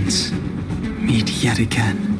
remains meet yet again.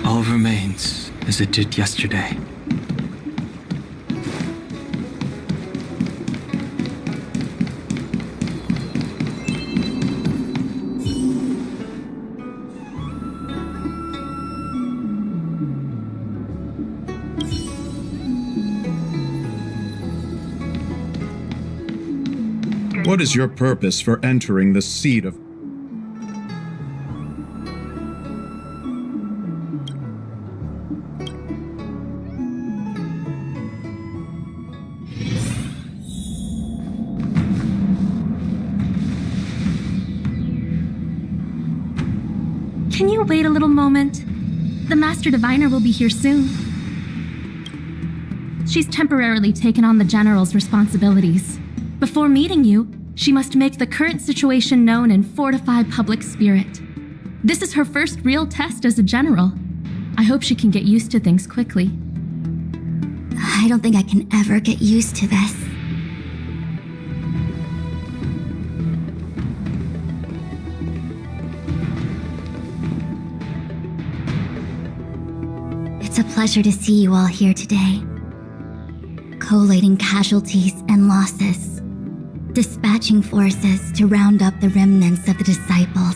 All remains as it did yesterday. What is your purpose for entering the seat of... Can you wait a little moment? The Master Diviner will be here soon. She's temporarily taken on the General's responsibilities. Before meeting you, she must make the current situation known and fortify public spirit. This is her first real test as a General. I hope she can get used to things quickly. I don't think I can ever get used to this. It's a pleasure to see you all here today. Collating casualties and losses, dispatching forces to round up the remnants of the disciples,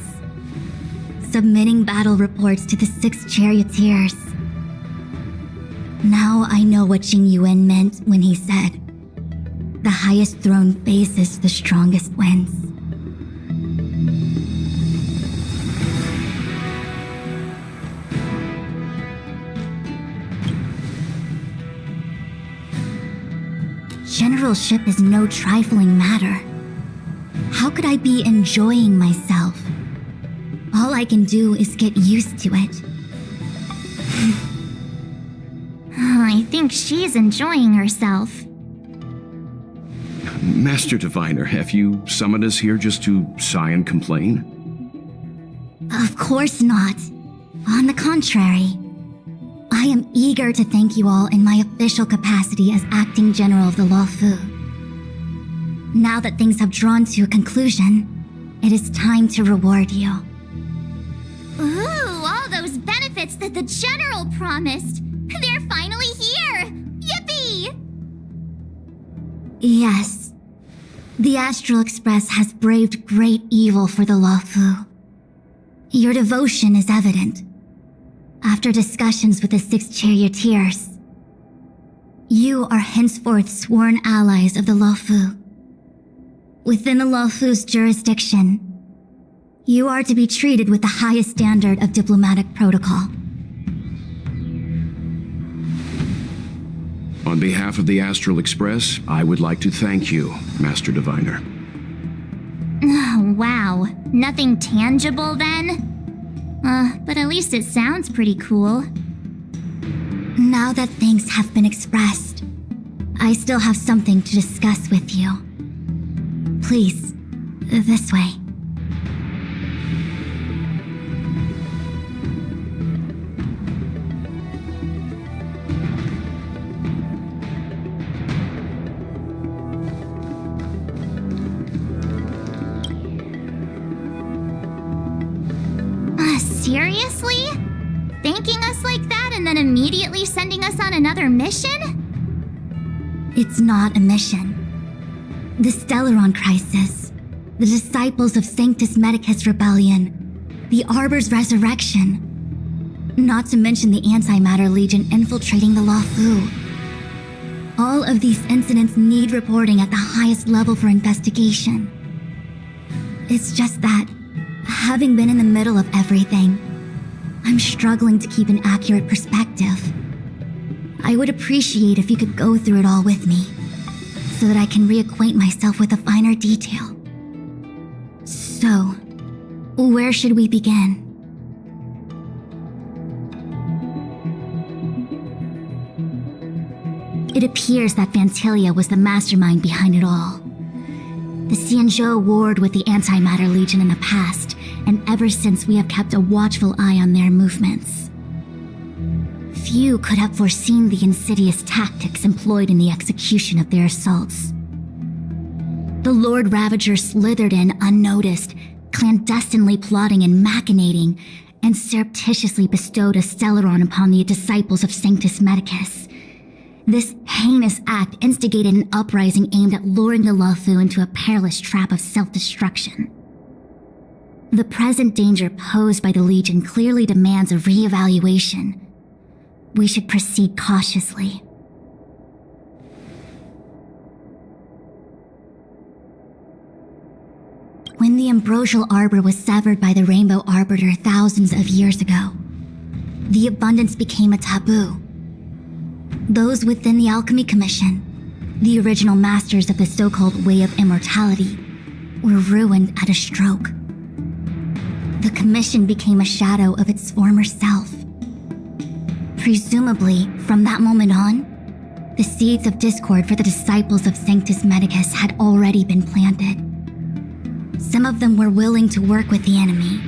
submitting battle reports to the 6 charioteers. Now I know what Jing Yuan meant when he said, "The highest throne faces the strongest wins." Generalship is no trifling matter. How could I be enjoying myself? All I can do is get used to it. I think she's enjoying herself. Master Diviner, have you summoned us here just to sigh and complain? Of course not. On the contrary, I am eager to thank you all in my official capacity as Acting General of the Luofu. Now that things have drawn to a conclusion, it is time to reward you. Ooh, all those benefits that the General promised. They're finally here! Yippee! Yes, the Astral Express has braved great evil for the Luofu. Your devotion is evident. After discussions with the 6 charioteers, you are henceforth sworn allies of the Luofu. Within the Luofu's jurisdiction, you are to be treated with the highest standard of diplomatic protocol. On behalf of the Astral Express, I would like to thank you, Master Diviner. Oh, wow. Nothing tangible then? But at least it sounds pretty cool. Now that things have been expressed, I still have something to discuss with you. Please, this way. Seriously? Thanking us like that and then immediately sending us on another mission? It's not a mission. The Stellaron Crisis, the Disciples of Sanctus Medicus Rebellion, the Arbor's resurrection, not to mention the Antimatter Legion infiltrating the Luofu. All of these incidents need reporting at the highest level for investigation. It's just that, having been in the middle of everything, I'm struggling to keep an accurate perspective. I would appreciate if you could go through it all with me, so that I can reacquaint myself with a finer detail. So, where should we begin? It appears that Vantilia was the mastermind behind it all. The Xianzhou warred with the Antimatter Legion in the past, and ever since we have kept a watchful eye on their movements. Few could have foreseen the insidious tactics employed in the execution of their assaults. The Lord Ravager slithered in unnoticed, clandestinely plotting and machinating, and surreptitiously bestowed a Stellaron upon the disciples of Sanctus Medicus. This heinous act instigated an uprising aimed at luring the Luofu into a perilous trap of self-destruction. The present danger posed by the Legion clearly demands a re-evaluation. We should proceed cautiously. When the ambrosial arbor was severed by the Rainbow Arbiter thousands of years ago, the abundance became a taboo. Those within the Alchemy Commission, the original masters of the so-called Way of Immortality, were ruined at a stroke. The Commission became a shadow of its former self. Presumably, from that moment on, the seeds of discord for the disciples of Sanctus Medicus had already been planted. Some of them were willing to work with the enemy,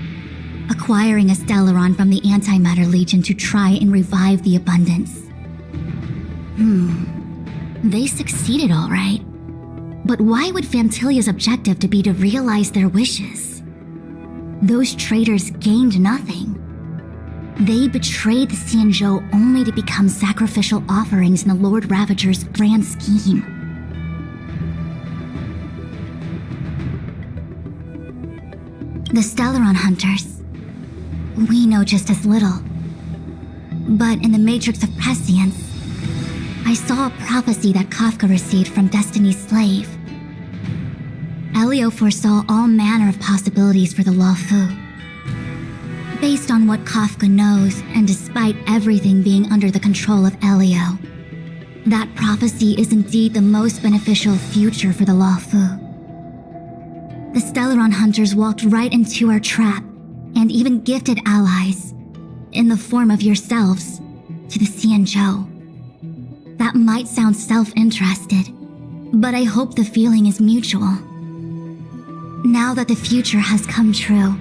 acquiring a Stellaron from the Antimatter Legion to try and revive the abundance. They succeeded all right. But why would Fantilia's objective to be to realize their wishes? Those traitors gained nothing. They betrayed the Xianzhou only to become sacrificial offerings in the Lord Ravager's grand scheme. The Stellaron Hunters. We know just as little. But in the Matrix of Prescience, I saw a prophecy that Kafka received from Destiny's slave. Elio foresaw all manner of possibilities for the Luofu. Based on what Kafka knows, and despite everything being under the control of Elio, that prophecy is indeed the most beneficial future for the Luofu. The Stellaron Hunters walked right into our trap, and even gifted allies, in the form of yourselves, to the Xianzhou. That might sound self-interested, but I hope the feeling is mutual. Now that the future has come true,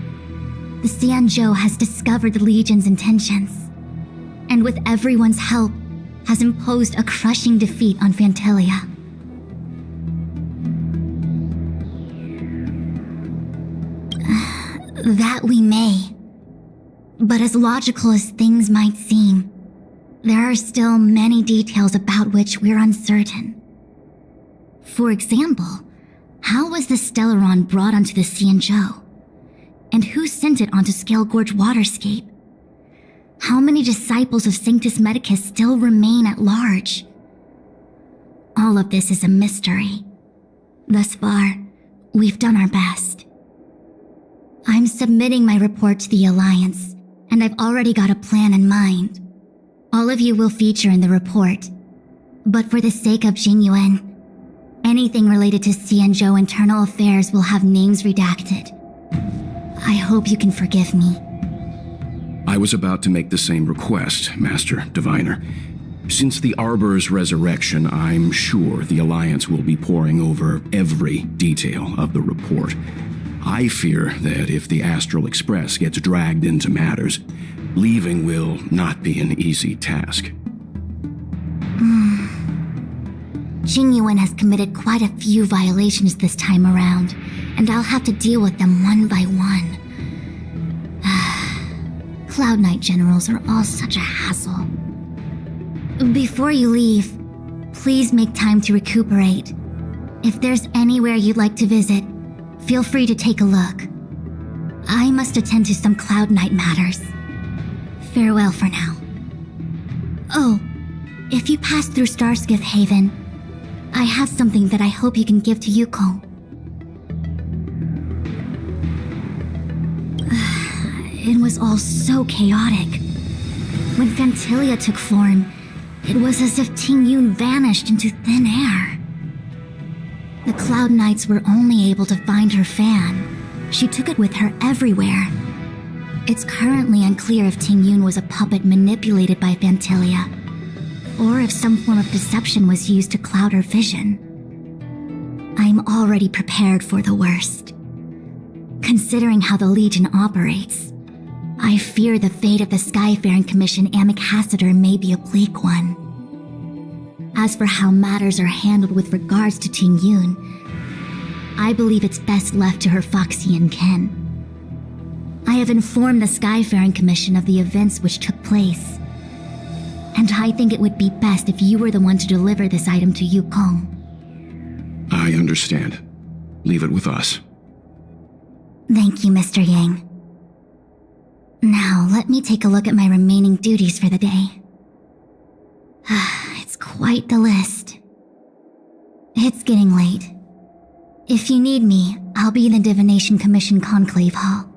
the Xianzhou has discovered the Legion's intentions, and with everyone's help, has imposed a crushing defeat on Fantilia. That we may. But as logical as things might seem, there are still many details about which we're uncertain. For example, how was the Stellaron brought onto the Xianzhou? And who sent it onto Scale Gorge Waterscape? How many disciples of Sanctus Medicus still remain at large? All of this is a mystery. Thus far, we've done our best. I'm submitting my report to the Alliance, and I've already got a plan in mind. All of you will feature in the report. But for the sake of Jingyuan, anything related to Xianzhou internal affairs will have names redacted. I hope you can forgive me. I was about to make the same request, Master Diviner. Since the Arbor's resurrection, I'm sure the Alliance will be poring over every detail of the report. I fear that if the Astral Express gets dragged into matters, leaving will not be an easy task. Jingyuan has committed quite a few violations this time around, and I'll have to deal with them one by one. Cloud Knight generals are all such a hassle. Before you leave, please make time to recuperate. If there's anywhere you'd like to visit, feel free to take a look. I must attend to some Cloud Knight matters. Farewell for now. Oh, If you pass through Starskiff Haven, I have something that I hope you can give to Yukong. It was all so chaotic. When Phantilia took form, it was as if Ting Yun vanished into thin air. The Cloud Knights were only able to find her fan. She took it with her everywhere. It's currently unclear if Ting Yun was a puppet manipulated by Phantilia, or if some form of deception was used to cloud her vision. I'm already prepared for the worst. Considering how the Legion operates, I fear the fate of the Skyfaring Commission Ambassador may be a bleak one. As for how matters are handled with regards to Ting Yun, I believe it's best left to her Foxian kin. I have informed the Skyfaring Commission of the events which took place, and I think it would be best if you were the one to deliver this item to Yukong. I understand. Leave it with us. Thank you, Mr. Yang. Now, let me take a look at my remaining duties for the day. It's quite the list. It's getting late. If you need me, I'll be in the Divination Commission Conclave Hall.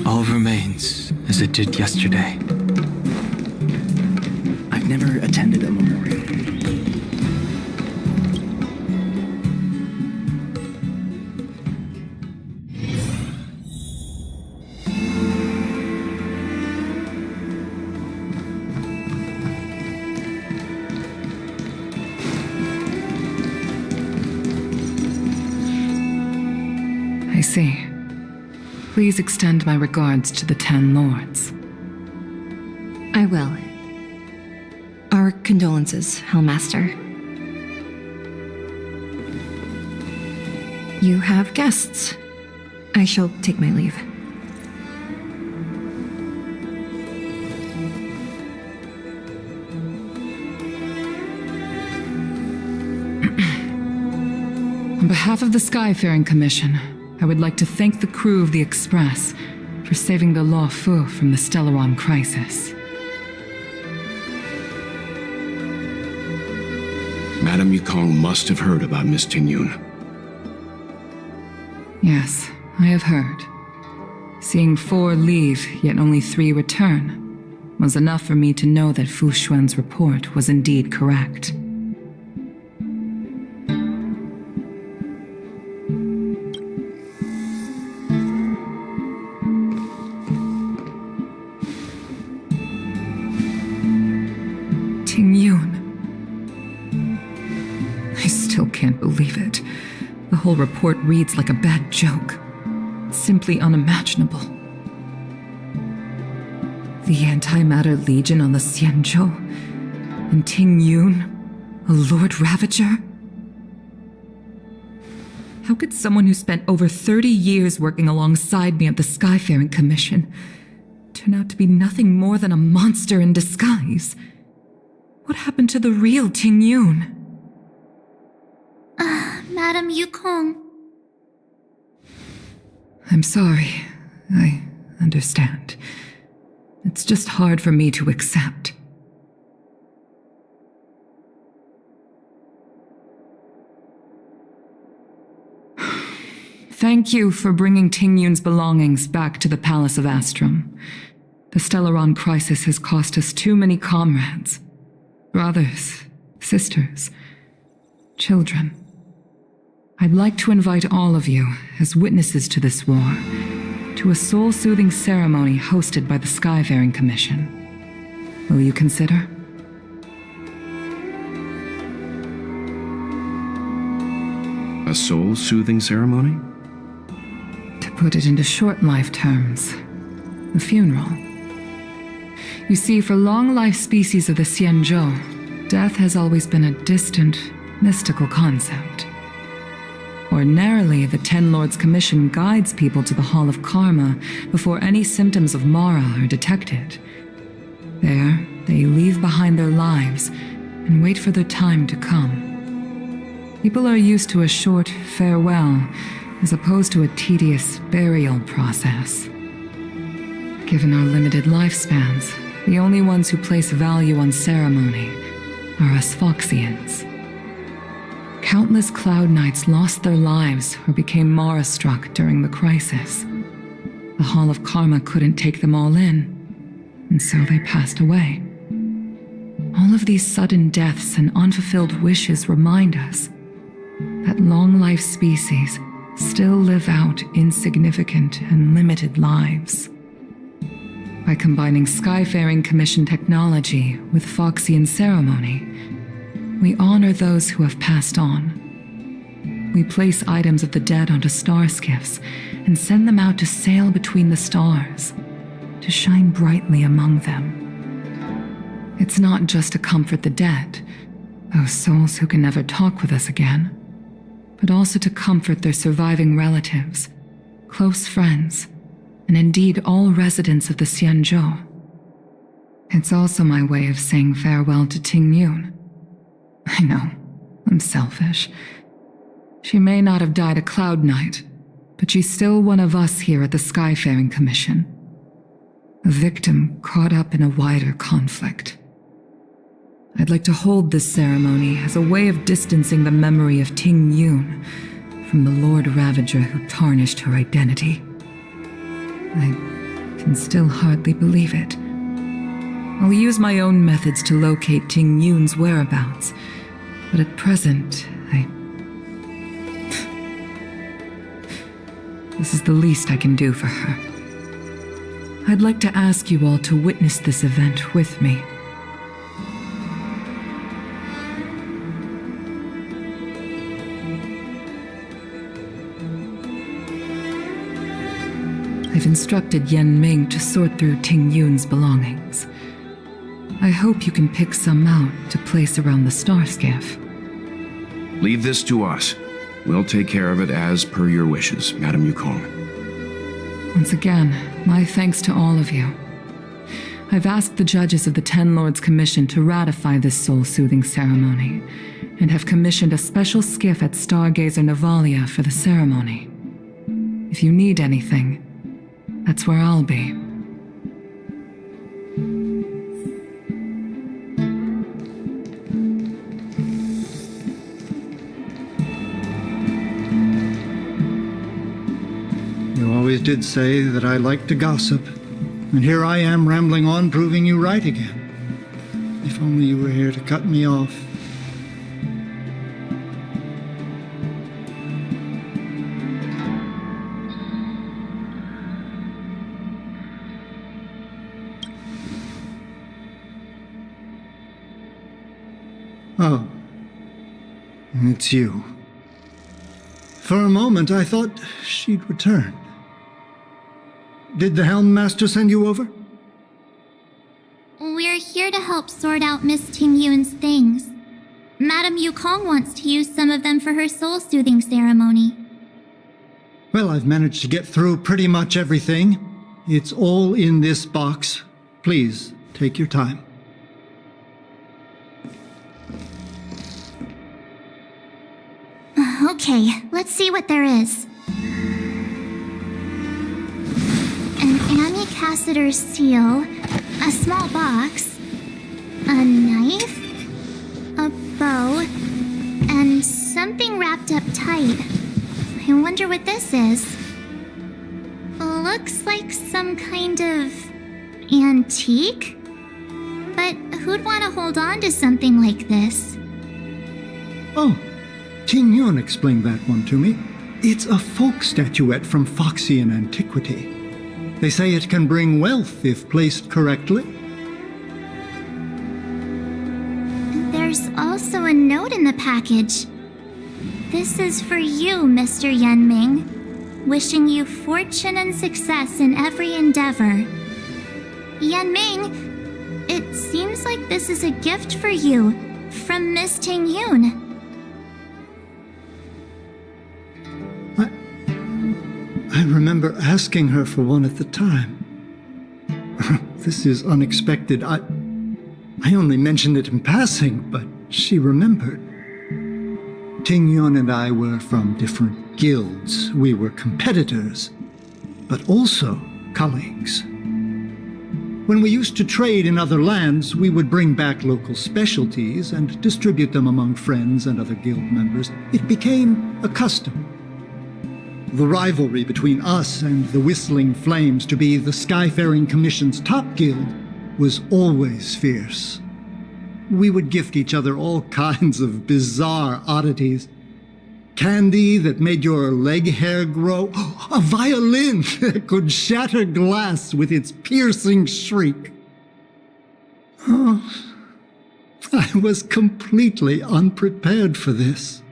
All remains as it did yesterday. I've never attended a memorial. I see. Please extend my regards to the 10 lords. I will. Our condolences, Hellmaster. You have guests. I shall take my leave. On behalf of the Skyfaring Commission, I would like to thank the crew of the Express for saving the Law Fu from the Stellaron crisis. Madame Yukong must have heard about Miss Ting Yun. Yes, I have heard. Seeing 4 leave, yet only 3 return, was enough for me to know that Fu Xuan's report was indeed correct. Ting Yun. I still can't believe it. The whole report reads like a bad joke. It's simply unimaginable. The Antimatter Legion on the Xianzhou, and Ting Yun, a Lord Ravager? How could someone who spent over 30 years working alongside me at the Skyfaring Commission turn out to be nothing more than a monster in disguise? What happened to the real Ting Yun? Madame Yukong. I'm sorry. I understand. It's just hard for me to accept. Thank you for bringing Ting Yun's belongings back to the Palace of Astrum. The Stellaron crisis has cost us too many comrades. Brothers, sisters, children. I'd like to invite all of you, as witnesses to this war, to a soul-soothing ceremony hosted by the Skyfaring Commission. Will you consider? A soul-soothing ceremony? To put it into short life terms, the funeral. You see, for long-life species of the Xianzhou, death has always been a distant, mystical concept. Ordinarily, the Ten Lords Commission guides people to the Hall of Karma before any symptoms of Mara are detected. There, they leave behind their lives and wait for their time to come. People are used to a short farewell as opposed to a tedious burial process. Given our limited lifespans, the only ones who place value on ceremony are us Foxians. Countless Cloud Knights lost their lives or became Mara-struck during the crisis. The Hall of Karma couldn't take them all in, and so they passed away. All of these sudden deaths and unfulfilled wishes remind us that long-life species still live out insignificant and limited lives. By combining Skyfaring Commission technology with Foxian ceremony, we honor those who have passed on. We place items of the dead onto star skiffs and send them out to sail between the stars, to shine brightly among them. It's not just to comfort the dead, those souls who can never talk with us again, but also to comfort their surviving relatives, close friends, and indeed all residents of the Xianzhou. It's also my way of saying farewell to Ting Yun. I know, I'm selfish. She may not have died a Cloud Knight, but she's still one of us here at the Skyfaring Commission. A victim caught up in a wider conflict. I'd like to hold this ceremony as a way of distancing the memory of Ting Yun from the Lord Ravager who tarnished her identity. I can still hardly believe it. I'll use my own methods to locate Ting Yun's whereabouts, but at present, this is the least I can do for her. I'd like to ask you all to witness this event with me. I've instructed Yan Ming to sort through Ting Yun's belongings. I hope you can pick some out to place around the star skiff. Leave this to us. We'll take care of it as per your wishes, Madame Yukong. Once again, my thanks to all of you. I've asked the judges of the Ten Lords Commission to ratify this soul-soothing ceremony, and have commissioned a special skiff at Stargazer Navalia for the ceremony. If you need anything, that's where I'll be. You always did say that I liked to gossip, and here I am rambling on, proving you right again. If only you were here to cut me off. Oh, it's you. For a moment, I thought she'd returned. Did the Helm Master send you over? We're here to help sort out Miss Ting Yun's things. Madame Yukong wants to use some of them for her soul-soothing ceremony. Well, I've managed to get through pretty much everything. It's all in this box. Please, take your time. Okay, let's see what there is. An Annie Cassiter's seal, a small box, a knife, a bow, and something wrapped up tight. I wonder what this is. Looks like some kind of antique? But who'd want to hold on to something like this? Oh, Ting Yun explained that one to me. It's a folk statuette from Foxian antiquity. They say it can bring wealth if placed correctly. There's also a note in the package. This is for you, Mr. Yan Ming. Wishing you fortune and success in every endeavor. Yanming, it seems like this is a gift for you from Miss Tingyun. I remember asking her for one at the time. This is unexpected. I only mentioned it in passing, but she remembered. Tingyun and I were from different guilds. We were competitors, but also colleagues. When we used to trade in other lands, we would bring back local specialties and distribute them among friends and other guild members. It became a custom. The rivalry between us and the Whistling Flames to be the Skyfaring Commission's top guild was always fierce. We would gift each other all kinds of bizarre oddities. Candy that made your leg hair grow. A violin that could shatter glass with its piercing shriek. Oh, I was completely unprepared for this.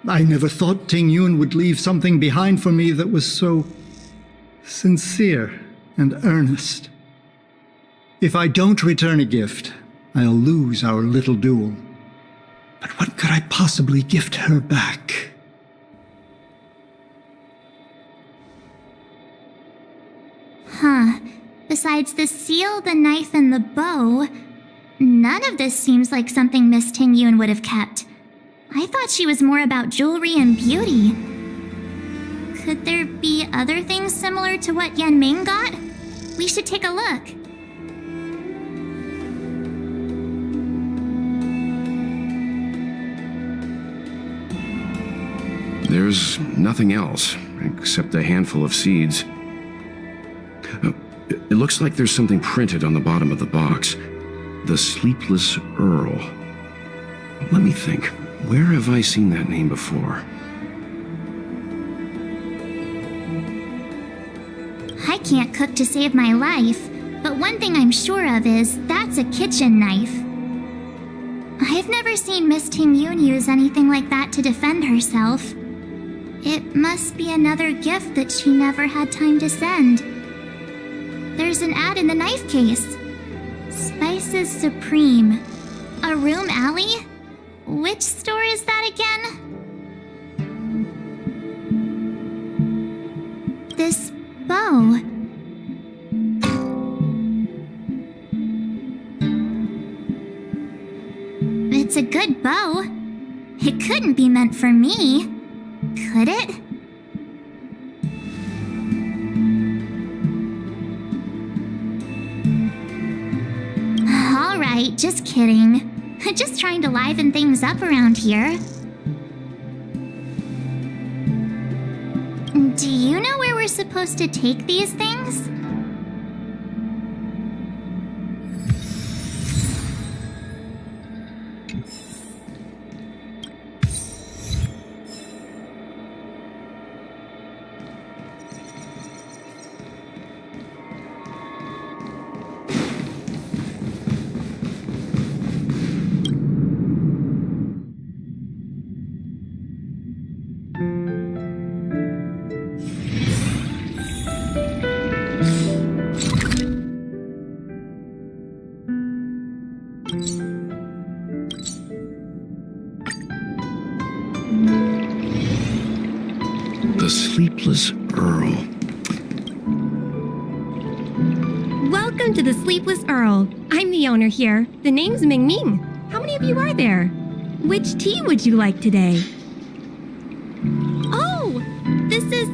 I never thought Tingyun would leave something behind for me that was so sincere and earnest. If I don't return a gift, I'll lose our little duel. But what could I possibly gift her back? Huh. Besides the seal, the knife, and the bow, none of this seems like something Miss Tingyun would have kept. I thought she was more about jewelry and beauty. Could there be other things similar to what Yanming got? We should take a look. There's nothing else, except a handful of seeds. It looks like there's something printed on the bottom of the box. The Sleepless Earl. Let me think. Where have I seen that name before? I can't cook to save my life, but one thing I'm sure of is that's a kitchen knife. I've never seen Miss Tingyun use anything like that to defend herself. It must be another gift that she never had time to send. There's an ad in the knife case. Spices Supreme. A room alley? Which store is that again? This bow. It's a good bow. It couldn't be meant for me, could it? All right, just kidding. Just trying to liven things up around here. Do you know where we're supposed to take these things? The Sleepless Earl. Welcome to the Sleepless Earl. I'm the owner here. The name's Ming Ming. How many of you are there? Which tea would you like today? Oh, this is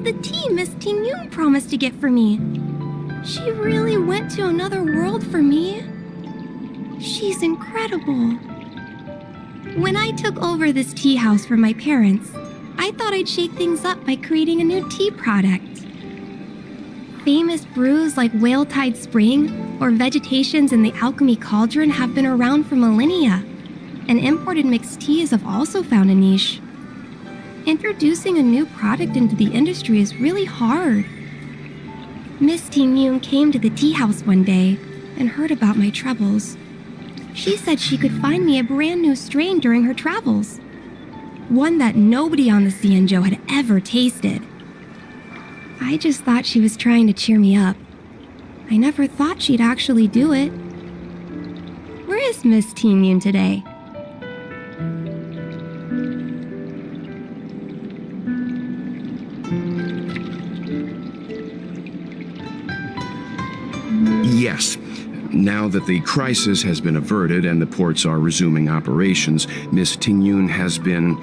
the tea Miss Tingyun promised to get for me. She really went to another world for me. She's incredible. When I took over this tea house from my parents, I thought I'd shake things up by creating a new tea product. Famous brews like Whale Tide Spring or Vegetations in the Alchemy Cauldron have been around for millennia, and imported mixed teas have also found a niche. Introducing a new product into the industry is really hard. Miss Tingyun came to the tea house one day and heard about my troubles. She said she could find me a brand new strain during her travels. One that nobody on the Xianzhou had ever tasted. I just thought she was trying to cheer me up. I never thought she'd actually do it. Where is Miss Teen Yoon today? Yes. Now that the crisis has been averted and the ports are resuming operations, Miss Ting Yoon has been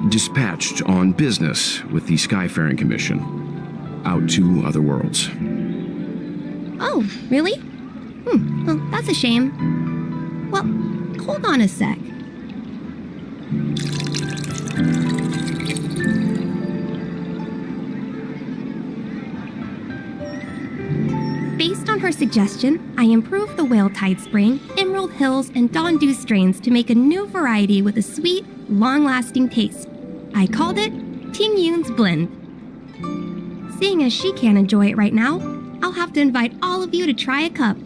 dispatched on business with the Skyfaring Commission out to other worlds. Oh, really? Well, that's a shame. Well, hold on a sec. Based on her suggestion, I improved the Whale Tide Spring, Emerald Hills, and Dawn Dew strains to make a new variety with a sweet, long-lasting taste. I called it Ting Yoon's Blend. Seeing as she can't enjoy it right now, I'll have to invite all of you to try a cup.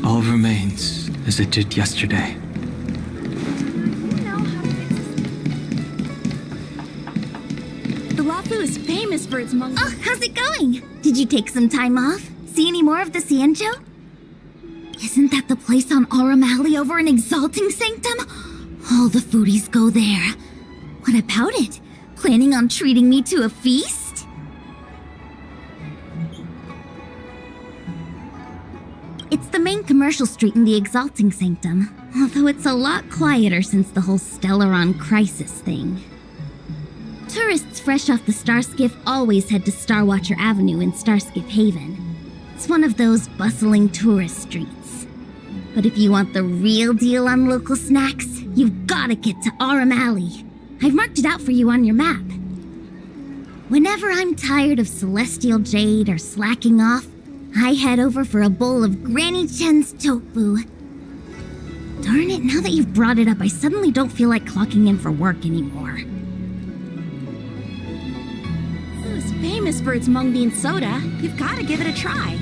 All remains as it did yesterday. The Wafu is famous for its monk. Oh, how's it going? Did you take some time off? See any more of the Cienjo? Isn't that the place on Aurum Alley over in Exalting Sanctum? All the foodies go there. What about it? Planning on treating me to a feast? It's the main commercial street in the Exalting Sanctum, although it's a lot quieter since the whole Stellaron crisis thing. Tourists fresh off the Starskiff always head to Starwatcher Avenue in Starskiff Haven. It's one of those bustling tourist streets. But if you want the real deal on local snacks, you've gotta get to Aurum Alley. I've marked it out for you on your map. Whenever I'm tired of Celestial Jade or slacking off, I head over for a bowl of Granny Chen's tofu. Darn it, now that you've brought it up, I suddenly don't feel like clocking in for work anymore. It was famous for its mung bean soda. You've got to give it a try.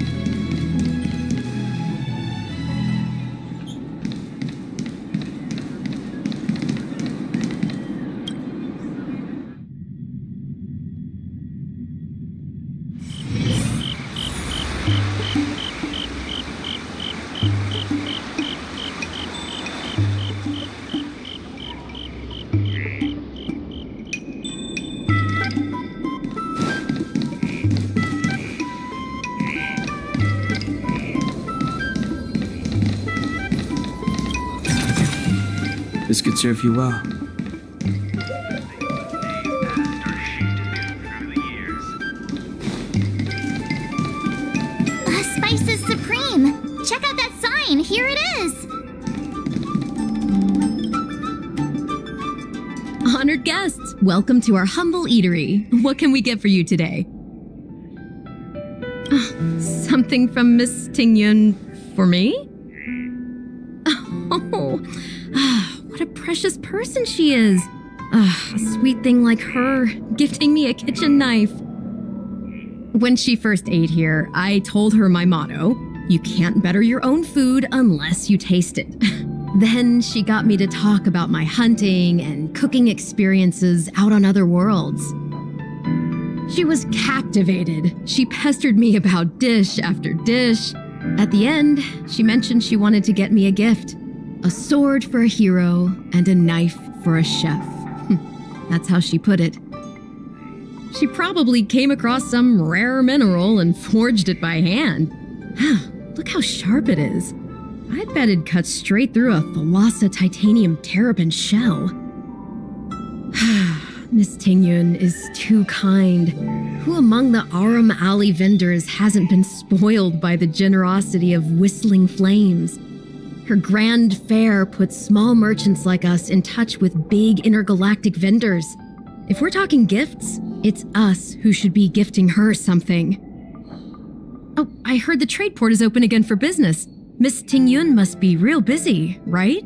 This could serve you well. Spices Supreme! Check out that sign! Here it is! Honored guests, welcome to our humble eatery. What can we get for you today? Something from Miss Ting Yoon for me? Oh, what a precious person she is. A sweet thing like her, gifting me a kitchen knife. When she first ate here, I told her my motto, you can't better your own food unless you taste it. Then she got me to talk about my hunting and cooking experiences out on other worlds. She was captivated. She pestered me about dish after dish. At the end, she mentioned she wanted to get me a gift. A sword for a hero and a knife for a chef. That's how she put it. She probably came across some rare mineral and forged it by hand. Look how sharp it is. I bet it'd cut straight through a Thalassa titanium terrapin shell. Miss Ting Yoon is too kind. Who among the Aurum Alley vendors hasn't been spoiled by the generosity of whistling flames? Her grand fare puts small merchants like us in touch with big intergalactic vendors. If we're talking gifts, it's us who should be gifting her something. Oh, I heard the trade port is open again for business. Miss Tingyun must be real busy, right?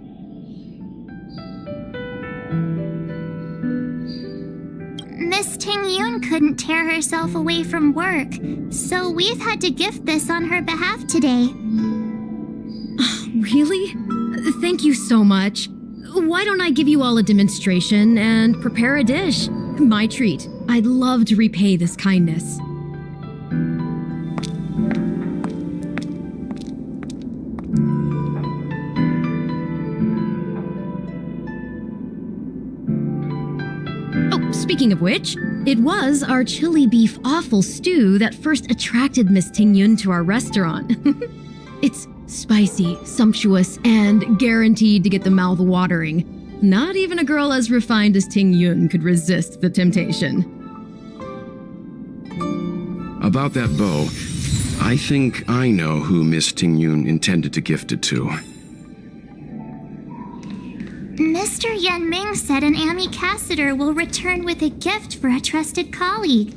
Miss Tingyun couldn't tear herself away from work, so we've had to gift this on her behalf today. Really? Thank you so much. Why don't I give you all a demonstration and prepare a dish? My treat. I'd love to repay this kindness. Oh, speaking of which, it was our chili beef offal stew that first attracted Miss Tingyun to our restaurant. It's spicy, sumptuous, and guaranteed to get the mouth watering. Not even a girl as refined as Tingyun could resist the temptation. About that bow, I think I know who Miss Tingyun intended to gift it to. Mr. Yanming said an ambassador will return with a gift for a trusted colleague.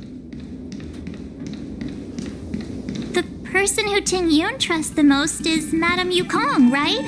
The person who Tingyun trusts the most is Madame Yukong, right?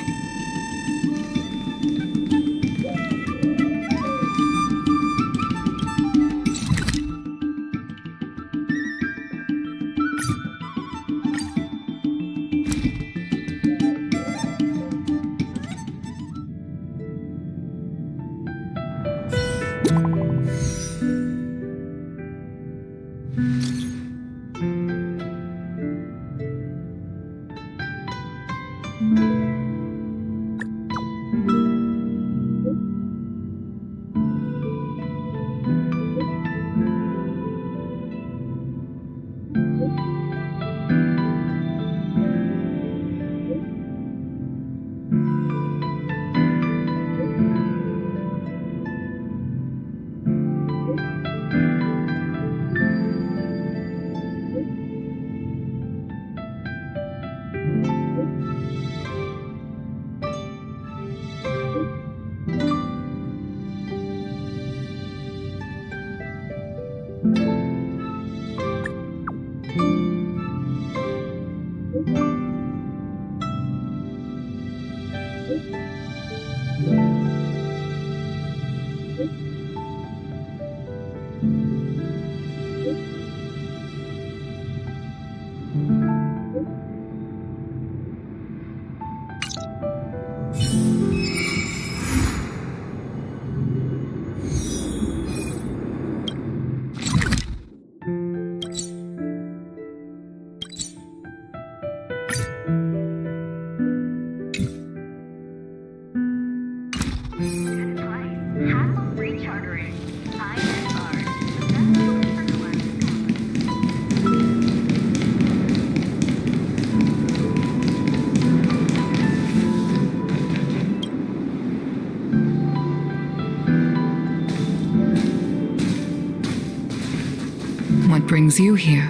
What brings you here?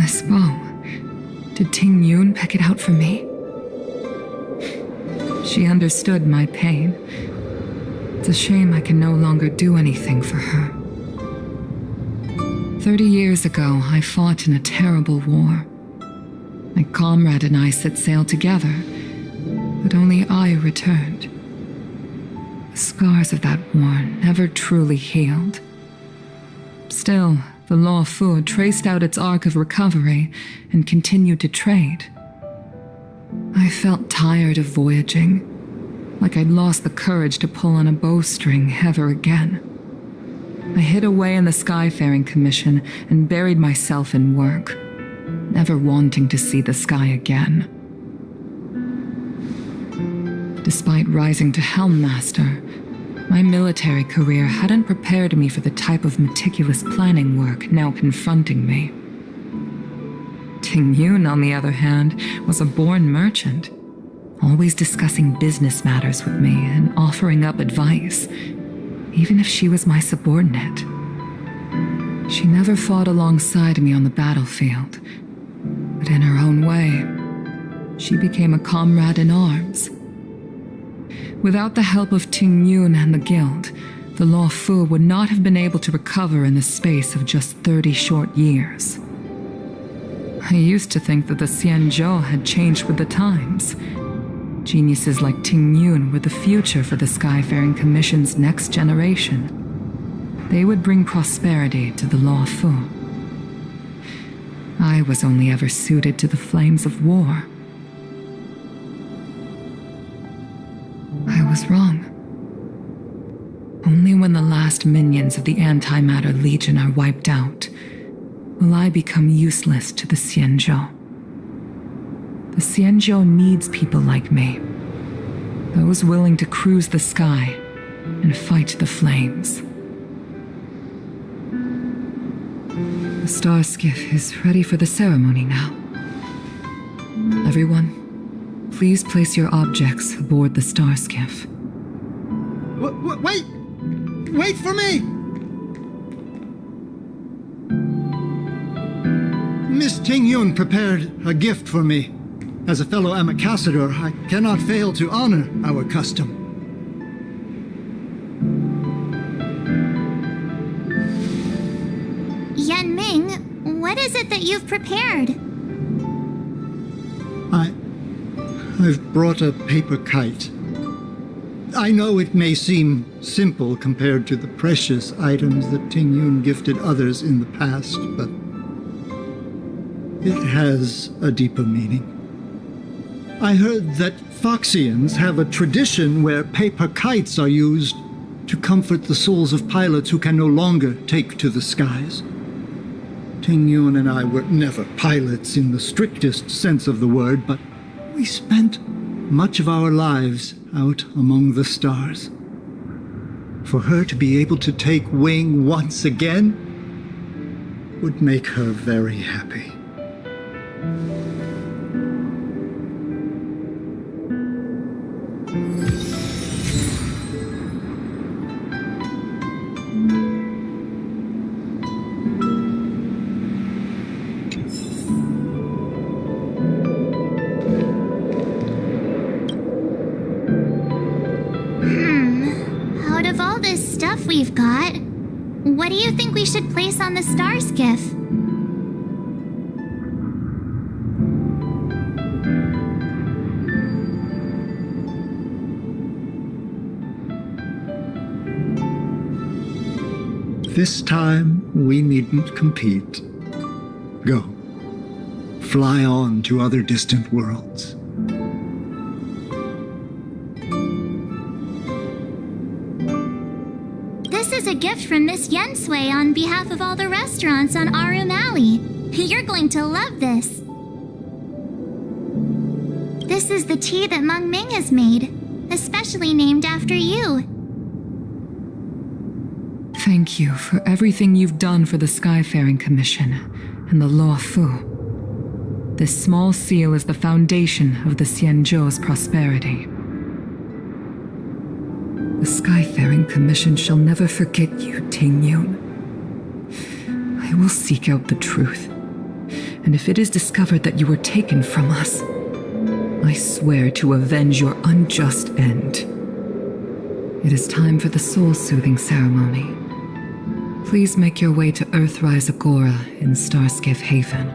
This bow. Did Tingyun pick it out for me? She understood my pain. It's a shame I can no longer do anything for her. 30 years ago, I fought in a terrible war. My comrade and I set sail together, but only I returned. The scars of that war never truly healed. Still, the Law Fu traced out its arc of recovery and continued to trade. I felt tired of voyaging, like I'd lost the courage to pull on a bowstring ever again. I hid away in the Skyfaring Commission and buried myself in work, never wanting to see the sky again. Despite rising to Helm Master, my military career hadn't prepared me for the type of meticulous planning work now confronting me. Tingyun, on the other hand, was a born merchant, always discussing business matters with me and offering up advice, even if she was my subordinate. She never fought alongside me on the battlefield, but in her own way, she became a comrade in arms. Without the help of Ting Yun and the Guild, the Law Fu would not have been able to recover in the space of just 30 short years. I used to think that the Xianzhou had changed with the times. Geniuses like Ting Yun were the future for the Skyfaring Commission's next generation. They would bring prosperity to the Law Fu. I was only ever suited to the flames of war. I was wrong. Only when the last minions of the Antimatter Legion are wiped out will I become useless to the Xianzhou. The Xianzhou needs people like me, those willing to cruise the sky and fight the flames. The star skiff is ready for the ceremony now. Everyone, please place your objects aboard the star skiff. Wait! Wait for me! Miss Ting Yun prepared a gift for me. As a fellow ambassador, I cannot fail to honor our custom. Yan Ming, what is it that you've prepared? I've brought a paper kite. I know it may seem simple compared to the precious items that Ting Yun gifted others in the past, but it has a deeper meaning. I heard that Foxians have a tradition where paper kites are used to comfort the souls of pilots who can no longer take to the skies. Ting Yun and I were never pilots in the strictest sense of the word, but we spent much of our lives out among the stars. For her to be able to take wing once again would make her very happy. Out of all this stuff we've got, what do you think we should place on the star skiff? This time, we needn't compete. Go. Fly on to other distant worlds. This is a gift from Miss Yensui on behalf of all the restaurants on Arum Alley. You're going to love this. This is the tea that Meng Ming has made, especially named after you. Thank you for everything you've done for the Skyfaring Commission and the Law Fu. This small seal is the foundation of the Xianzhou's prosperity. The Skyfaring Commission shall never forget you, Ting Yun. I will seek out the truth, and if it is discovered that you were taken from us, I swear to avenge your unjust end. It is time for the soul-soothing ceremony. Please make your way to Earthrise Agora in Starskiff Haven.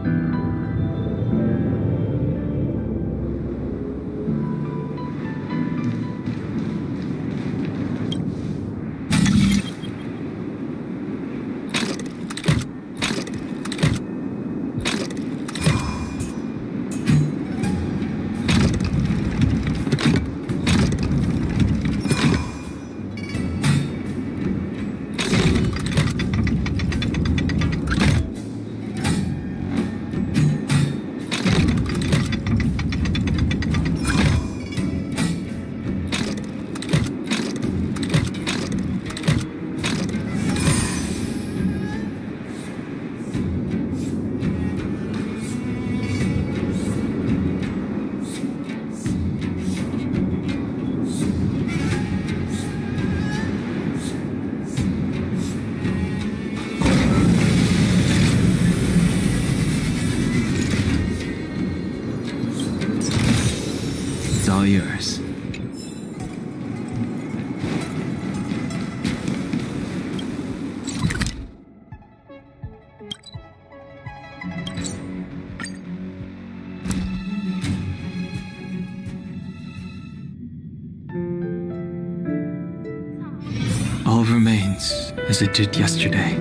All remains as it did yesterday.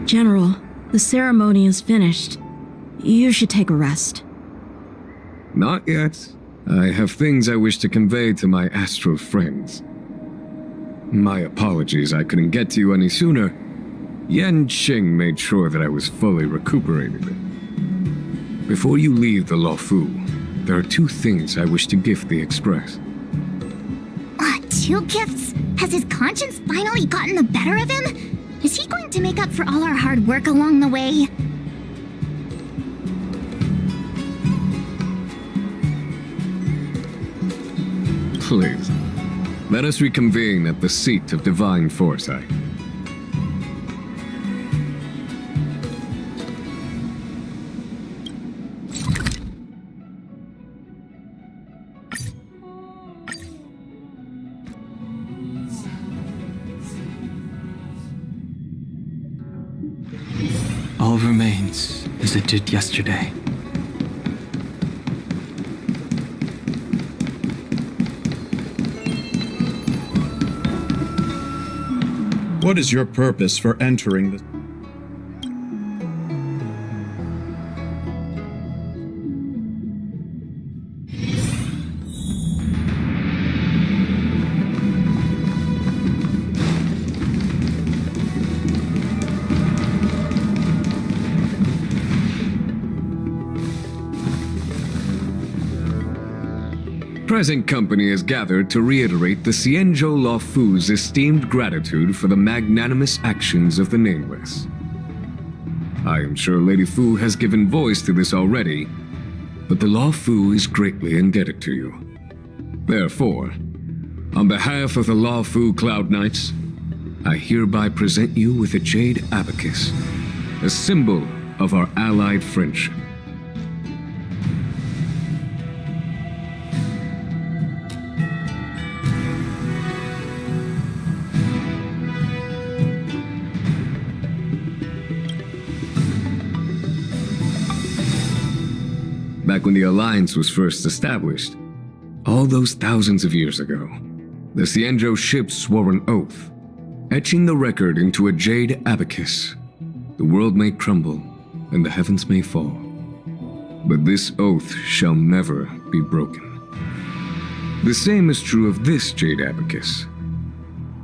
General, the ceremony is finished. You should take a rest. Not yet. I have things I wish to convey to my astral friends. My apologies I couldn't get to you any sooner. Yan Qing made sure that I was fully recuperated. Before you leave the Luofu, there are 2 things I wish to gift the Express. 2 gifts? Has his conscience finally gotten the better of him? Is he going to make up for all our hard work along the way? Please, let us reconvene at the seat of divine foresight. All remains as it did yesterday. What is your purpose for entering the... Present company is gathered to reiterate the Xianzhou Luofu's esteemed gratitude for the magnanimous actions of the Nameless. I am sure Lady Fu has given voice to this already, but the Luofu is greatly indebted to you. Therefore, on behalf of the Luofu Cloud Knights, I hereby present you with a Jade Abacus, a symbol of our allied friendship. Back when the Alliance was first established, all those thousands of years ago, the Xianzhou ships swore an oath, etching the record into a Jade Abacus. The world may crumble, and the heavens may fall, but this oath shall never be broken. The same is true of this Jade Abacus.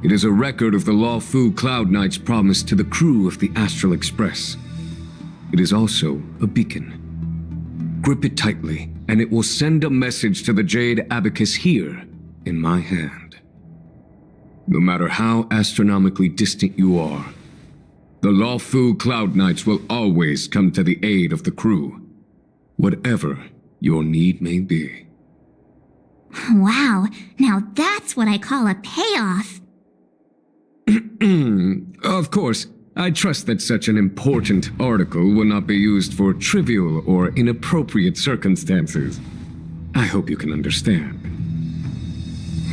It is a record of the Luofu Cloud Knight's promise to the crew of the Astral Express. It is also a beacon. Grip it tightly, and it will send a message to the Jade Abacus here, in my hand. No matter how astronomically distant you are, the Luofu Cloud Knights will always come to the aid of the crew, whatever your need may be. Wow, now that's what I call a payoff. Of course, I trust that such an important article will not be used for trivial or inappropriate circumstances. I hope you can understand.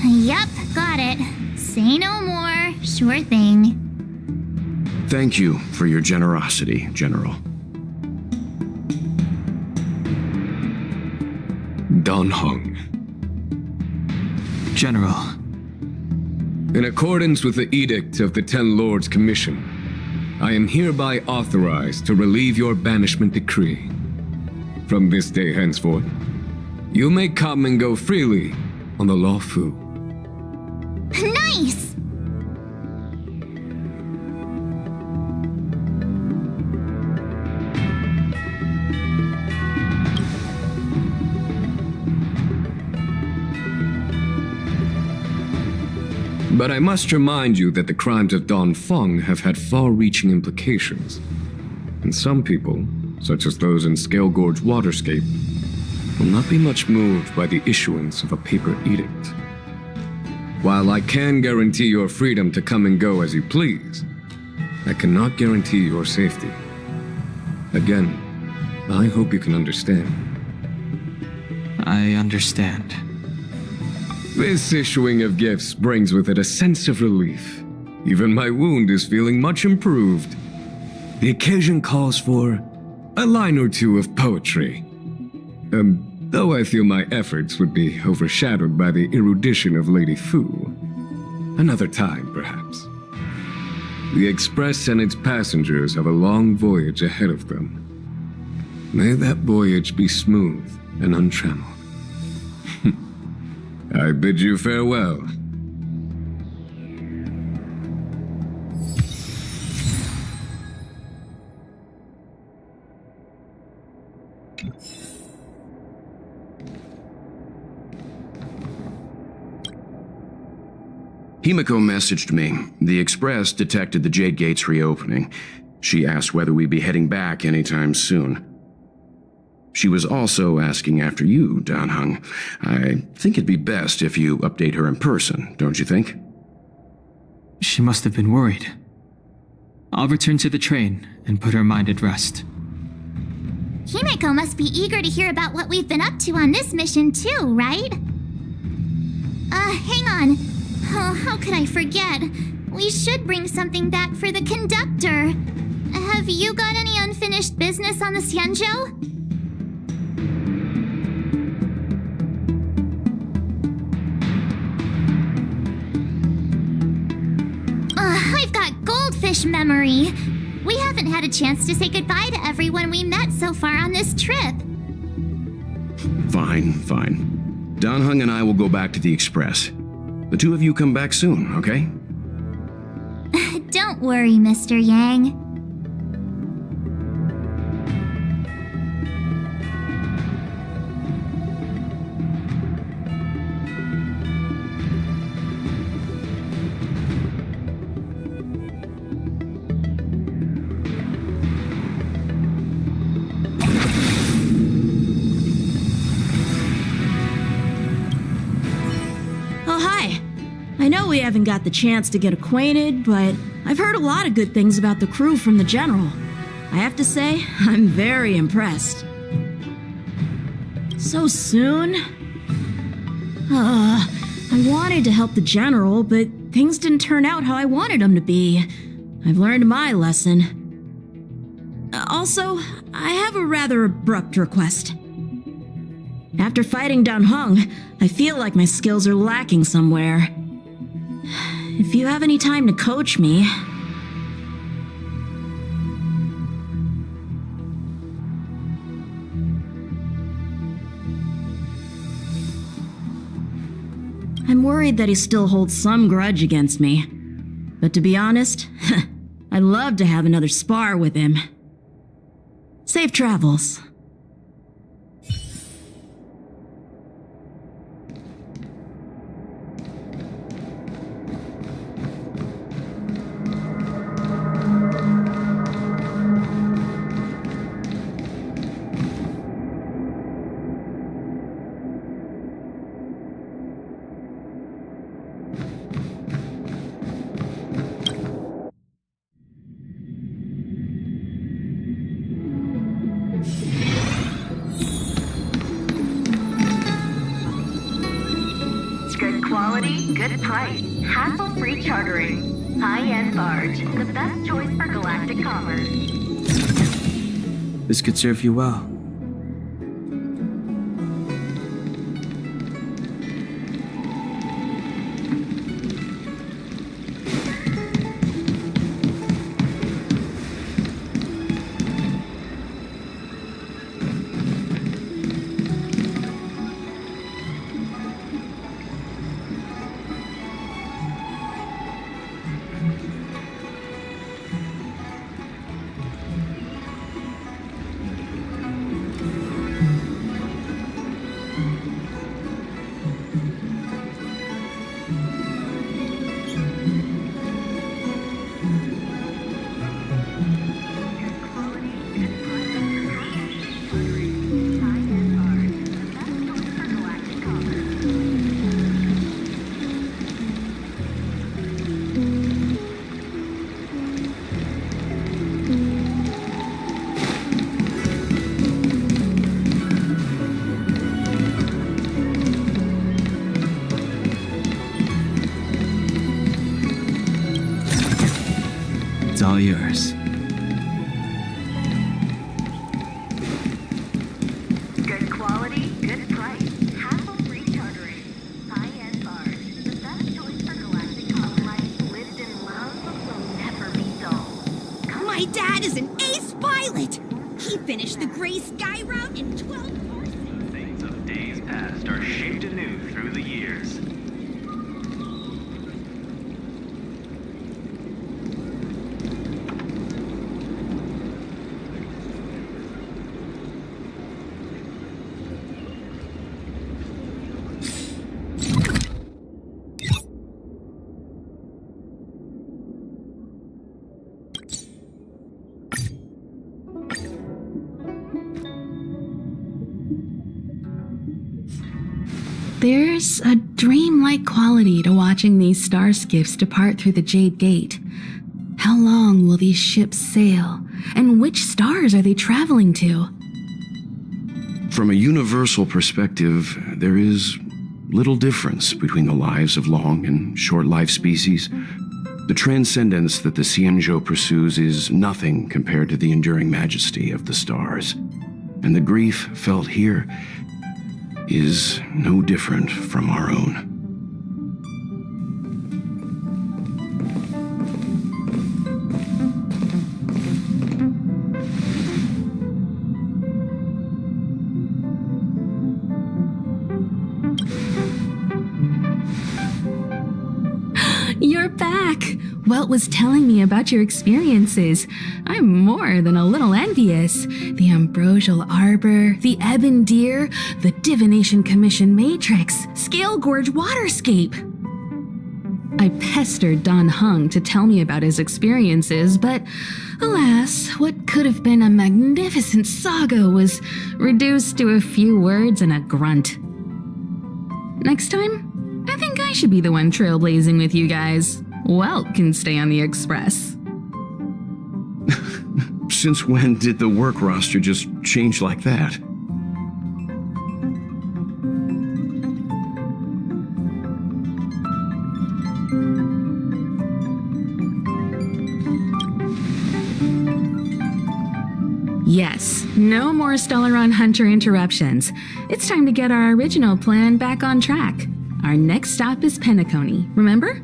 Yup, got it. Say no more. Sure thing. Thank you for your generosity, General. Don Hung. General. In accordance with the Edict of the Ten Lords Commission, I am hereby authorized to relieve your banishment decree. From this day henceforth, you may come and go freely on the Luofu. Nice! But I must remind you that the crimes of Don Feng have had far-reaching implications. And some people, such as those in Scale Gorge Waterscape, will not be much moved by the issuance of a paper edict. While I can guarantee your freedom to come and go as you please, I cannot guarantee your safety. Again, I hope you can understand. I understand. This issuing of gifts brings with it a sense of relief. Even my wound is feeling much improved. The occasion calls for a line or two of poetry. Though I feel my efforts would be overshadowed by the erudition of Lady Fu. Another time, perhaps. The Express and its passengers have a long voyage ahead of them. May that voyage be smooth and untrammeled. I bid you farewell. Himiko messaged me. The Express detected the Jade Gates reopening. She asked whether we'd be heading back anytime soon. She was also asking after you, Danheng. I think it'd be best if you update her in person, don't you think? She must have been worried. I'll return to the train and put her mind at rest. Himeko must be eager to hear about what we've been up to on this mission too, right? Hang on. Oh, how could I forget? We should bring something back for the conductor. Have you got any unfinished business on the Xianzhou? I've got goldfish memory. We haven't had a chance to say goodbye to everyone we met so far on this trip. Fine. Danheng and I will go back to the Express. The two of you come back soon, okay? Don't worry, Mr. Yang. I know we haven't got the chance to get acquainted, but I've heard a lot of good things about the crew from the General. I have to say, I'm very impressed. So soon? I wanted to help the General, but things didn't turn out how I wanted them to be. I've learned my lesson. Also, I have a rather abrupt request. After fighting Danheng, I feel like my skills are lacking somewhere. If you have any time to coach me... I'm worried that he still holds some grudge against me. But to be honest, I'd love to have another spar with him. Safe travels. Good quality, good price, hassle-free chartering. High-end barge, the best choice for galactic commerce. This could serve you well. all yours. Good quality, good price. Hassle-free chartering. High-end barge. The best choice for galactic commerce. Lived in love will never be dull. My dad is an ace pilot! He finished the Gray Sky route in 12 parsecs. Things of days past are shaped anew through the years. There's a dreamlike quality to watching these star skiffs depart through the Jade Gate. How long will these ships sail? And which stars are they traveling to? From a universal perspective, there is little difference between the lives of long and short-lived species. The transcendence that the Xianzhou pursues is nothing compared to the enduring majesty of the stars. And the grief felt here is no different from our own. You're back! Welt was telling me about your experiences. I'm more than a little envious. The Ambrosial Arbor, the Ebon Deer, the Divination Commission Matrix, Scale Gorge Waterscape. I pestered Don Hung to tell me about his experiences, but alas, what could have been a magnificent saga was reduced to a few words and a grunt. Next time, I think I should be the one trailblazing with you guys. Welt can stay on the Express. Since when did the work roster just change like that? Yes, no more Stellaron Hunter interruptions. It's time to get our original plan back on track. Our next stop is Penacony, remember?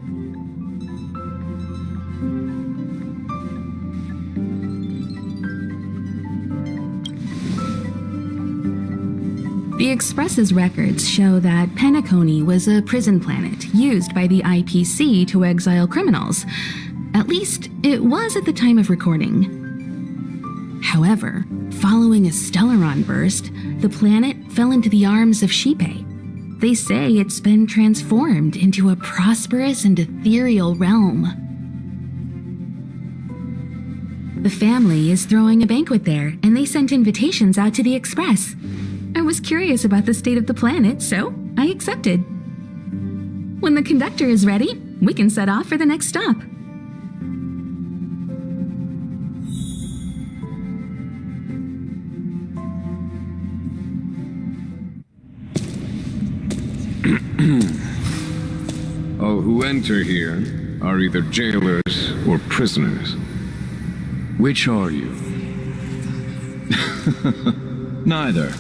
The Express's records show that Penacony was a prison planet used by the IPC to exile criminals. At least, it was at the time of recording. However, following a Stellaron burst, the planet fell into the arms of Shipe. They say it's been transformed into a prosperous and ethereal realm. The family is throwing a banquet there, and they sent invitations out to the Express. I was curious about the state of the planet, so I accepted. When the conductor is ready, we can set off for the next stop. All who enter here are either jailers or prisoners. Which are you? Neither.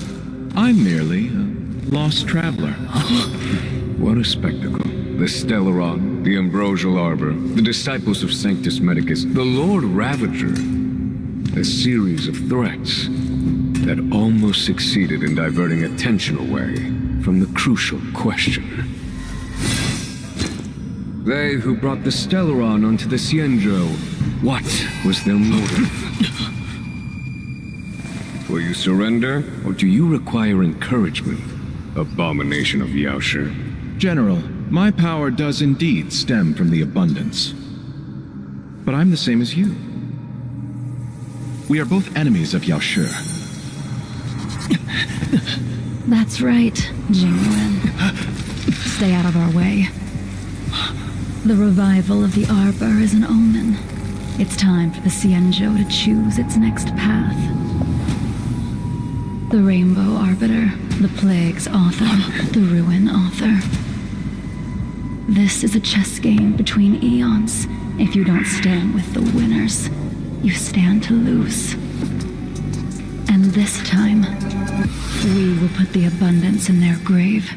I'm merely a lost traveler. What a spectacle. The Stellaron, the Ambrosial Arbor, the Disciples of Sanctus Medicus, the Lord Ravager. A series of threats that almost succeeded in diverting attention away from the crucial question. They who brought the Stellaron onto the Xianzhou, what was their motive? Will you surrender, or do you require encouragement? Abomination of Yaoshi. General, my power does indeed stem from the abundance. But I'm the same as you. We are both enemies of Yaoshi. That's right, Jingwen. Stay out of our way. The revival of the Arbor is an omen. It's time for the Xianzhou to choose its next path. The Rainbow Arbiter, the Plague's author, the Ruin author. This is a chess game between eons. If you don't stand with the winners, you stand to lose. And this time, we will put the abundance in their grave.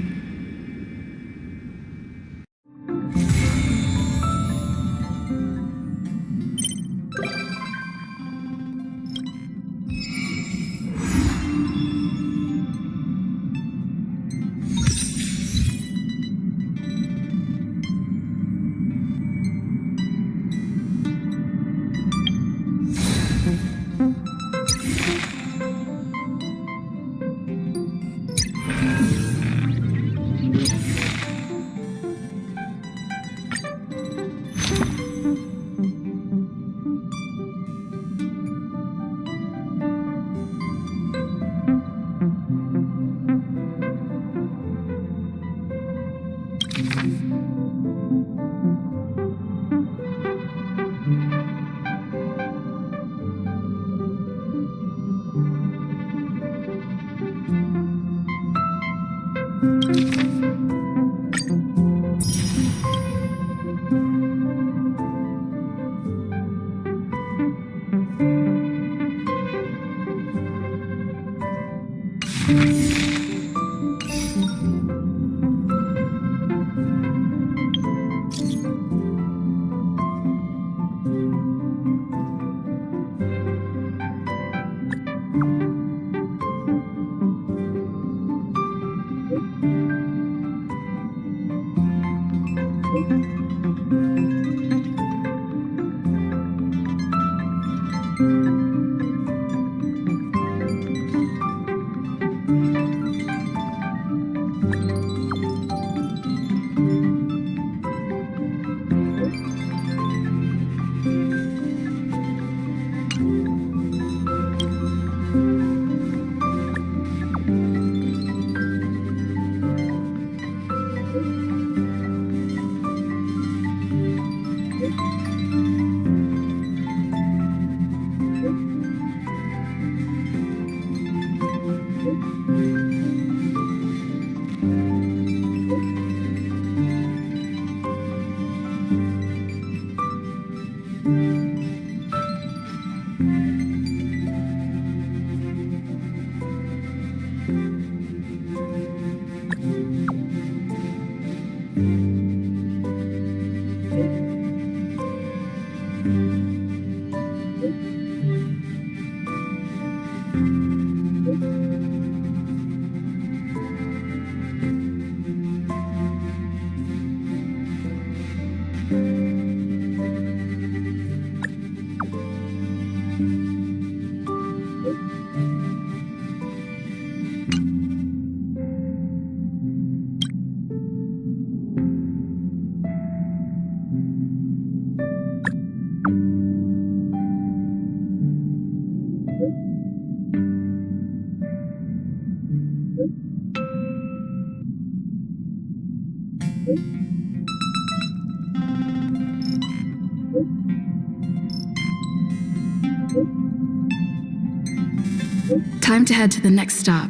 Time to head to the next stop.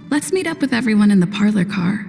Let's meet up with everyone in the parlor car.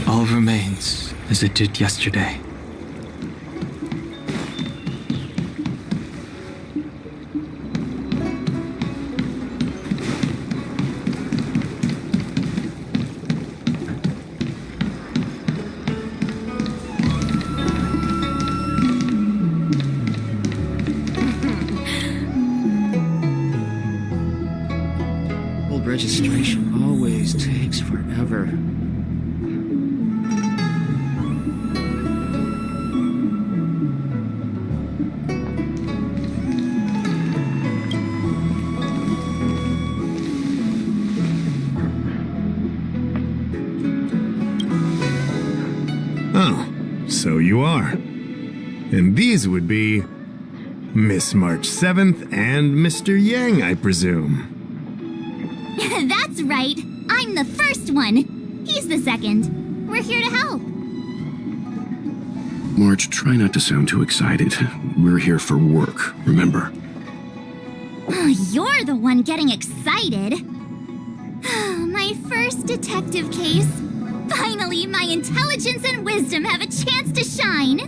All remains as it did yesterday. Old registration always takes forever. Oh, so you are. And these would be Miss March 7th and Mr. Yang, I presume. That's right. I'm the first one. He's the second. We're here to help. March, try not to sound too excited. We're here for work, remember? You're the one getting excited. My first detective case. Finally, my intelligence and wisdom have a chance to shine.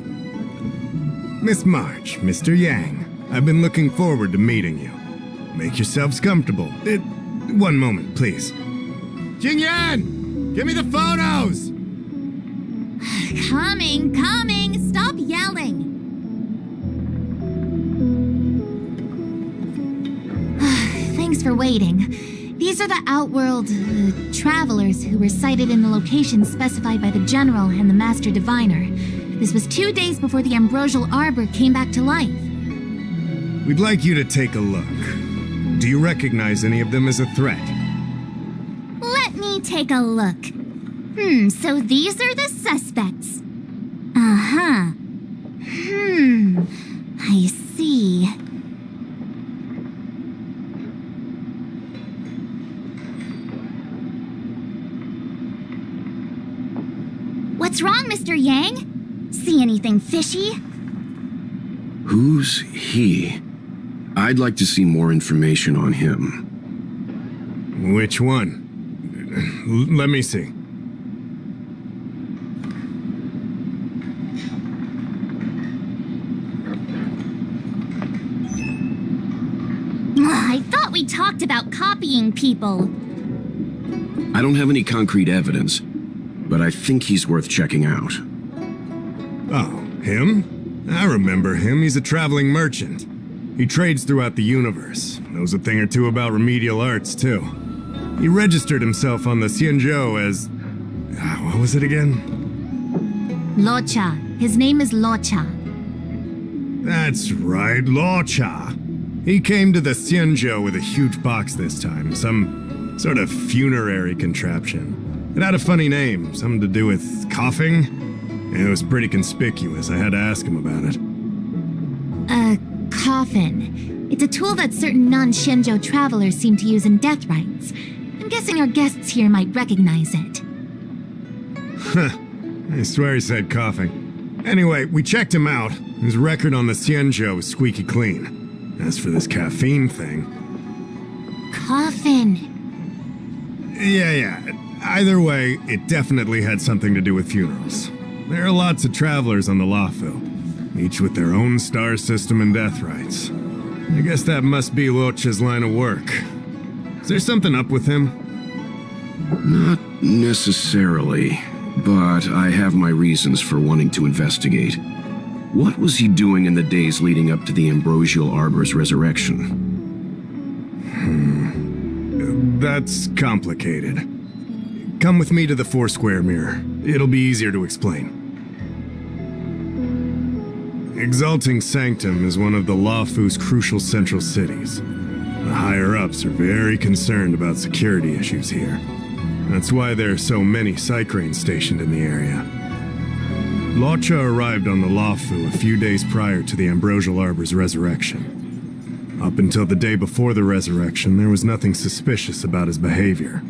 Miss March, Mr. Yang, I've been looking forward to meeting you. Make yourselves comfortable. One moment, please. Jingyan! Give me the photos! Coming. Stop yelling. Thanks for waiting. These are the Outworld travelers who were sighted in the location specified by the General and the Master Diviner. This was 2 days before the Ambrosial Arbor came back to life. We'd like you to take a look. Do you recognize any of them as a threat? Let me take a look. So these are the suspects. Uh-huh. I see. What's wrong, Mr. Yang? See anything fishy? Who's he? I'd like to see more information on him. Which one? Let me see. I thought we talked about copying people. I don't have any concrete evidence, but I think he's worth checking out. Oh, him? I remember him. He's a traveling merchant. He trades throughout the universe. Knows a thing or two about remedial arts, too. He registered himself on the Xianzhou as... what was it again? Locha. His name is Locha. That's right, Locha. He came to the Xianzhou with a huge box this time. Some sort of funerary contraption. It had a funny name, something to do with coughing. And it was pretty conspicuous. I had to ask him about it. A coffin. It's a tool that certain non-Shenzhou travelers seem to use in death rites. I'm guessing our guests here might recognize it. Huh. I swear he said coughing. Anyway, we checked him out. His record on the Xianzhou is squeaky clean. As for this caffeine thing... Coffin. Yeah. Either way, it definitely had something to do with funerals. There are lots of travelers on the Luofu, each with their own star system and death rites. I guess that must be Locha's line of work. Is there something up with him? Not necessarily, but I have my reasons for wanting to investigate. What was he doing in the days leading up to the Ambrosial Arbor's resurrection? That's complicated. Come with me to the Foursquare Mirror. It'll be easier to explain. Exalting Sanctum is one of the Lawfu's crucial central cities. The higher-ups are very concerned about security issues here. That's why there are so many Psycranes stationed in the area. Lawcha arrived on the Lawfu a few days prior to the Ambrosial Arbor's resurrection. Up until the day before the resurrection, there was nothing suspicious about his behavior.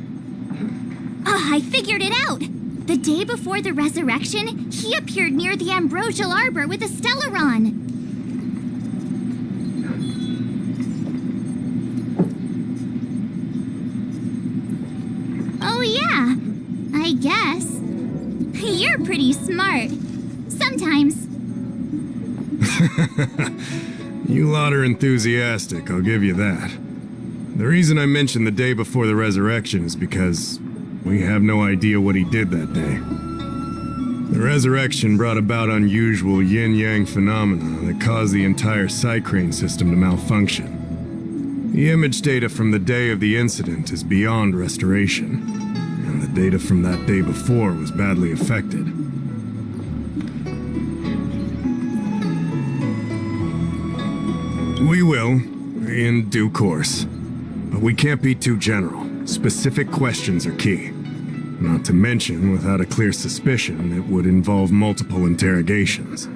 I figured it out! The day before the resurrection, he appeared near the Ambrosial Arbor with a Stellaron. Oh yeah, I guess. You're pretty smart. Sometimes. You lot are enthusiastic, I'll give you that. The reason I mentioned the day before the resurrection is because we have no idea what he did that day. The resurrection brought about unusual yin-yang phenomena that caused the entire Psycrane system to malfunction. The image data from the day of the incident is beyond restoration, and the data from that day before was badly affected. We will, in due course. But we can't be too general. Specific questions are key. Not to mention, without a clear suspicion, it would involve multiple interrogations.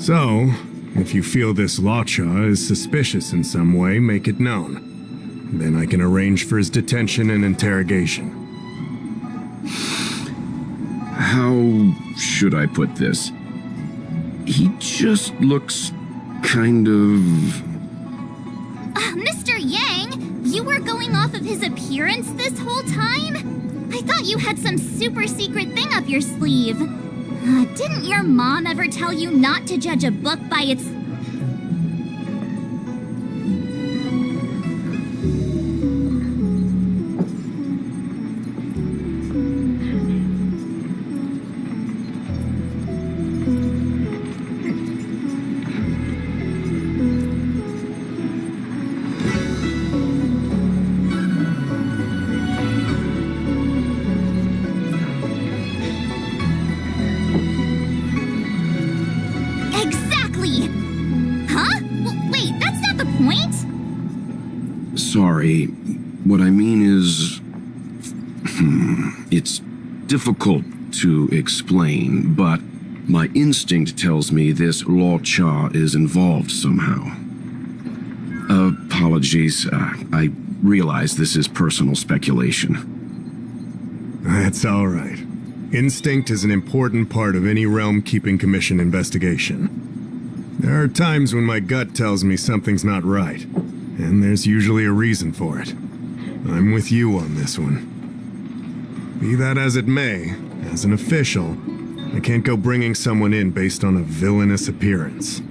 So, if you feel this Lawcha is suspicious in some way, make it known. Then I can arrange for his detention and interrogation. How should I put this? He just looks kind of... Mr. Yang, you were going off of his appearance this whole time? I thought you had some super secret thing up your sleeve. Didn't your mom ever tell you not to judge a book by its... Sorry, what I mean is... it's difficult to explain, but my instinct tells me this Lawcha is involved somehow. Apologies, I realize this is personal speculation. That's all right. Instinct is an important part of any Realm Keeping Commission investigation. There are times when my gut tells me something's not right. And there's usually a reason for it. I'm with you on this one. Be that as it may, as an official, I can't go bringing someone in based on a villainous appearance.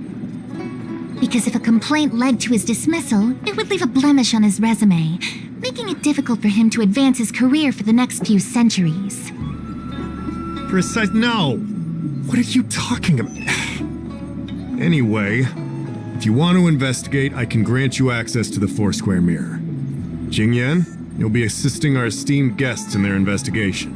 Because if a complaint led to his dismissal, it would leave a blemish on his resume, making it difficult for him to advance his career for the next few centuries. No! What are you talking about? Anyway... if you want to investigate, I can grant you access to the Foursquare Mirror. Jingyan, you'll be assisting our esteemed guests in their investigation.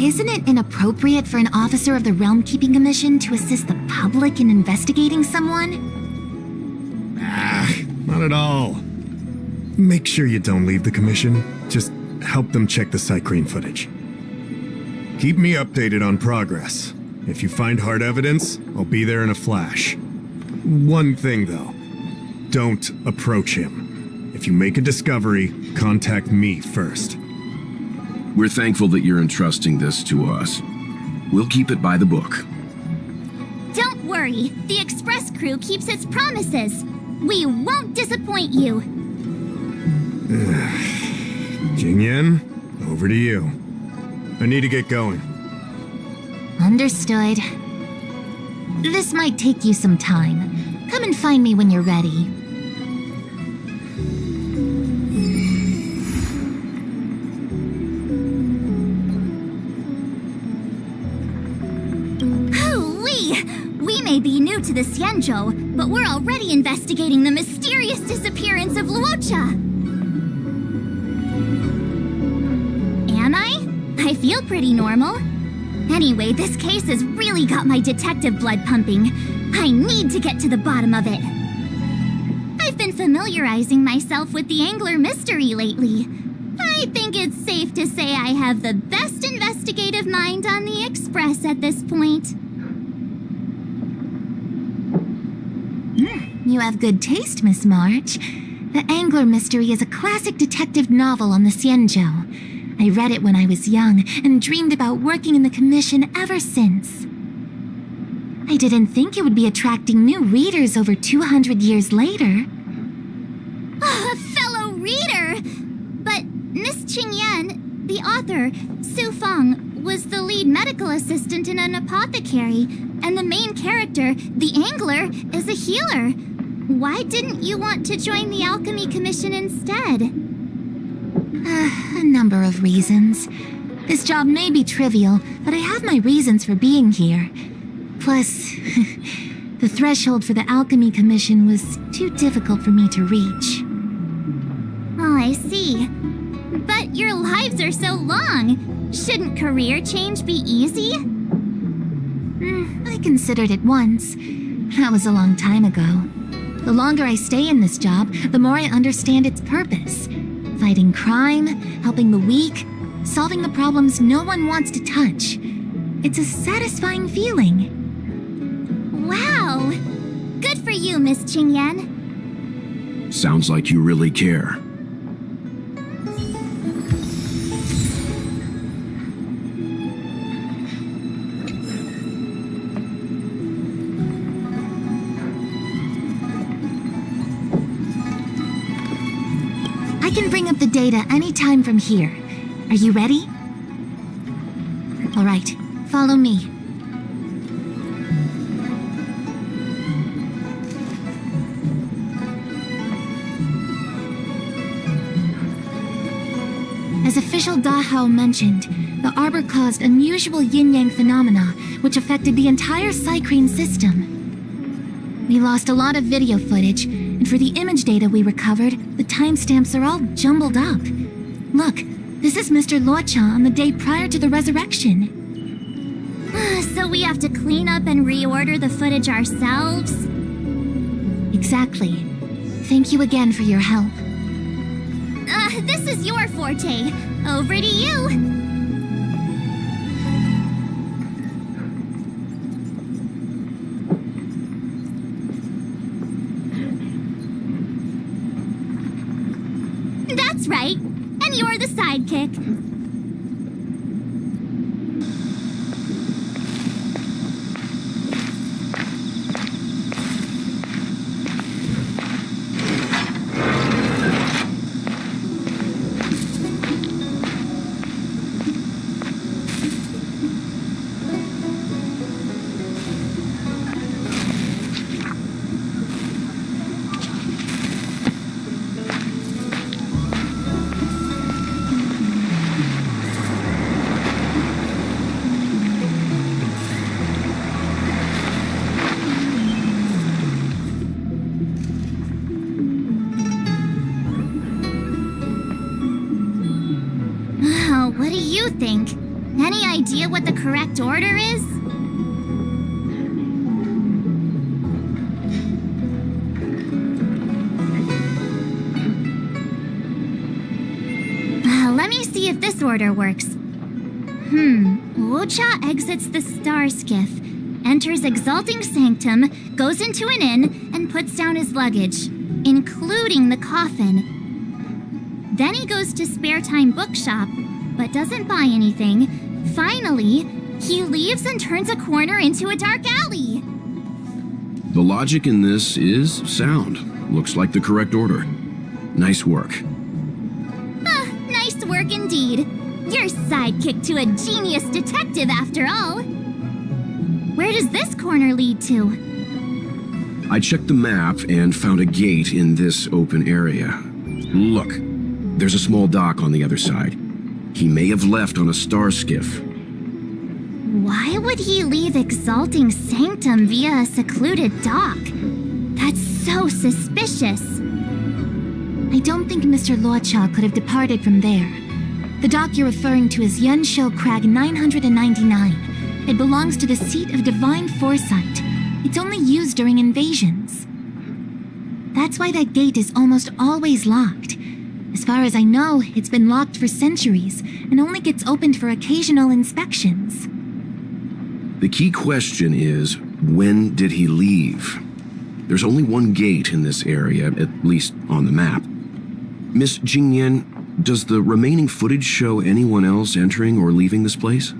Isn't it inappropriate for an officer of the Realm Keeping Commission to assist the public in investigating someone? Not at all. Make sure you don't leave the Commission. Just help them check the Psycrane footage. Keep me updated on progress. If you find hard evidence, I'll be there in a flash. One thing, though. Don't approach him. If you make a discovery, contact me first. We're thankful that you're entrusting this to us. We'll keep it by the book. Don't worry. The Express crew keeps its promises. We won't disappoint you. Jingyan, over to you. I need to get going. Understood. This might take you some time. Come and find me when you're ready. new to the Xianzhou, but we're already investigating the mysterious disappearance of Luocha. Am I? I feel pretty normal. Anyway, this case has really got my detective blood pumping. I need to get to the bottom of it. I've been familiarizing myself with the Angler mystery lately. I think it's safe to say I have the best investigative mind on the Express at this point. You have good taste, Miss March. The Angler Mystery is a classic detective novel on the Xianzhou. I read it when I was young and dreamed about working in the commission ever since. I didn't think it would be attracting new readers over 200 years later. A fellow reader! But Miss Qingyan, the author, Su Feng, was the lead medical assistant in an apothecary, and the main character, the Angler, is a healer. Why didn't you want to join the Alchemy Commission instead? A number of reasons. This job may be trivial, but I have my reasons for being here. Plus, the threshold for the Alchemy Commission was too difficult for me to reach. Oh, I see. But your lives are so long. Shouldn't career change be easy? I considered it once. That was a long time ago. The longer I stay in this job, the more I understand its purpose. Fighting crime, helping the weak, solving the problems no one wants to touch. It's a satisfying feeling. Wow! Good for you, Miss Qingyan. Sounds like you really care. I can bring up the data anytime from here. Are you ready? All right, follow me. As official Dahao mentioned, the Arbor caused unusual yin-yang phenomena, which affected the entire Cycrane system. We lost a lot of video footage, and for the image data we recovered, the timestamps are all jumbled up. Look, this is Mr. Luocha on the day prior to the resurrection. So we have to clean up and reorder the footage ourselves? Exactly. Thank you again for your help. This is your forte. Over to you. That's right. And you're the sidekick. What do you think? Any idea what the correct order is? Let me see if this order works. Luocha exits the star skiff, enters Exalting Sanctum, goes into an inn, and puts down his luggage, including the coffin. Then he goes to Spare Time Bookshop, but doesn't buy anything. Finally, he leaves and turns a corner into a dark alley. The logic in this is sound. Looks like the correct order. Nice work. Nice work indeed. You're sidekick to a genius detective after all. Where does this corner lead to? I checked the map and found a gate in this open area. Look, there's a small dock on the other side. He may have left on a star skiff. Why would he leave Exalting Sanctum via a secluded dock? That's so suspicious. I don't think Mr. Luocha could have departed from there. The dock you're referring to is Yunsho Crag 999. It belongs to the seat of divine foresight. It's only used during invasions. That's why that gate is almost always locked. As far as I know, it's been locked for centuries and only gets opened for occasional inspections. The key question is, when did he leave? There's only one gate in this area, at least on the map. Miss Jingyan, does the remaining footage show anyone else entering or leaving this place?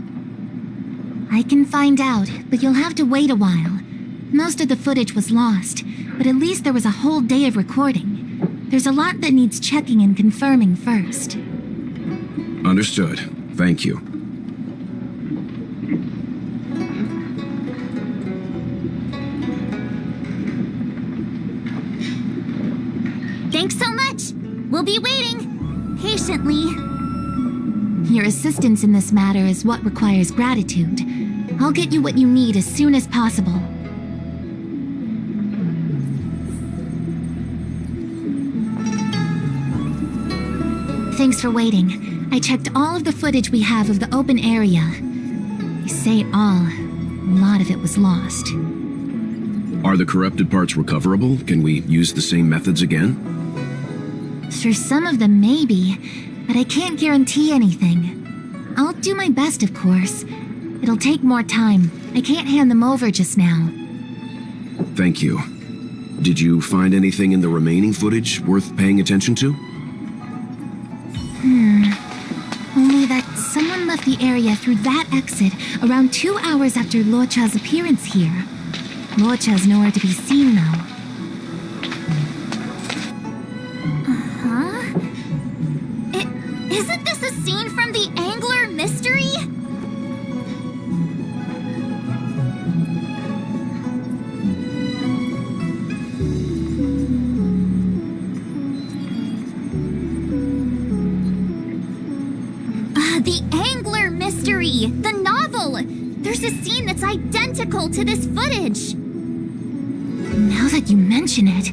I can find out, but you'll have to wait a while. Most of the footage was lost, but at least there was a whole day of recording. There's a lot that needs checking and confirming first. Understood. Thank you. Thanks so much. We'll be waiting. Patiently. Your assistance in this matter is what requires gratitude. I'll get you what you need as soon as possible. Thanks for waiting. I checked all of the footage we have of the open area. You say it all. A lot of it was lost. Are the corrupted parts recoverable? Can we use the same methods again? For some of them, maybe, but I can't guarantee anything. I'll do my best, of course. It'll take more time. I can't hand them over just now. Thank you. Did you find anything in the remaining footage worth paying attention to? Only that someone left the area through that exit around 2 hours after Luocha's appearance here. Luocha's nowhere to be seen, though. Isn't this a scene from the Angler mystery? The Angler mystery! The novel! There's a scene that's identical to this footage! Now that you mention it...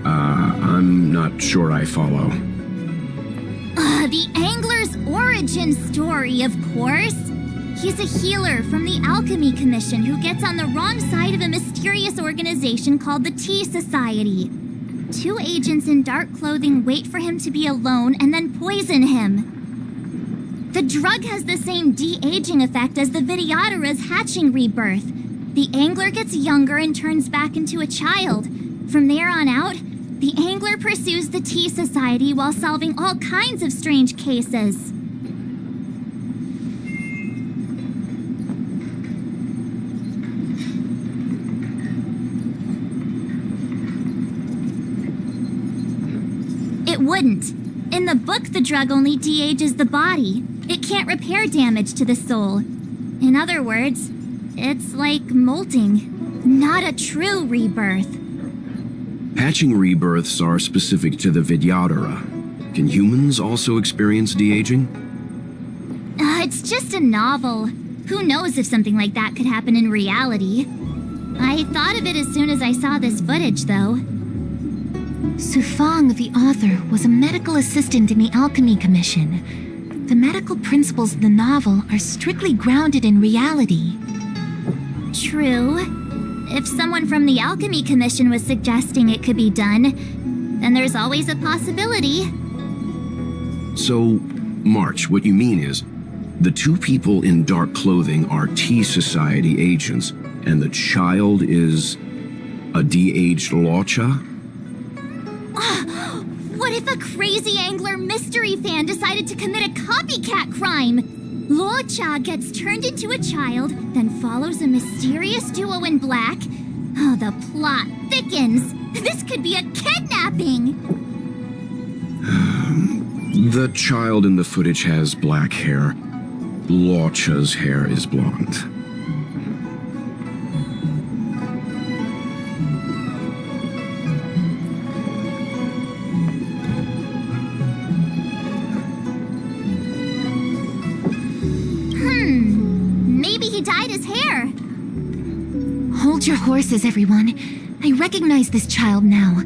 I'm not sure I follow. The Angler's origin story, of course. He's a healer from the Alchemy Commission who gets on the wrong side of a mysterious organization called the Tea Society. 2 agents in dark clothing wait for him to be alone and then poison him. The drug has the same de-aging effect as the Vidyadhara's hatching rebirth. The Angler gets younger and turns back into a child. From there on out, the Angler pursues the Tea Society while solving all kinds of strange cases. It wouldn't. In the book, the drug only de-ages the body. It can't repair damage to the soul. In other words, it's like molting, not a true rebirth. Hatching rebirths are specific to the Vidyadhara. Can humans also experience de-aging? It's just a novel. Who knows if something like that could happen in reality? I thought of it as soon as I saw this footage, though. Sufang, the author, was a medical assistant in the Alchemy Commission. The medical principles of the novel are strictly grounded in reality. True. If someone from the Alchemy Commission was suggesting it could be done, then there's always a possibility. So, March, what you mean is, the 2 people in dark clothing are Tea Society agents, and the child is a de-aged Luocha? What if a crazy Angler mystery fan decided to commit a copycat crime? Luocha gets turned into a child, then follows a mysterious duo in black. Oh, the plot thickens. This could be a kidnapping! The child in the footage has black hair. Luocha's hair is blonde. dyed his hair. Hold your horses, everyone. I recognize this child now.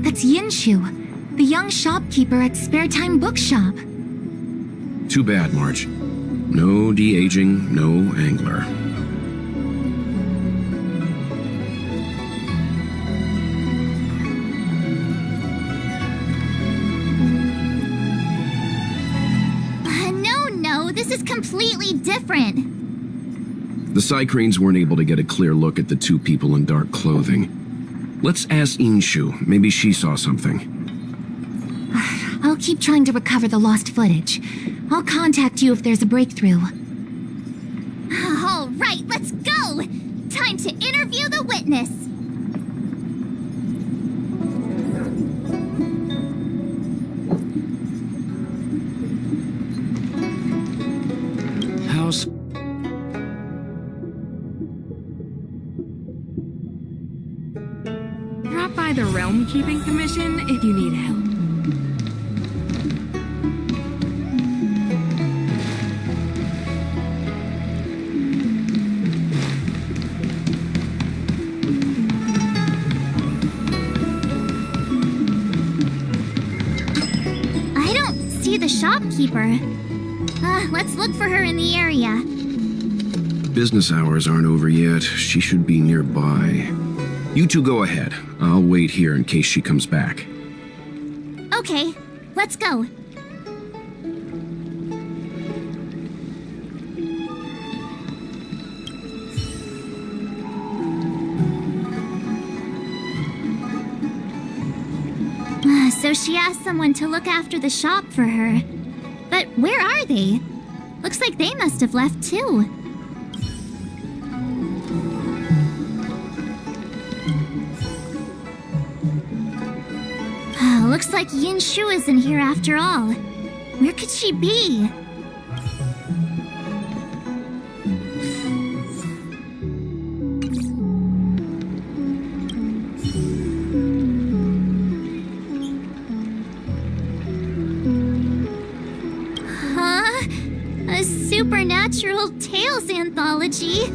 That's Yinshu, the young shopkeeper at Spare Time Bookshop. Too bad, Marge. No de-aging, no angler. No, this is completely different. The Cycrenes weren't able to get a clear look at the two people in dark clothing. Let's ask Inshu. Maybe she saw something. I'll keep trying to recover the lost footage. I'll contact you if there's a breakthrough. All right, let's go! Time to interview the witness. How's... Drop by the Realm Keeping Commission if you need help. I don't see the shopkeeper. Let's look for her in the area. Business hours aren't over yet. She should be nearby. You two go ahead. I'll wait here in case she comes back. Okay, let's go. So she asked someone to look after the shop for her. But where are they? Looks like they must have left too. Looks like Yinshu isn't here after all. Where could she be? A supernatural tales anthology?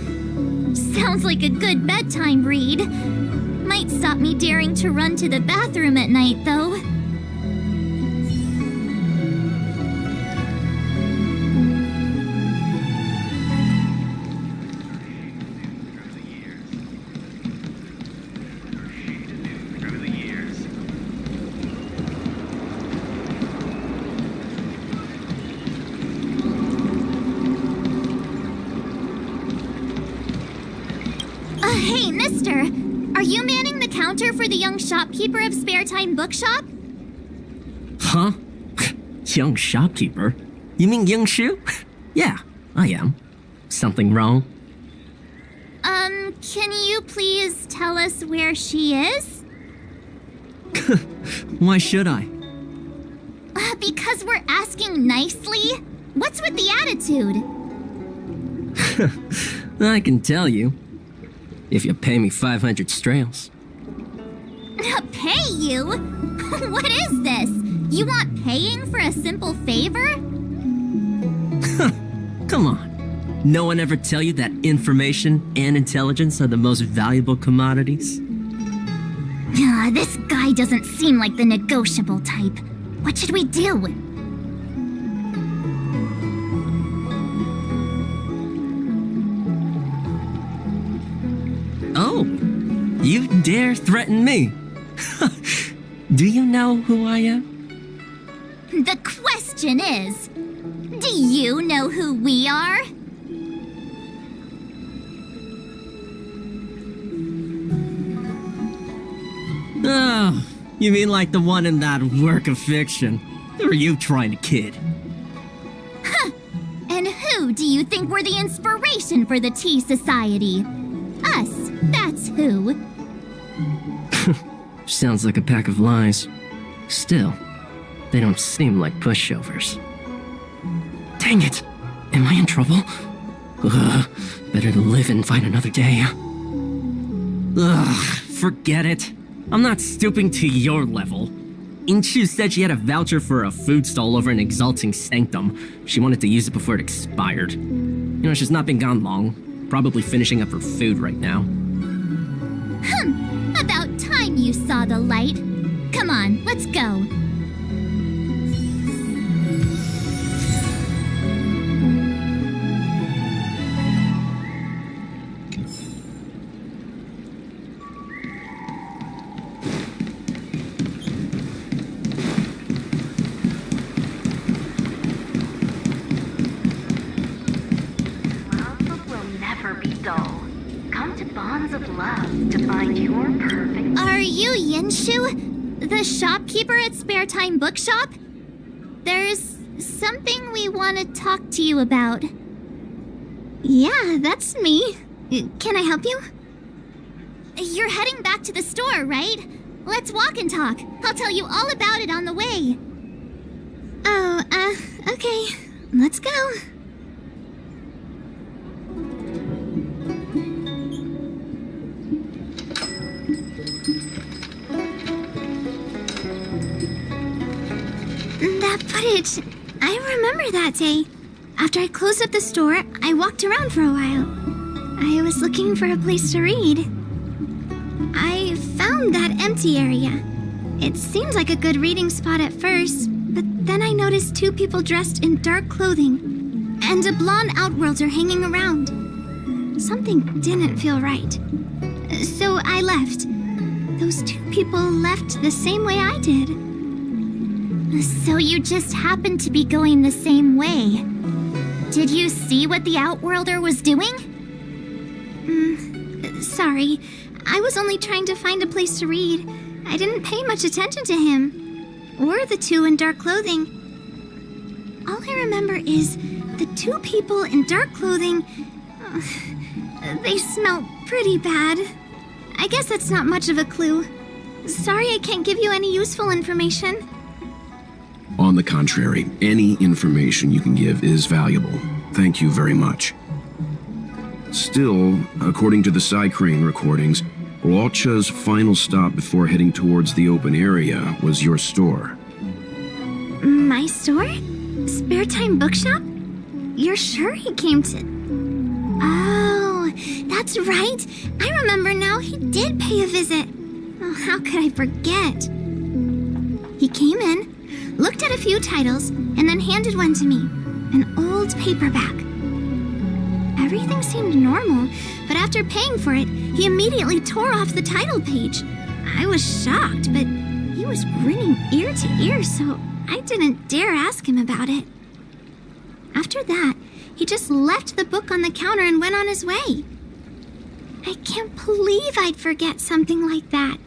Sounds like a good bedtime read. Might stop me daring to run to the bathroom at night, though. Hey, mister! Are you manning the counter for the young shopkeeper of Spare Time Bookshop? Huh? Young shopkeeper? You mean Yinshu? Yeah, I am. Something wrong? Can you please tell us where she is? Why should I? Because we're asking nicely. What's with the attitude? I can tell you. If you pay me 500 strails. Pay you? What is this? You want paying for a simple favor? Come on. No one ever tell you that information and intelligence are the most valuable commodities? This guy doesn't seem like the negotiable type. What should we do? Oh, you dare threaten me? Do you know who I am? The question is, do you know who we are? Oh, you mean like the one in that work of fiction? Who are you trying to kid? Huh. And who do you think were the inspiration for the Tea Society? Us, that's who. Sounds like a pack of lies. Still, they don't seem like pushovers. Dang it! Am I in trouble? Better to live and fight another day. Forget it. I'm not stooping to your level. Inshu said she had a voucher for a food stall over in Exalting Sanctum. She wanted to use it before it expired. You know, she's not been gone long. Probably finishing up her food right now. About time you saw the light. Come on, let's go. Love will never be dull. Come to Bonds of Love to find your perfect... Are you Yinshu? The shopkeeper at Spare Time Bookshop? There's something we want to talk to you about. Yeah, that's me. Can I help you? You're heading back to the store, right? Let's walk and talk. I'll tell you all about it on the way. Oh, okay. Let's go. That footage. I remember that day. After I closed up the store, I walked around for a while. I was looking for a place to read. I found that empty area. It seemed like a good reading spot at first, but then I noticed two people dressed in dark clothing and a blonde outworlder hanging around. Something didn't feel right. So I left. Those two people left the same way I did. So you just happened to be going the same way. Did you see what the Outworlder was doing? Sorry. I was only trying to find a place to read. I didn't pay much attention to him. Or the two in dark clothing. All I remember is the two people in dark clothing... they smell pretty bad. I guess that's not much of a clue. Sorry I can't give you any useful information. On the contrary, any information you can give is valuable. Thank you very much. Still, according to the Psycrane recordings, Locha's final stop before heading towards the open area was your store. My store? Spare Time Bookshop? You're sure he came to... Oh, that's right. I remember now, he did pay a visit. Oh, how could I forget? He came in, looked at a few titles, and then handed one to me. An old paperback. Everything seemed normal, but after paying for it, he immediately tore off the title page. I was shocked, but he was grinning ear to ear, so I didn't dare ask him about it. After that, he just left the book on the counter and went on his way. I can't believe I'd forget something like that.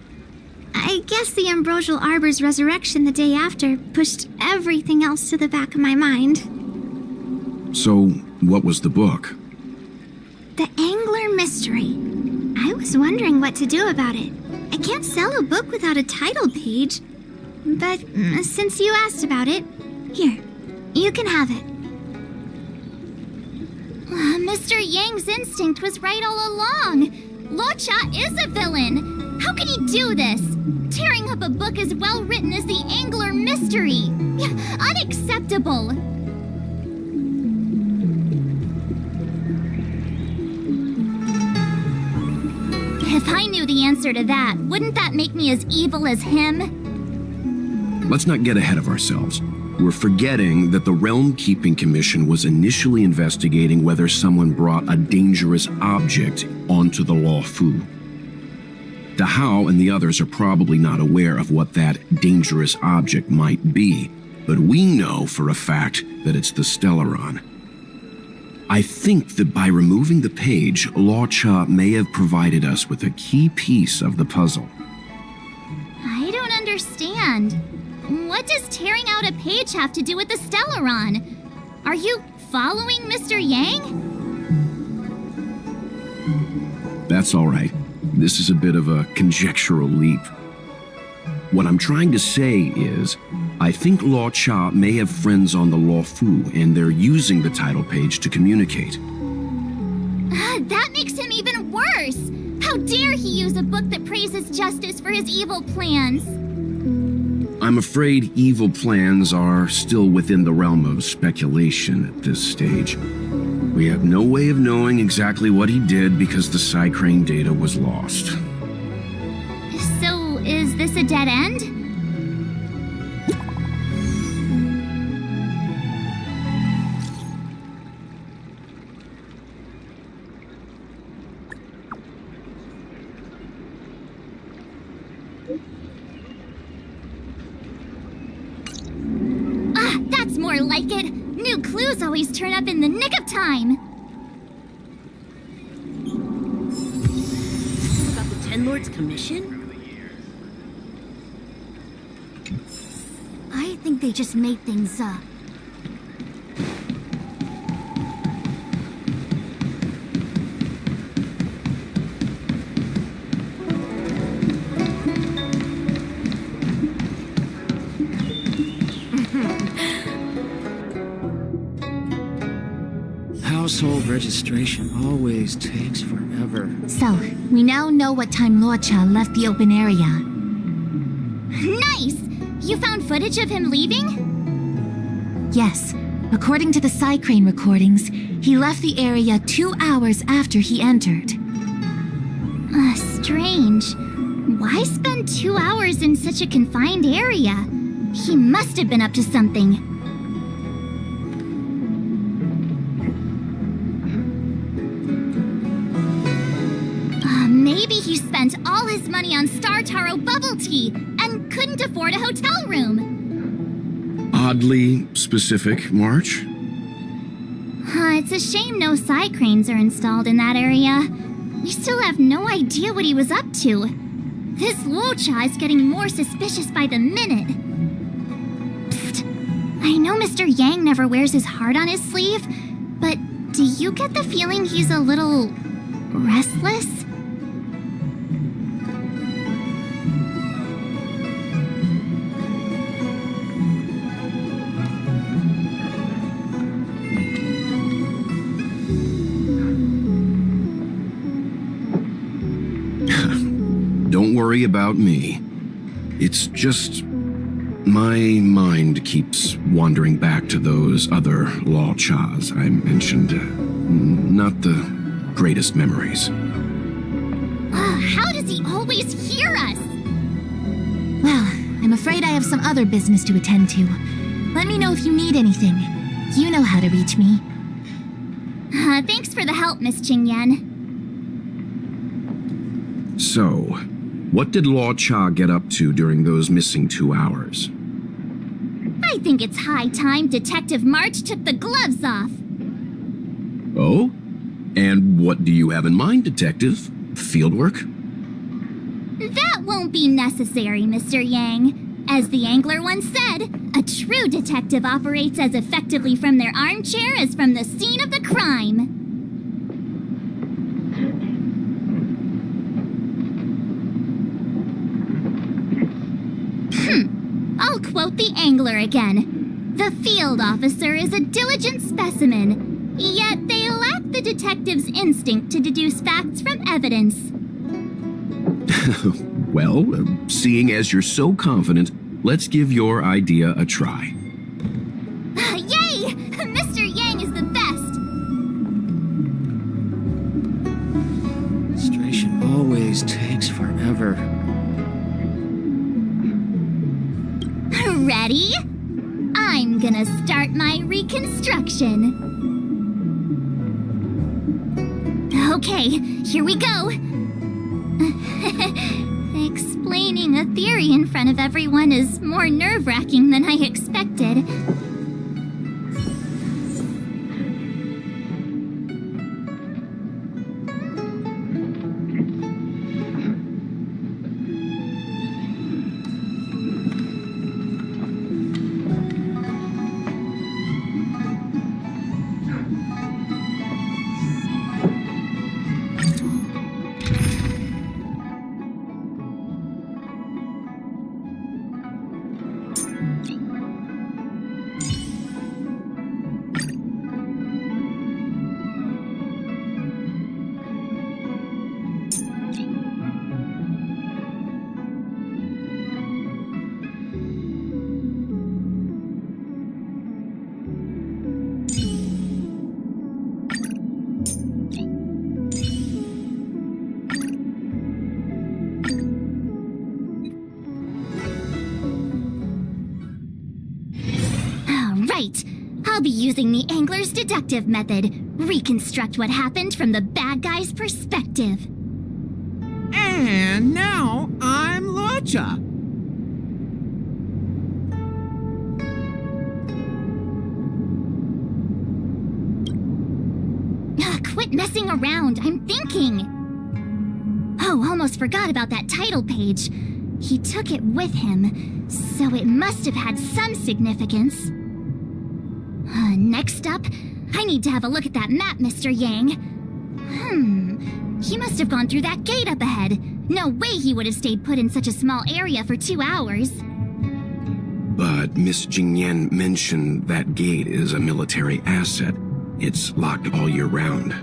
I guess the Ambrosial Arbor's resurrection the day after pushed everything else to the back of my mind. So, what was the book? The Angler Mystery. I was wondering what to do about it. I can't sell a book without a title page. But since you asked about it, here, you can have it. Mr. Yang's instinct was right all along. Locha is a villain. How could he do this? Tearing up a book as well written as the Angler Mystery. Unacceptable. If I knew the answer to that, wouldn't that make me as evil as him? Let's not get ahead of ourselves. We're forgetting that the Realm Keeping Commission was initially investigating whether someone brought a dangerous object onto the Luofu. Dahao and the others are probably not aware of what that dangerous object might be, but we know for a fact that it's the Stellaron. I think that by removing the page, Locha may have provided us with a key piece of the puzzle. I don't understand. What does tearing out a page have to do with the Stellaron? Are you following Mr. Yang? That's all right. This is a bit of a conjectural leap. What I'm trying to say is, I think Locha may have friends on the Luofu, and they're using the title page to communicate. That makes him even worse! How dare he use a book that praises justice for his evil plans? I'm afraid evil plans are still within the realm of speculation at this stage. We We have no way of knowing exactly what he did because the Psycrane data was lost. So, is this a dead end? Ah, that's more like it. New clues always turn up in the nick of time. About the Ten Lords' commission? I think they just made things up. Household registration always takes forever. So, we now know what time Luocha left the open area. Nice! You found footage of him leaving? Yes, according to the Psycrane recordings, he left the area 2 hours after he entered. Strange. Why spend 2 hours in such a confined area? He must have been up to something. Maybe he spent all his money on Star Taro bubble tea and couldn't afford a hotel room. Oddly specific, March. It's a shame no Psycranes are installed in that area. We still have no idea what he was up to. This Luocha is getting more suspicious by the minute. Psst. I know Mr. Yang never wears his heart on his sleeve, but do you get the feeling he's a little restless? Don't worry about me. It's just my mind keeps wandering back to those other Luochas I mentioned. Not the greatest memories. How does he always hear us? Well, I'm afraid I have some other business to attend to. Let me know if you need anything. You know how to reach me. Thanks for the help, Miss Qingyan. So, what did Luocha get up to during those missing 2 hours? I think it's high time Detective March took the gloves off. Oh? And what do you have in mind, Detective? Fieldwork? That won't be necessary, Mr. Yang. As the angler once said, a true detective operates as effectively from their armchair as from the scene of the crime. I'll quote the angler again. The field officer is a diligent specimen, yet they lack the detective's instinct to deduce facts from evidence. Well, seeing as you're so confident, let's give your idea a try. Yay! Mr. Yang is the best! Registration always takes forever. Ready? I'm gonna start my reconstruction. Okay, here we go. Explaining a theory in front of everyone is more nerve-wracking than I expected. Right. I'll be using the angler's deductive method. Reconstruct what happened from the bad guy's perspective. And now I'm Locha. Quit messing around. I'm thinking. Oh, almost forgot about that title page. He took it with him, so it must have had some significance. Next up, I need to have a look at that map, Mr. Yang. He must have gone through that gate up ahead. No way he would have stayed put in such a small area for 2 hours. But Miss Jingyan mentioned that gate is a military asset. It's locked all year round.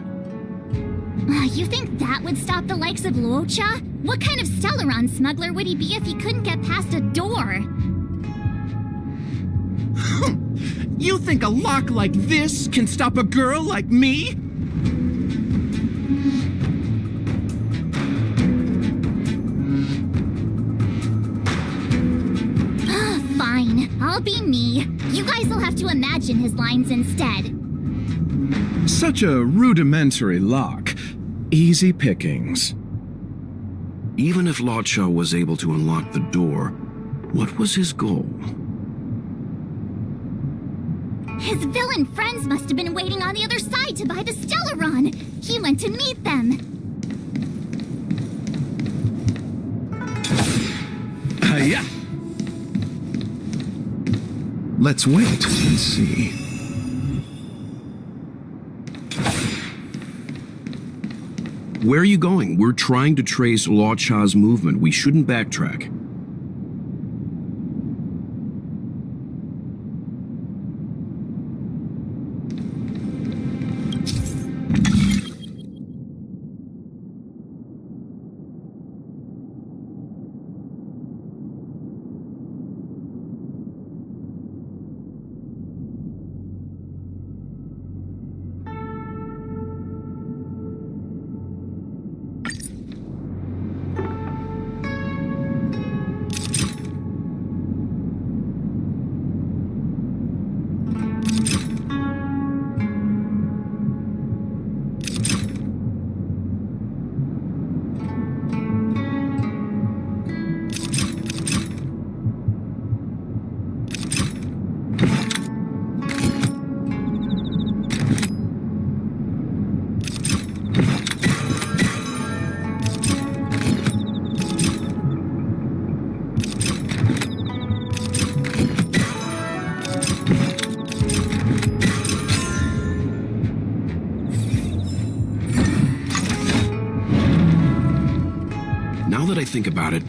You think that would stop the likes of Luocha? What kind of Stellaron smuggler would he be if he couldn't get past a door? You think a lock like this can stop a girl like me? Fine, I'll be me. You guys will have to imagine his lines instead. Such a rudimentary lock. Easy pickings. Even if Locha was able to unlock the door, what was his goal? His villain friends must have been waiting on the other side to buy the Stellaron. He went to meet them. Hiya! Let's wait and see. Where are you going? We're trying to trace Locha's movement. We shouldn't backtrack. Now that I think about it,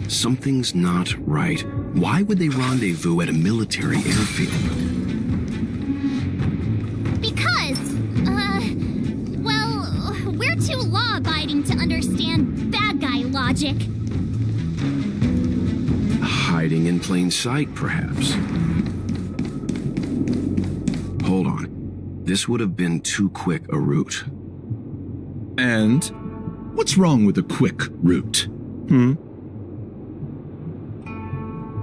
something's not right. Why would they rendezvous at a military airfield? Because, well, we're too law-abiding to understand bad guy logic. Hiding in plain sight, perhaps. Hold on. This would have been too quick a route. And what's wrong with a quick route?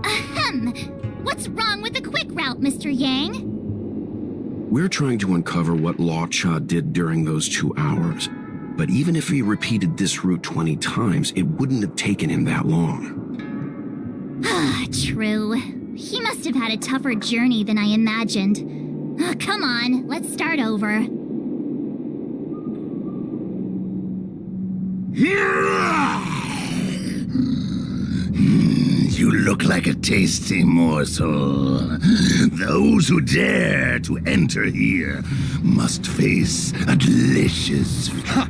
Ahem. What's wrong with the quick route, Mr. Yang? We're trying to uncover what Locha did during those 2 hours. But even if he repeated this route 20 times, it wouldn't have taken him that long. True. He must have had a tougher journey than I imagined. Come on, let's start over. You look like a tasty morsel. Those who dare to enter here must face a delicious... Ha!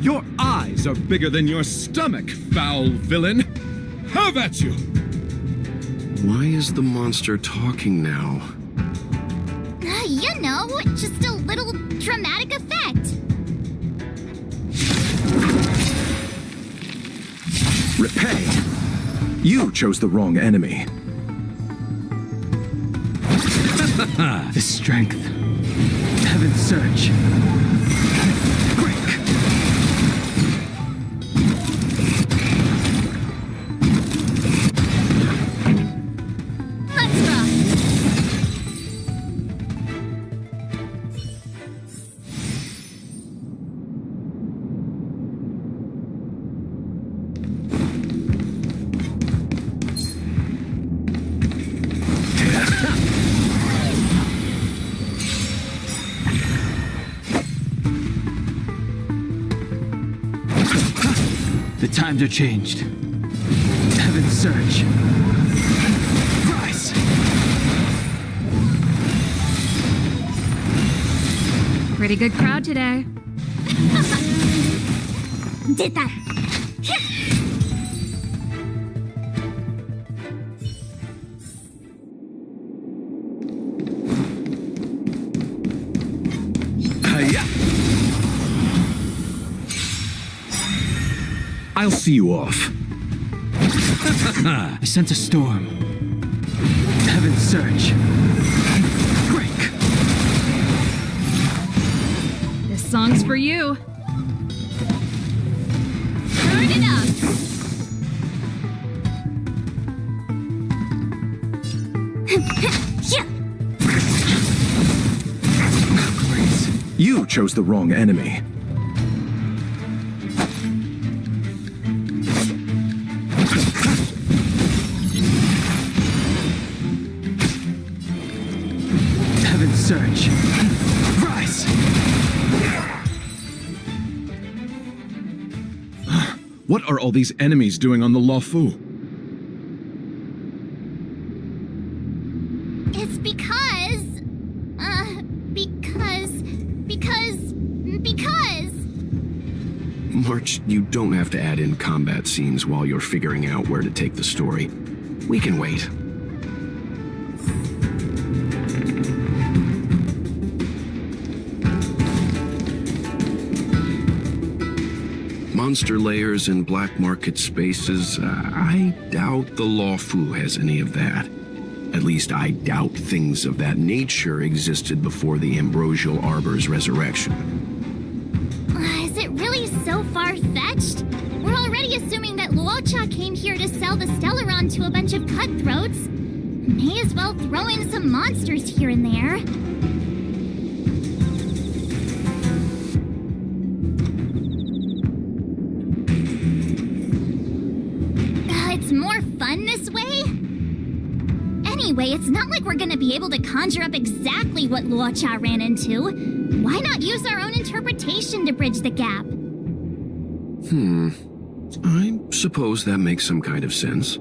Your eyes are bigger than your stomach, foul villain! Have at you! Why is the monster talking now? You know, just a little dramatic effect. Repay! You chose the wrong enemy. The strength. Heaven's surge. Times are changed. Heaven's surge. Rise! Pretty good crowd today. Did that. I'll see you off. I sense a storm. Heaven's surge. Break! This song's for you. Turn it up. You chose the wrong enemy. Heaven's surge. Rise! What are all these enemies doing on the Luofu? It's because. March, you don't have to add in combat scenes while you're figuring out where to take the story. We can wait. Monster layers and black market spaces, I doubt the Luofu has any of that. At least I doubt things of that nature existed before the Ambrosial Arbor's resurrection. Is it really so far-fetched? We're already assuming that Luocha came here to sell the Stellaron to a bunch of cutthroats. May as well throw in some monsters here and there. It's more fun this way? Anyway, it's not like we're gonna be able to conjure up exactly what Luocha ran into. Why not use our own interpretation to bridge the gap? I suppose that makes some kind of sense.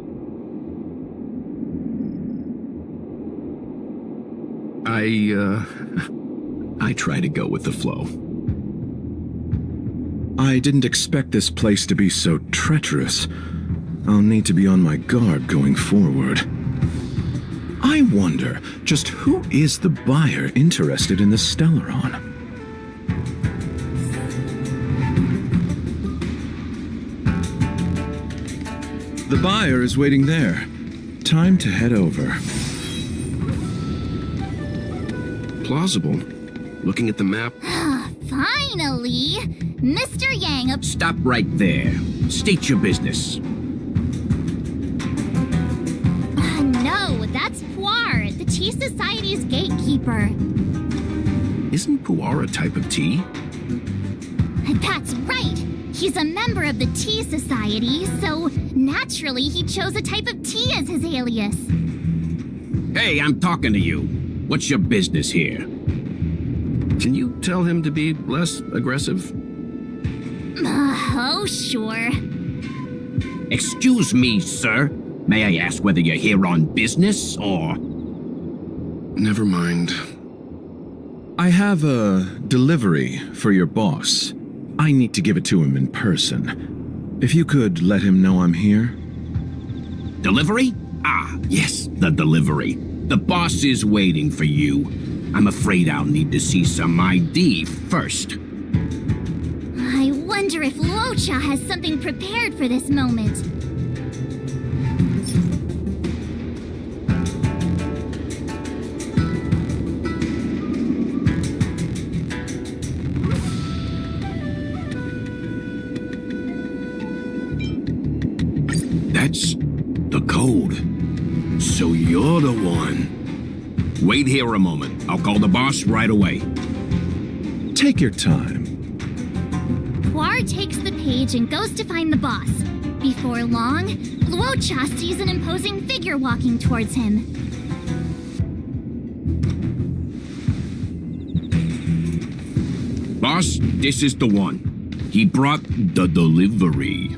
I try to go with the flow. I didn't expect this place to be so treacherous. I'll need to be on my guard going forward. I wonder, just who is the buyer interested in the Stellaron? The buyer is waiting there. Time to head over. Plausible. Looking at the map. Finally! Mr. Yang... Stop right there. State your business. No, that's Puar, the Tea Society's gatekeeper. Isn't Puar a type of tea? That's right! He's a member of the Tea Society, so naturally he chose a type of tea as his alias. Hey, I'm talking to you. What's your business here? Can you tell him to be less aggressive? Oh, sure. Excuse me, sir. May I ask whether you're here on business, or... Never mind. I have a delivery for your boss. I need to give it to him in person. If you could let him know I'm here. Delivery? Ah, yes, the delivery. The boss is waiting for you. I'm afraid I'll need to see some ID first. I wonder if Luocha has something prepared for this moment. That's the code. So you're the one. Wait here a moment. I'll call the boss right away. Take your time. Puar takes the page and goes to find the boss. Before long, Luocha sees an imposing figure walking towards him. Boss, this is the one. He brought the delivery.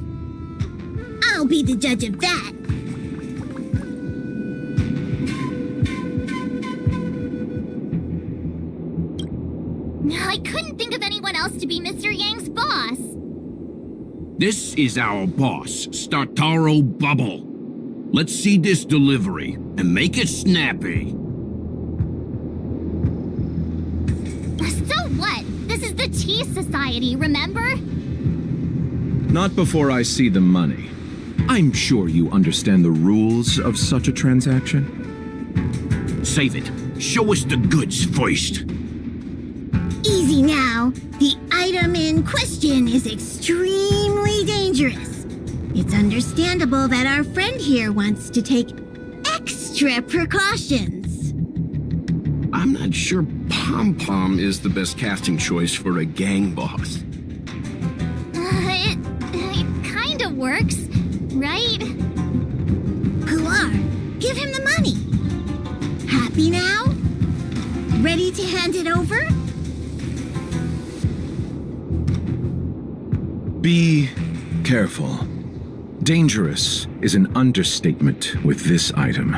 You'll be the judge of that. I couldn't think of anyone else to be Mr. Yang's boss. This is our boss, Startaro Bubble. Let's see this delivery and make it snappy. So what? This is the Tea Society, remember? Not before I see the money. I'm sure you understand the rules of such a transaction. Save it. Show us the goods first. Easy now. The item in question is extremely dangerous. It's understandable that our friend here wants to take extra precautions. I'm not sure Pom Pom is the best casting choice for a gang boss. It kind of works, right? Puar, give him the money. Happy now? Ready to hand it over? Be careful. Dangerous is an understatement with this item.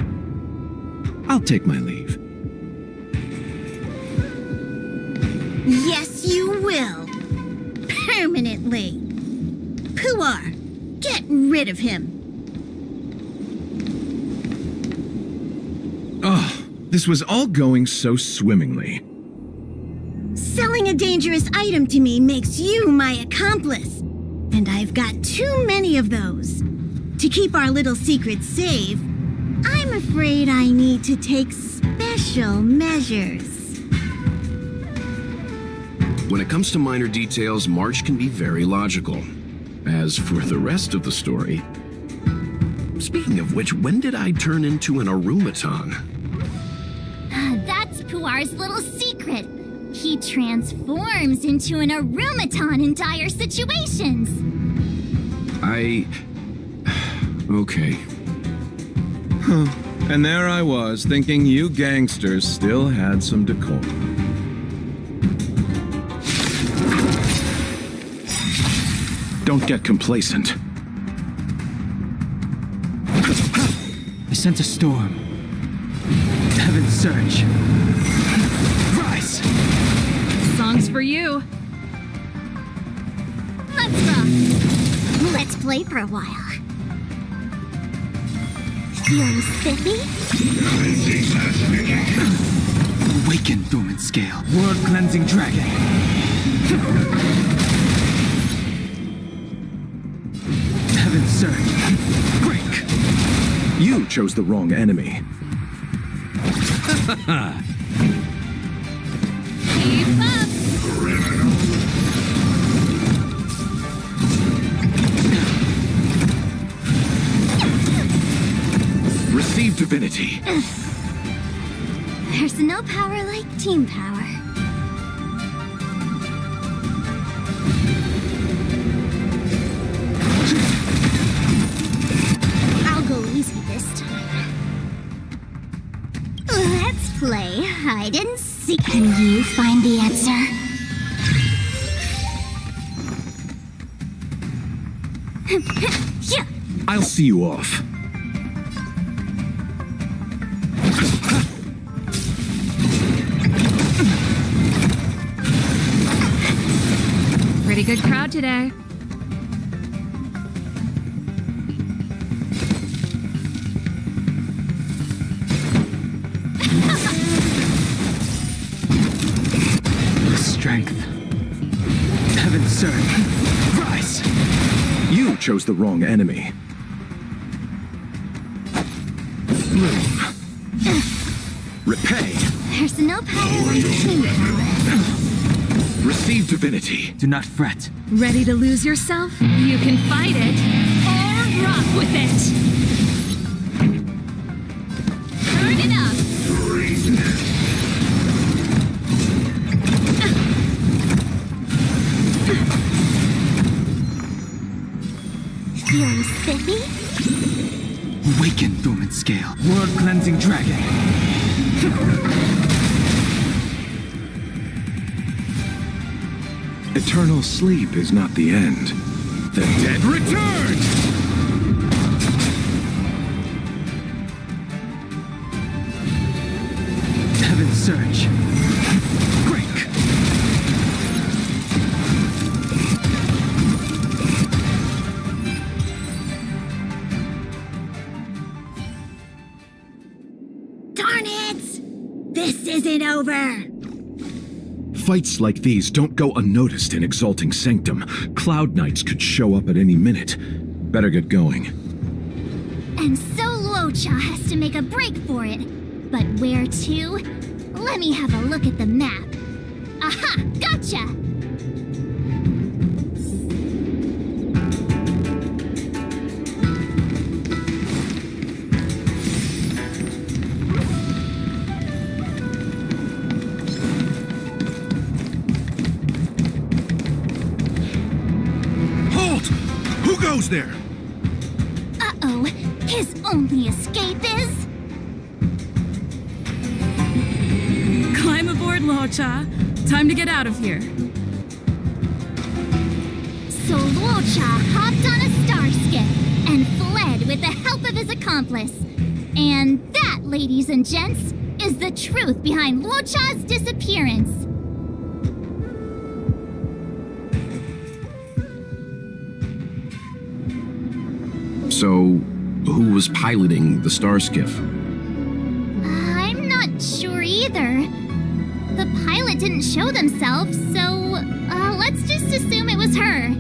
I'll take my leave. Yes, you will. Permanently. Puar, get rid of him. Oh, this was all going so swimmingly. Selling a dangerous item to me makes you my accomplice. And I've got too many of those. To keep our little secret safe, I'm afraid I need to take special measures. When it comes to minor details, March can be very logical. As for the rest of the story... Speaking of which, when did I turn into an automaton? That's Puar's little secret. He transforms into an automaton in dire situations. Okay. Huh. And there I was, thinking you gangsters still had some decorum. Don't get complacent. I sent a storm. Heaven's surge. Rise! Song's for you. Let's rock. Let's play for a while. Feeling spiffy? Awaken, dormant scale. World-cleansing dragon. Heaven's surge. Break! You chose the wrong enemy. Keep up! Receive divinity. There's no power like team power. I'll go easy this time. Let's play hide and seek. Can you find the answer? Yeah. I'll see you off. Pretty good crowd today. Strength. Heaven's surge. Rise! You chose the wrong enemy. Bloom. Repay. There's no power like team power. Receive divinity. Do not fret. Ready to lose yourself? You can fight it or rock with it. Turn it up. Feeling spiffy? Awaken, dormant scale. World-cleansing dragon. Eternal sleep is not the end. The dead return! Surge. Break. Darn it! This isn't over! Fights like these don't go unnoticed in Exalting Sanctum. Cloud Knights could show up at any minute. Better get going. And so Luocha has to make a break for it. But where to? Let me have a look at the map. Aha! Gotcha! Halt! Who goes there? Uh-oh. His only escape is... Climb aboard, Luocha. Time to get out of here. So Luocha hopped on a star skiff and fled with the help of his accomplice. And that, ladies and gents, is the truth behind Luocha's disappearance. So, who was piloting the star skiff? I'm not sure either. The pilot didn't show themselves, so let's just assume it was her.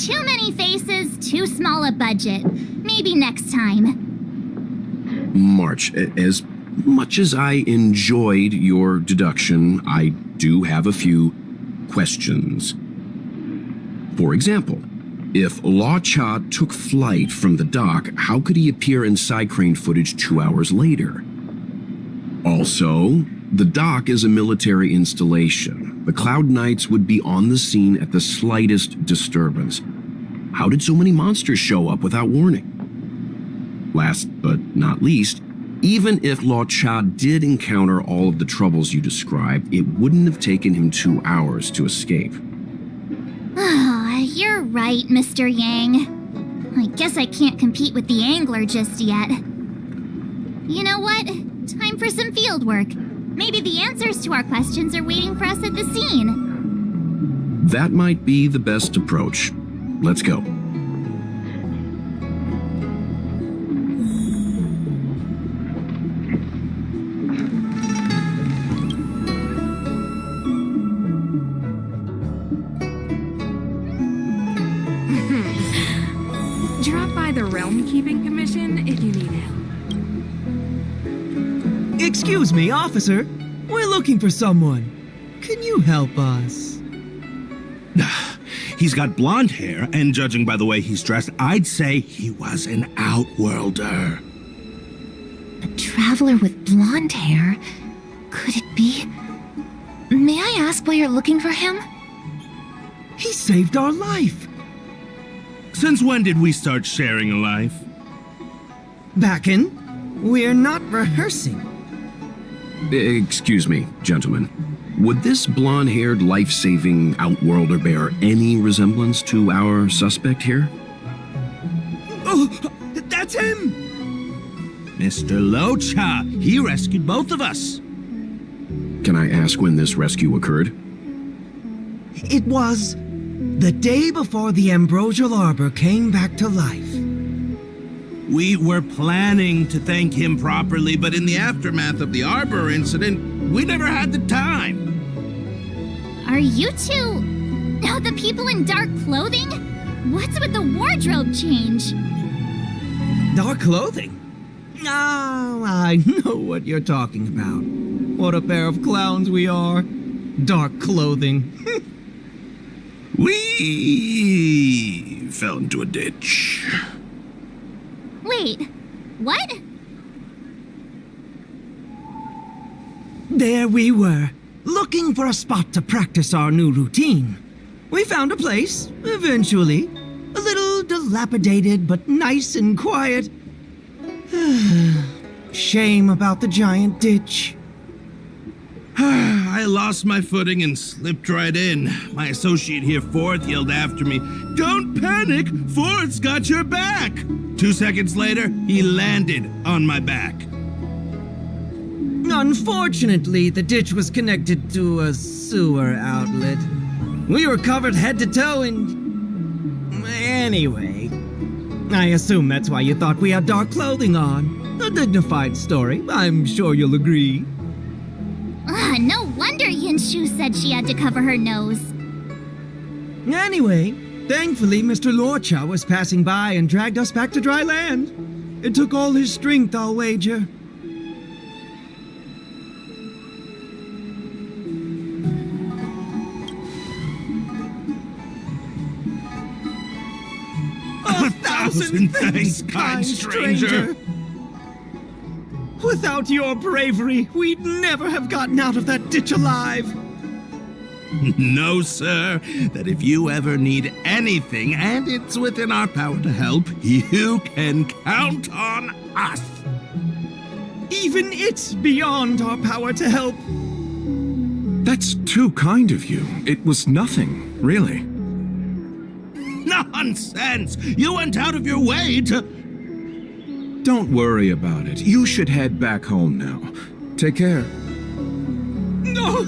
Too many faces, too small a budget. Maybe next time. March, as much as I enjoyed your deduction, I do have a few questions. For example, if Luocha took flight from the dock, how could he appear in side crane footage 2 hours later? Also, the dock is a military installation. The Cloud Knights would be on the scene at the slightest disturbance. How did so many monsters show up without warning? Last but not least, even if Luocha did encounter all of the troubles you described, it wouldn't have taken him 2 hours to escape. You're right, Mr. Yang. I guess I can't compete with the angler just yet. You know what? Time for some field work. Maybe the answers to our questions are waiting for us at the scene. That might be the best approach. Let's go. Drop by the Realm Keeping Commission if you need help. Excuse me, officer. We're looking for someone. Can you help us? He's got blonde hair, and judging by the way he's dressed, I'd say he was an outworlder. A traveler with blonde hair? Could it be? May I ask why you're looking for him? He saved our life. Since when did we start sharing a life? Bakken, we're not rehearsing. Excuse me, gentlemen. Would this blonde-haired, life-saving outworlder bear any resemblance to our suspect here? Oh, that's him! Mr. Luocha, he rescued both of us. Can I ask when this rescue occurred? It was the day before the Ambrosial Arbor came back to life. We were planning to thank him properly, but in the aftermath of the Arbor incident, we never had the time. Are you two... the people in dark clothing? What's with the wardrobe change? Dark clothing? Oh, I know what you're talking about. What a pair of clowns we are. Dark clothing. We fell into a ditch. Wait, what? There we were, looking for a spot to practice our new routine. We found a place, eventually. A little dilapidated, but nice and quiet. Shame about the giant ditch. I I lost my footing and slipped right in. My associate here, Fourth, yelled after me, "Don't panic! Fourth's got your back!" 2 seconds later, he landed on my back. Unfortunately, the ditch was connected to a sewer outlet. We were covered head to toe in... Anyway, I assume that's why you thought we had dark clothing on. A dignified story, I'm sure you'll agree. No wonder Yinshu said she had to cover her nose. Anyway, thankfully Mr. Lorcha was passing by and dragged us back to dry land. It took all his strength, I'll wager. A thousand thanks, kind stranger. Without your bravery, we'd never have gotten out of that ditch alive. No, sir. That if you ever need anything, and it's within our power to help, you can count on us. Even it's beyond our power to help. That's too kind of you. It was nothing, really. Nonsense! You went out of your way to... Don't worry about it. You should head back home now. Take care. No,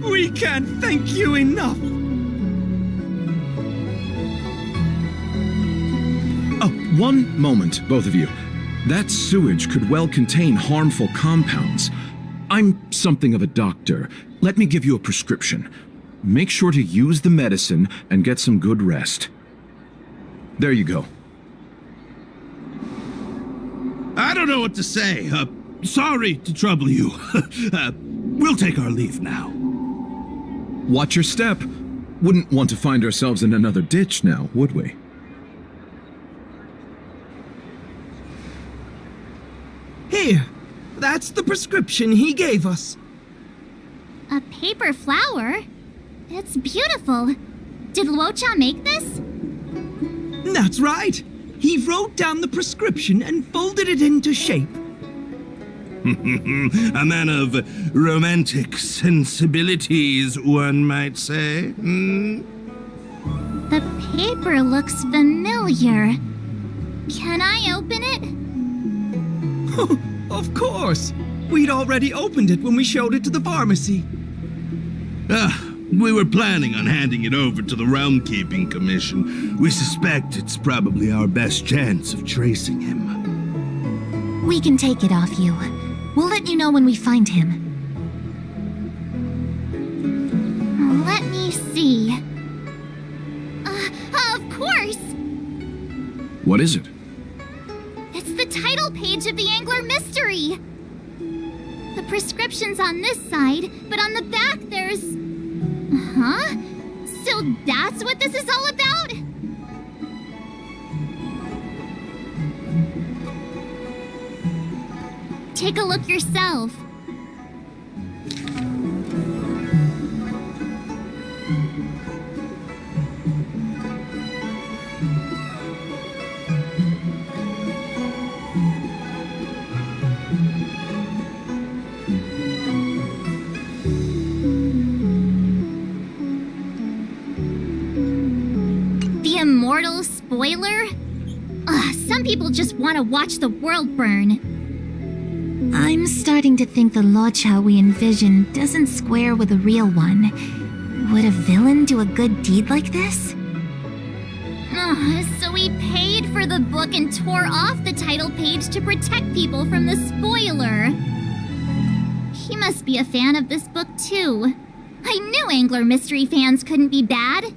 we can't thank you enough. Oh, one moment, both of you. That sewage could well contain harmful compounds. I'm something of a doctor. Let me give you a prescription. Make sure to use the medicine and get some good rest. There you go. I don't know what to say. Sorry to trouble you. We'll take our leave now. Watch your step. Wouldn't want to find ourselves in another ditch now, would we? Here, that's the prescription he gave us. A paper flower? It's beautiful. Did Luocha make this? That's right. He wrote down the prescription and folded it into shape. A man of romantic sensibilities, one might say. The paper looks familiar. Can I open it? Of course. We'd already opened it when we showed it to the pharmacy. We were planning on handing it over to the Realm Keeping Commission. We suspect it's probably our best chance of tracing him. We can take it off you. We'll let you know when we find him. Let me see. Of course! What is it? It's the title page of the Angler Mystery! The prescription's on this side, but on the back there's... Huh? So that's what this is all about? Take a look yourself. Immortal spoiler? Some people just want to watch the world burn. I'm starting to think the Locha we envision doesn't square with a real one. Would a villain do a good deed like this? So he paid for the book and tore off the title page to protect people from the spoiler. He must be a fan of this book too. I knew Angler Mystery fans couldn't be bad.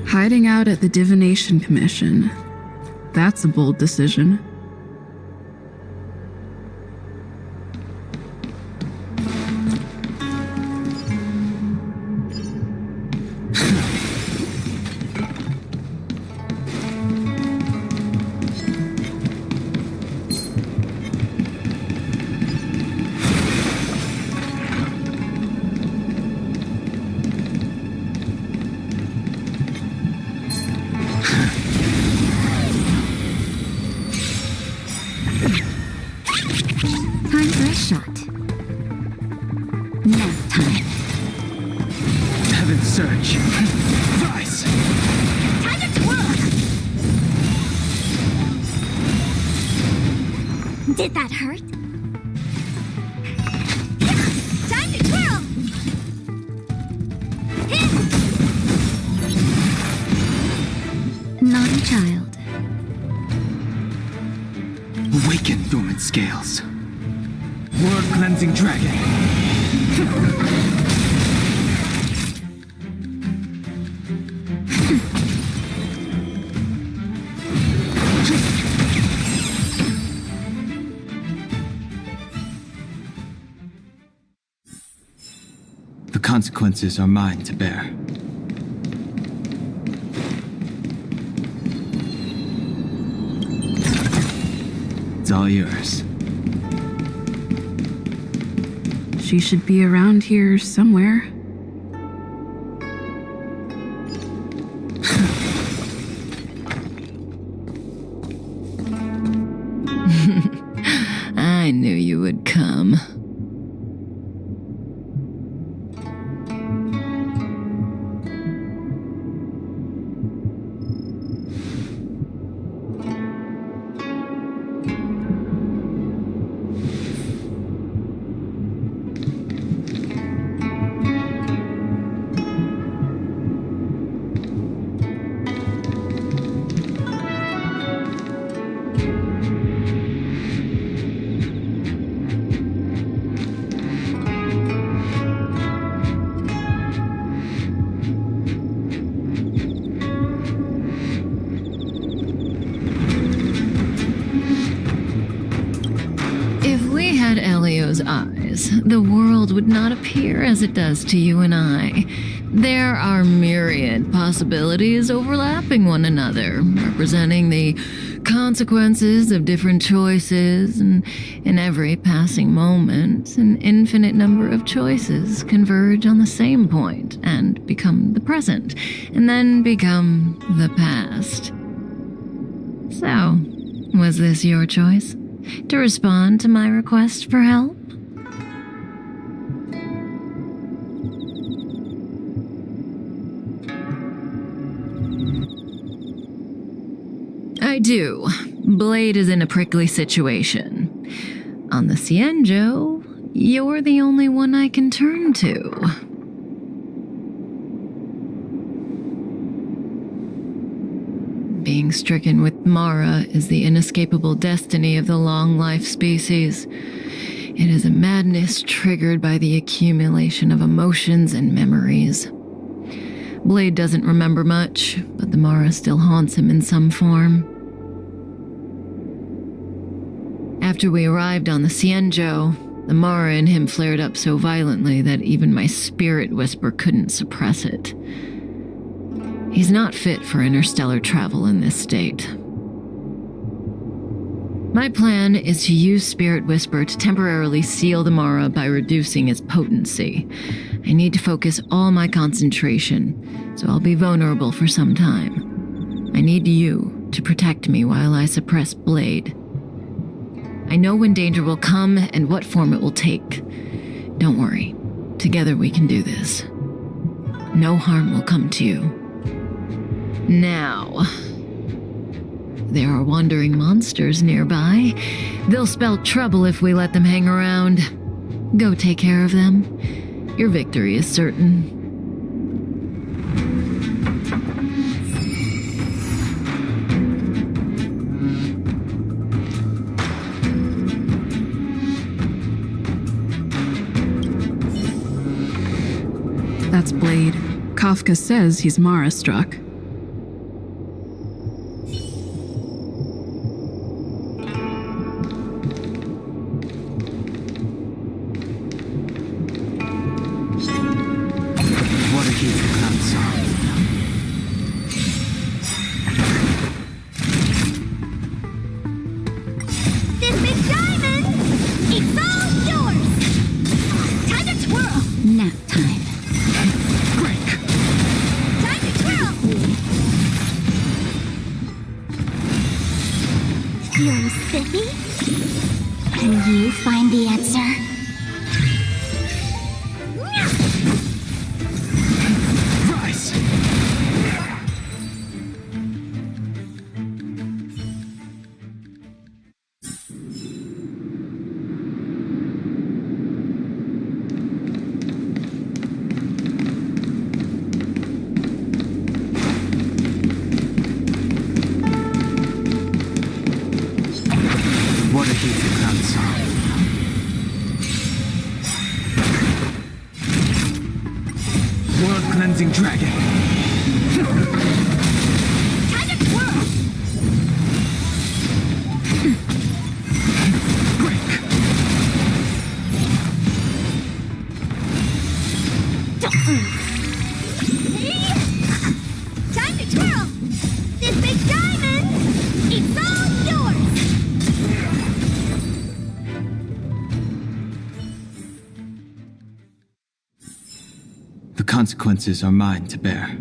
Hiding out at the Divination Commission. That's a bold decision. Time for a shot. Nap time. Heaven's Surge. Rise! Time to twirl! Did that hurt? Time to twirl! Naughty child. Awaken, dormant scales. World-cleansing dragon. The consequences are mine to bear. It's all yours. She should be around here somewhere. I knew you would come. Elio's eyes, the world would not appear as it does to you and I. There are myriad possibilities overlapping one another, representing the consequences of different choices, and in every passing moment, an infinite number of choices converge on the same point and become the present, and then become the past. So, was this your choice? To respond to my request for help? I do. Blade is in a prickly situation. On the Cienjo, you're the only one I can turn to. Being stricken with Mara is the inescapable destiny of the long-life species. It is a madness triggered by the accumulation of emotions and memories. Blade doesn't remember much, but the Mara still haunts him in some form. After we arrived on the Cienjo, the Mara in him flared up so violently that even my spirit whisper couldn't suppress it. He's not fit for interstellar travel in this state. My plan is to use Spirit Whisper to temporarily seal the Mara by reducing its potency. I need to focus all my concentration, so I'll be vulnerable for some time. I need you to protect me while I suppress Blade. I know when danger will come and what form it will take. Don't worry. Together we can do this. No harm will come to you. Now, there are wandering monsters nearby. They'll spell trouble if we let them hang around. Go take care of them. Your victory is certain. That's Blade. Kafka says he's Mara-struck. Feeling spiffy? Can you find the answer? Rise! What a hateful crown song. World cleansing dragon. Time to twirl! Time to twirl! This big diamond, it's all yours! The consequences are mine to bear.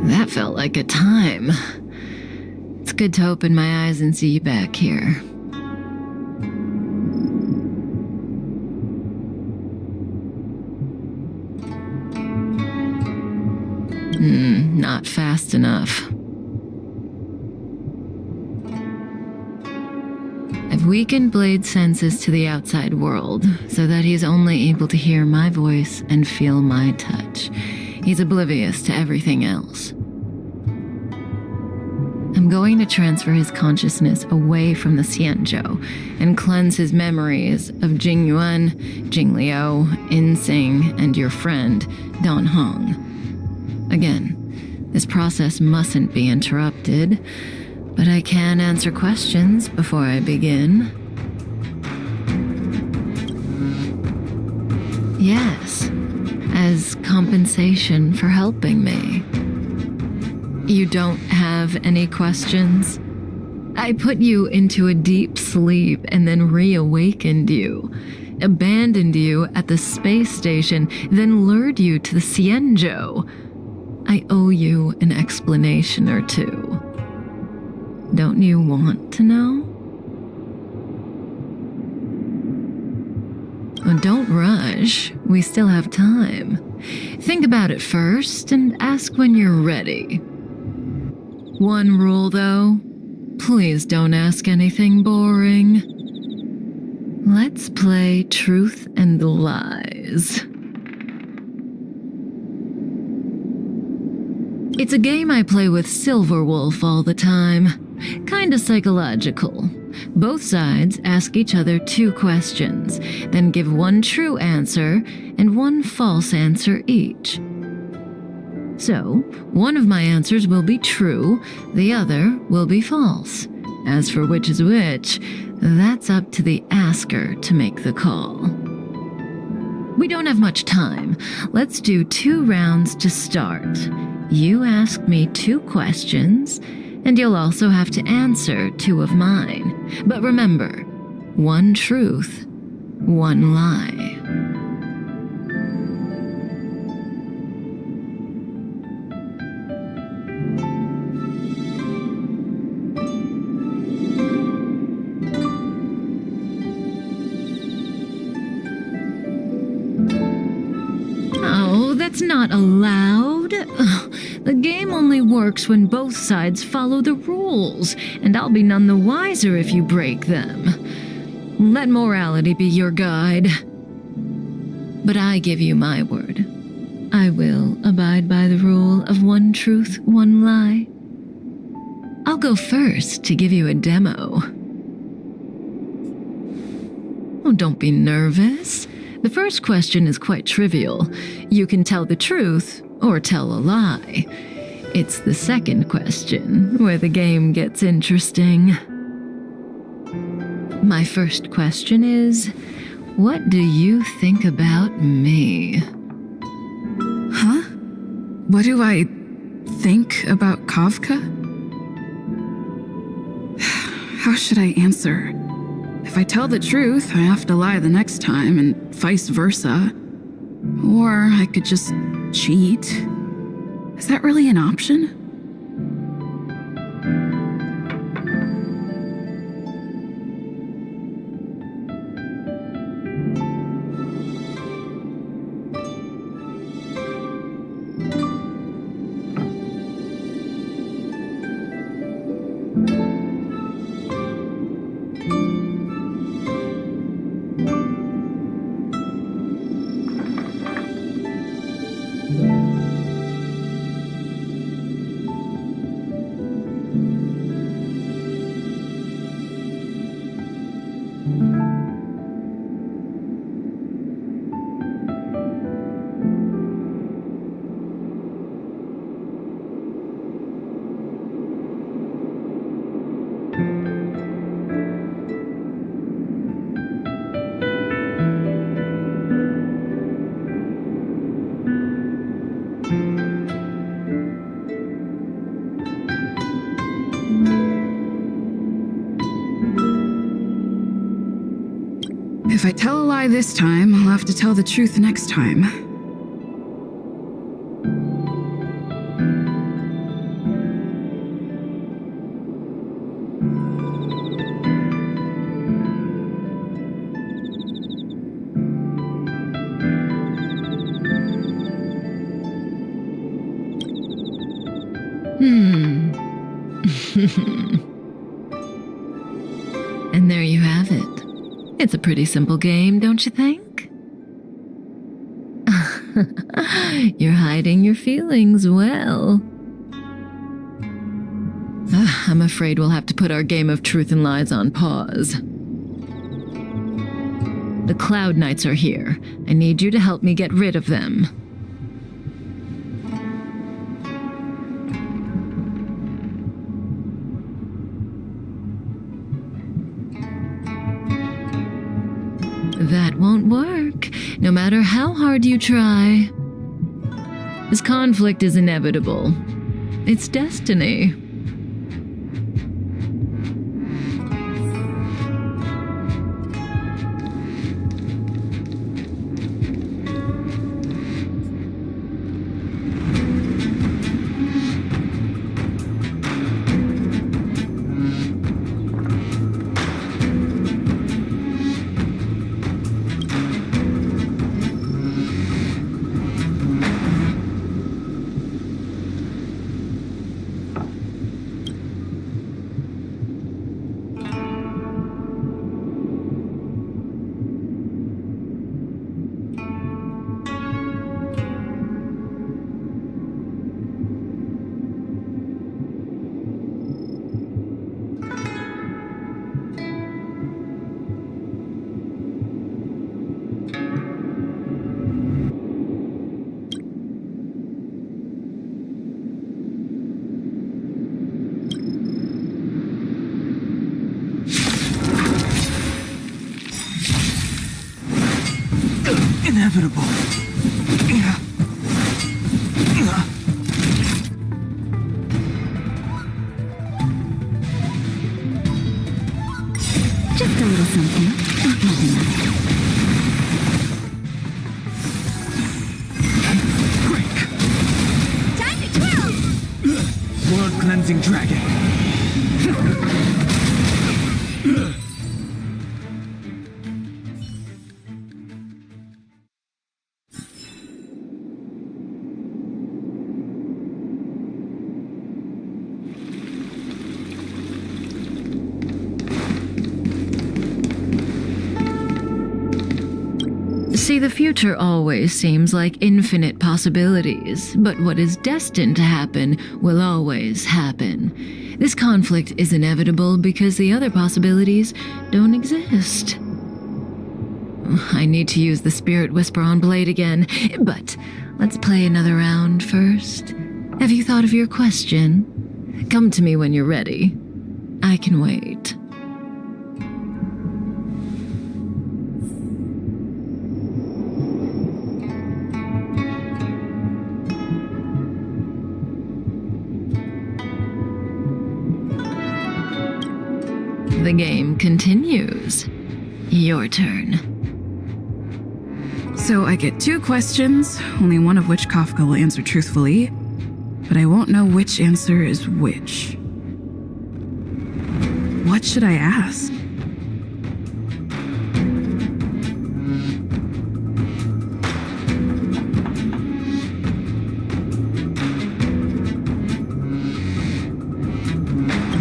That felt like a time. It's good to open my eyes and see you back here. Not fast enough. I've weakened Blade's senses to the outside world, so that he's only able to hear my voice and feel my touch. He's oblivious to everything else. I'm going to transfer his consciousness away from the Xianzhou and cleanse his memories of Jingyuan, Jingliu, Insing, and your friend, Dan Hong. Again, this process mustn't be interrupted, but I can answer questions before I begin. Yes, as compensation for helping me. You don't have any questions? I put you into a deep sleep and then reawakened you, abandoned you at the space station, then lured you to the Xianzhou. I owe you an explanation or two. Don't you want to know? Oh, don't rush. We still have time. Think about it first and ask when you're ready. One rule, though. Please don't ask anything boring. Let's play truth and lies. It's a game I play with Silverwolf all the time. Kinda psychological. Both sides ask each other 2 questions, then give one true answer and one false answer each. So, one of my answers will be true, the other will be false. As for which is which, that's up to the asker to make the call. We don't have much time. Let's do 2 rounds to start. You ask me 2 questions, and you'll also have to answer 2 of mine. But remember, 1 truth, 1 lie. Oh, that's not allowed. The game only works when both sides follow the rules, and I'll be none the wiser if you break them. Let morality be your guide. But I give you my word. I will abide by the rule of 1 truth, 1 lie. I'll go first to give you a demo. Oh, don't be nervous. The first question is quite trivial. You can tell the truth or tell a lie. It's the second question where the game gets interesting. My first question is, what do you think about me? Huh? What do I think about Kafka? How should I answer? If I tell the truth, I have to lie the next time, and vice versa. Or I could just cheat. Is that really an option? If I tell a lie this time, I'll have to tell the truth next time. And there you have it. It's a pretty simple game, don't you think? You're hiding your feelings well. I'm afraid we'll have to put our game of truth and lies on pause. The Cloud Knights are here. I need you to help me get rid of them. That won't work, no matter how hard you try. This conflict is inevitable. It's destiny. Inevitable. Just a little something. Nothing much. Time to twirl! World cleansing dragon. See, the future always seems like infinite possibilities, but what is destined to happen will always happen. This conflict is inevitable because the other possibilities don't exist. I need to use the Spirit Whisper on Blade again, but let's play another round first. Have you thought of your question? Come to me when you're ready. I can wait. The game continues. Your turn. So I get 2 questions, only one of which Kafka will answer truthfully, but I won't know which answer is which. What should I ask?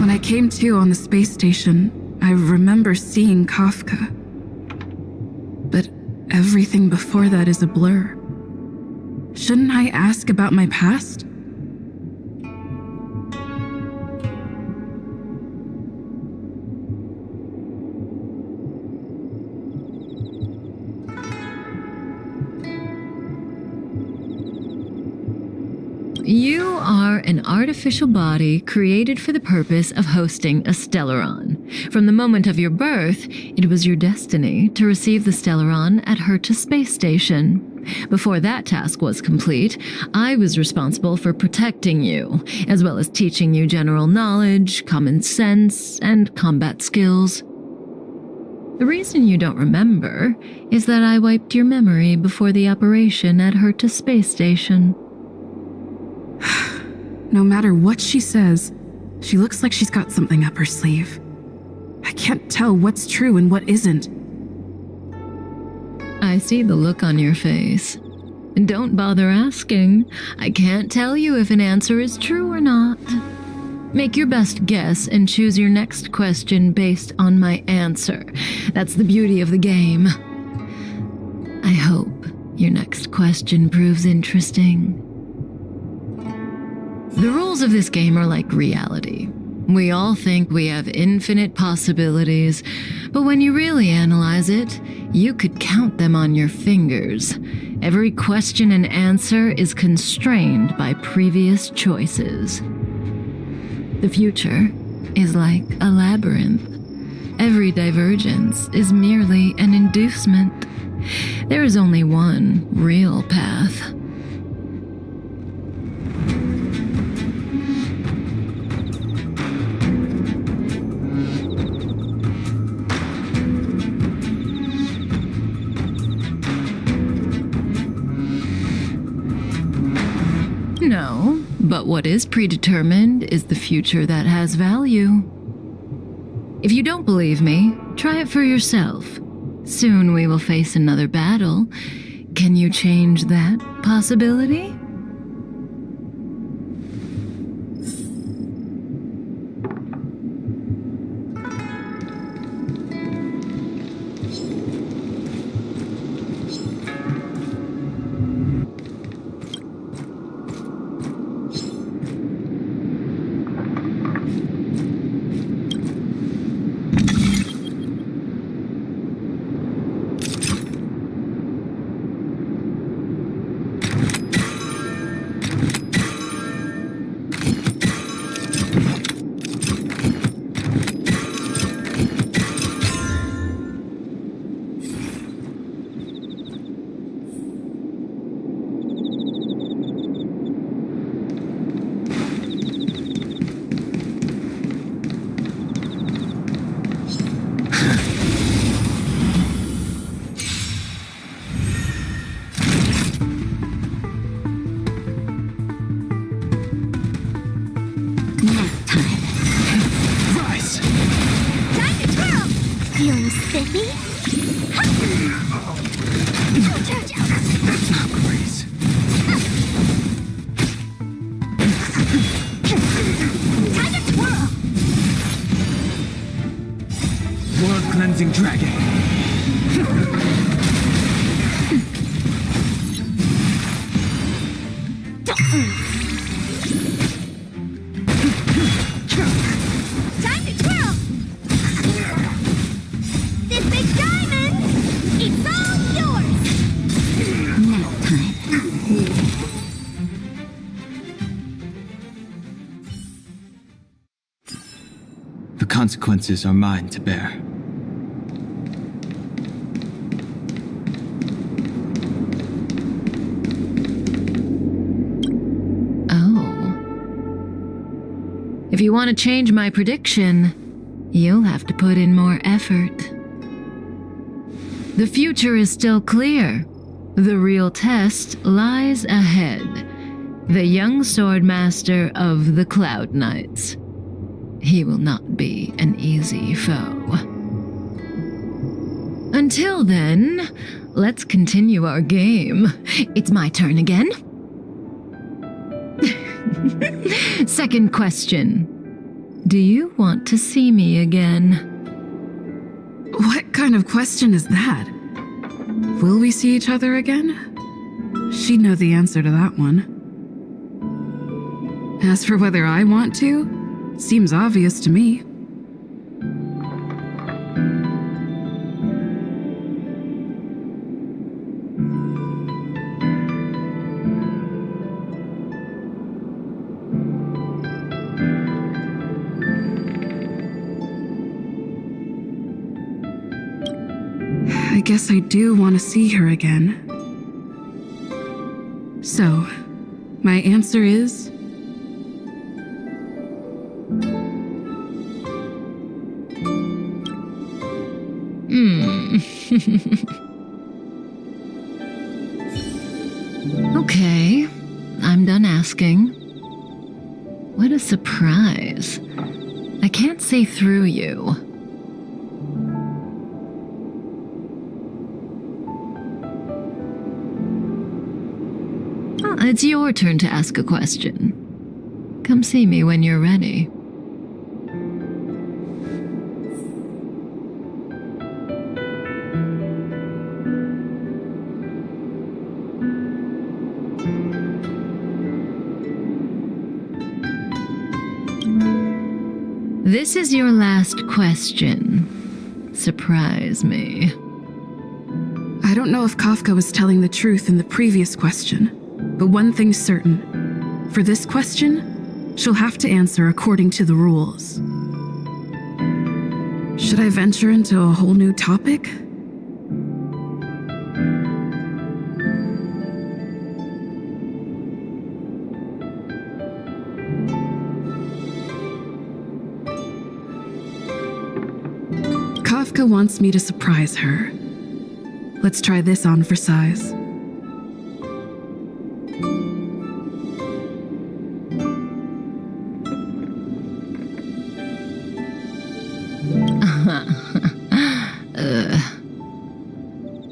When I came to on the space station, I remember seeing Kafka. But everything before that is a blur. Shouldn't I ask about my past? You are an artificial body created for the purpose of hosting a Stellaron. From the moment of your birth, it was your destiny to receive the Stellaron at Herta Space Station. Before that task was complete, I was responsible for protecting you, as well as teaching you general knowledge, common sense, and combat skills. The reason you don't remember is that I wiped your memory before the operation at Herta Space Station. No matter what she says, she looks like she's got something up her sleeve. I can't tell what's true and what isn't. I see the look on your face. Don't bother asking. I can't tell you if an answer is true or not. Make your best guess and choose your next question based on my answer. That's the beauty of the game. I hope your next question proves interesting. The rules of this game are like reality. We all think we have infinite possibilities, but when you really analyze it, you could count them on your fingers. Every question and answer is constrained by previous choices. The future is like a labyrinth. Every divergence is merely an inducement. There is only one real path. No, but what is predetermined is the future that has value. If you don't believe me, try it for yourself. Soon we will face another battle. Can you change that possibility? Feeling spiffy? Grace. Time to twirl! World cleansing dragon. Time to twirl! This big diamond! It's all yours! Nap time. The consequences are mine to bear. Oh. If you want to change my prediction, you'll have to put in more effort. The future is still clear. The real test lies ahead. The young swordmaster of the Cloud Knights. He will not be an easy foe. Until then, let's continue our game. It's my turn again. Second question. Do you want to see me again? What kind of question is that? Will we see each other again? She'd know the answer to that one. As for whether I want to, seems obvious to me. I guess I do want to see her again. So, my answer is... Okay, I'm done asking. What a surprise. I can't see through you. It's your turn to ask a question. Come see me when you're ready. This is your last question. Surprise me. I don't know if Kafka was telling the truth in the previous question, but one thing's certain. For this question, she'll have to answer according to the rules. Should I venture into a whole new topic? Kafka wants me to surprise her. Let's try this on for size.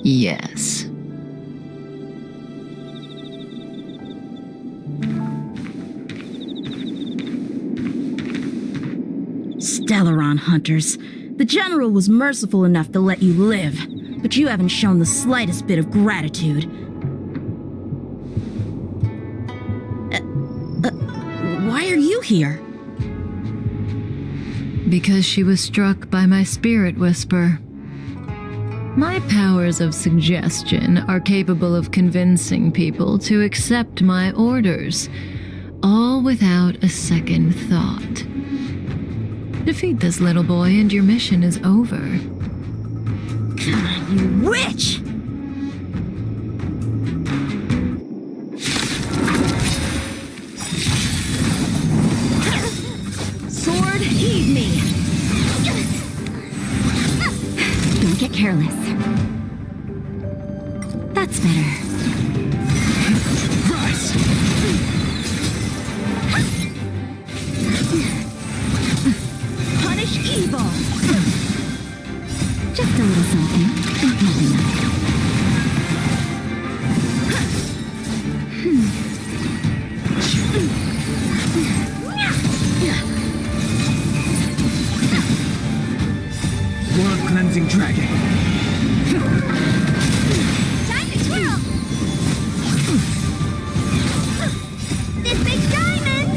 Yes. Stellaron hunters. The General was merciful enough to let you live, but you haven't shown the slightest bit of gratitude. Why are you here? Because she was struck by my spirit whisper. My powers of suggestion are capable of convincing people to accept my orders, all without a second thought. Defeat this little boy and your mission is over. God, you witch! Sword, heed me! Don't get careless. That's better. Rise! Punish evil! Just a little something. Not enough. Blood cleansing dragon. Time to twirl! This big diamond!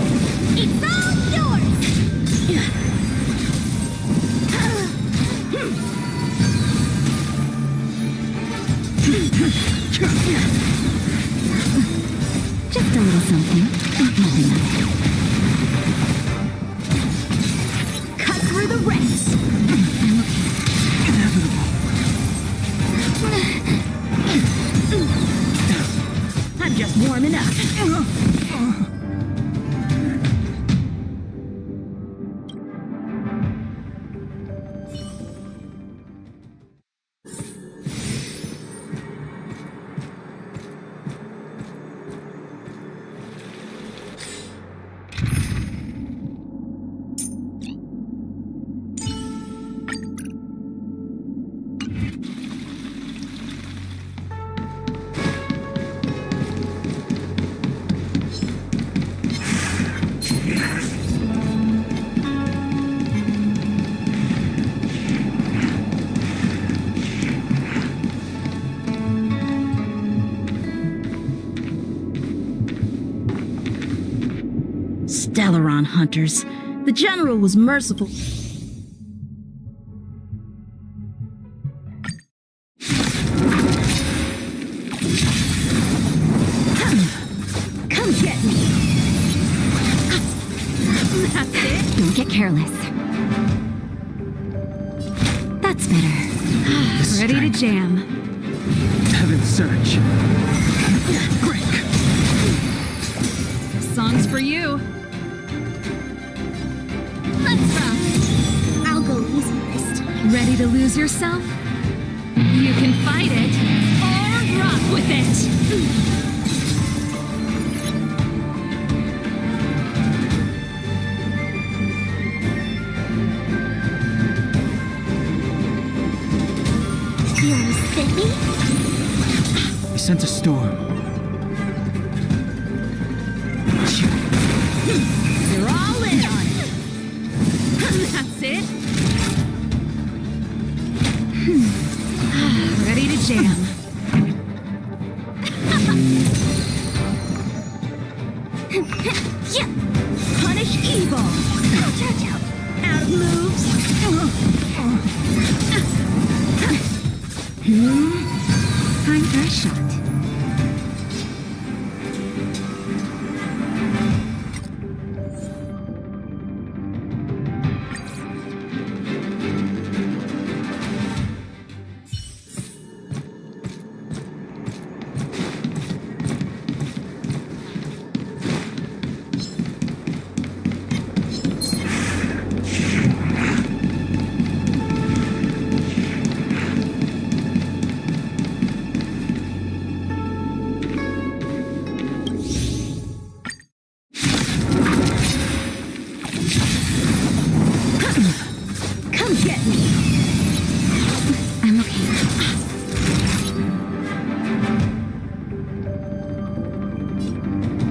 It's all yours! Just a little something. Not enough. Cut through the ranks! I'm just warming up. Stellaron hunters. The General was merciful. Come get me. That's it. Don't get careless. That's better. Ready to jam. Heaven's Surge. Song's for you. Let's rock. I'll go easy this time. Ready to lose yourself? You can fight it or rock with it. You spit me? I sense a storm. You're all in on it. That's it. Ready to jam. Yeah. Punish evil. Out of moves. Time for a shot. Come get me. I'm okay.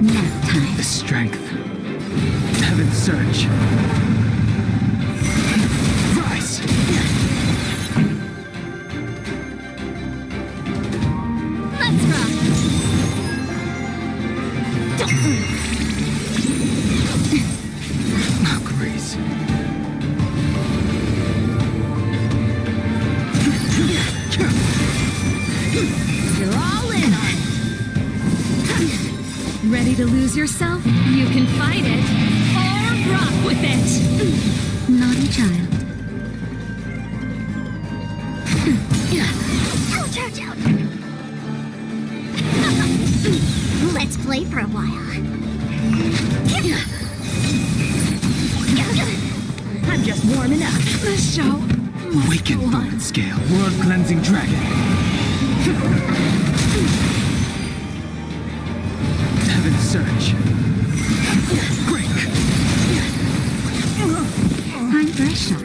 Nap time. The strength. Heaven's Surge. Rise! Let's rock. Oh, Grace. You're all in on it. Ready to lose yourself? You can fight it or rock with it. Naughty child. Ouch, ouch, ouch. Let's play for a while. I'm just warming up. This show must Awaken, go on. Thorn Scale. World Cleansing Dragon. Heaven's Surge. Break. Time for a shot.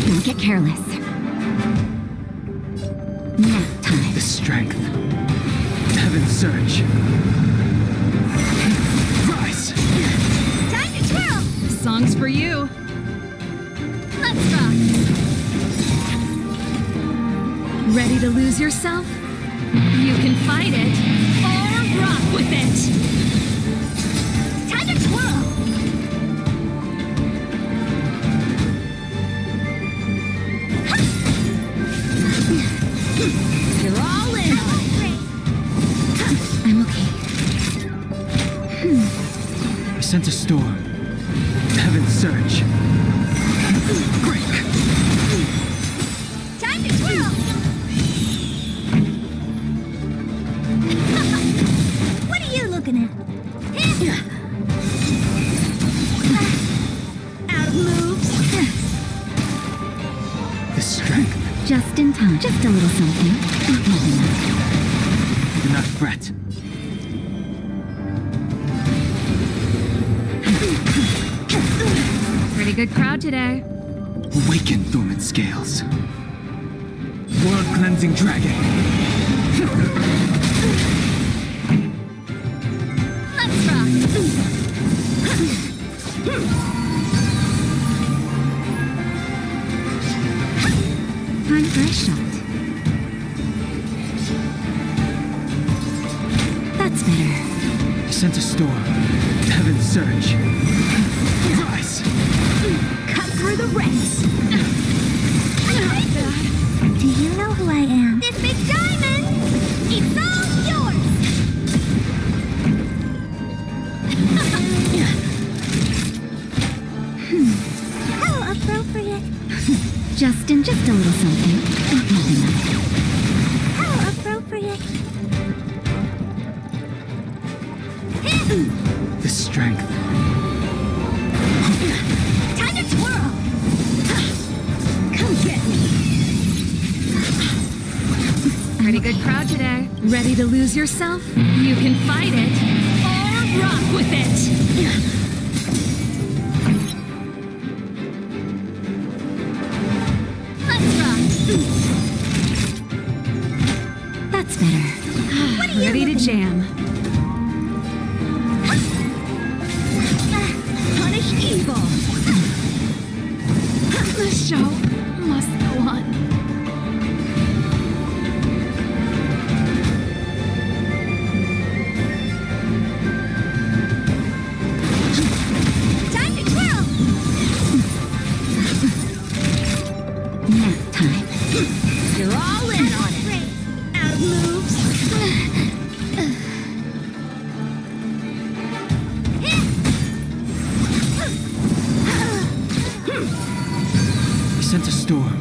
Don't get careless. Nap time. The strength. Heaven's Surge. Rise! Time to twirl! Song's for you. Let's rock! Ready to lose yourself? You can fight it or rock with it. Time to twirl! You're all in. sense a storm. Heaven's surge. Break! Time to twirl! What are you looking at? Out of moves. The strength. Just in time. Just a little something. Nothing else. Do not fret. Pretty good crowd today. Awaken, dormant scales. World-cleansing dragon. Let's rock! Time for a shot. That's better. I sense a storm. Heaven's surge. Rise! Cut through the ranks! Do you know who I am? This big diamond! It's all yours! How appropriate! Just a little something. Nothing else. How appropriate! The strength. Time to twirl! Come get me! Pretty good crowd today. Ready to lose yourself? You can fight it or rock with it. Let's rock! That's better. Ready to jam. Punish evil! The show must go on. Time to twirl! Nap time. You're all in on it! Out of moves! I sense a storm.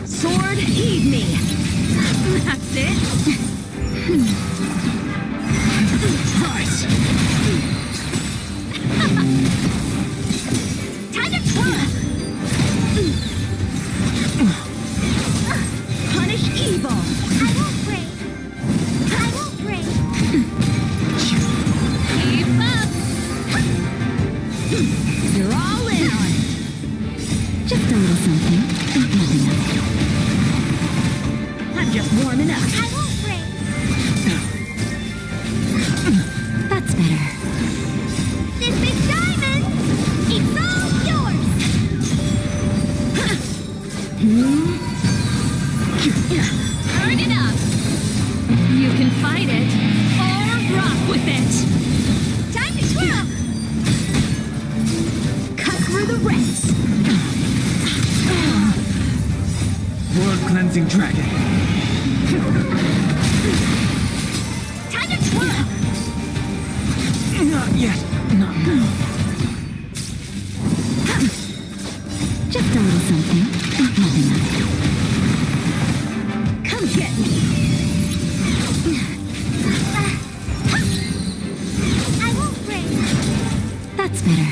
Sword, heed me! That's it! Rise! Time to twirl! Punish evil! I won't break! I won't break! Keep up! You're all in on it! Just a little something. Nothing else. I'm just warming up! I won't break! That's better. This big diamond! It's all yours! Turn it up! You can fight it or rock with it. Time to twirl! Cut through the ranks! World-cleansing dragon. Time to twirl! Not yet. Not now. Just a little something. Nothing else. Come get me! I won't break! That's better.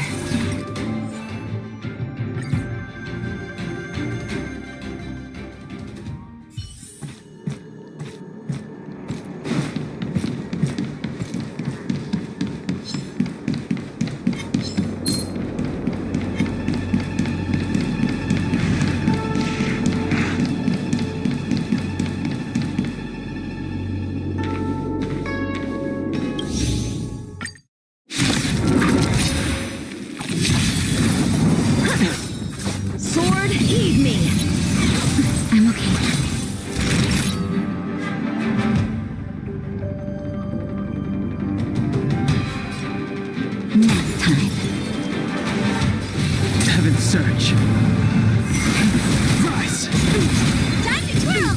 Sword, heed me! I'm okay. Nap time. Heaven's Surge. Rise! Time to twirl!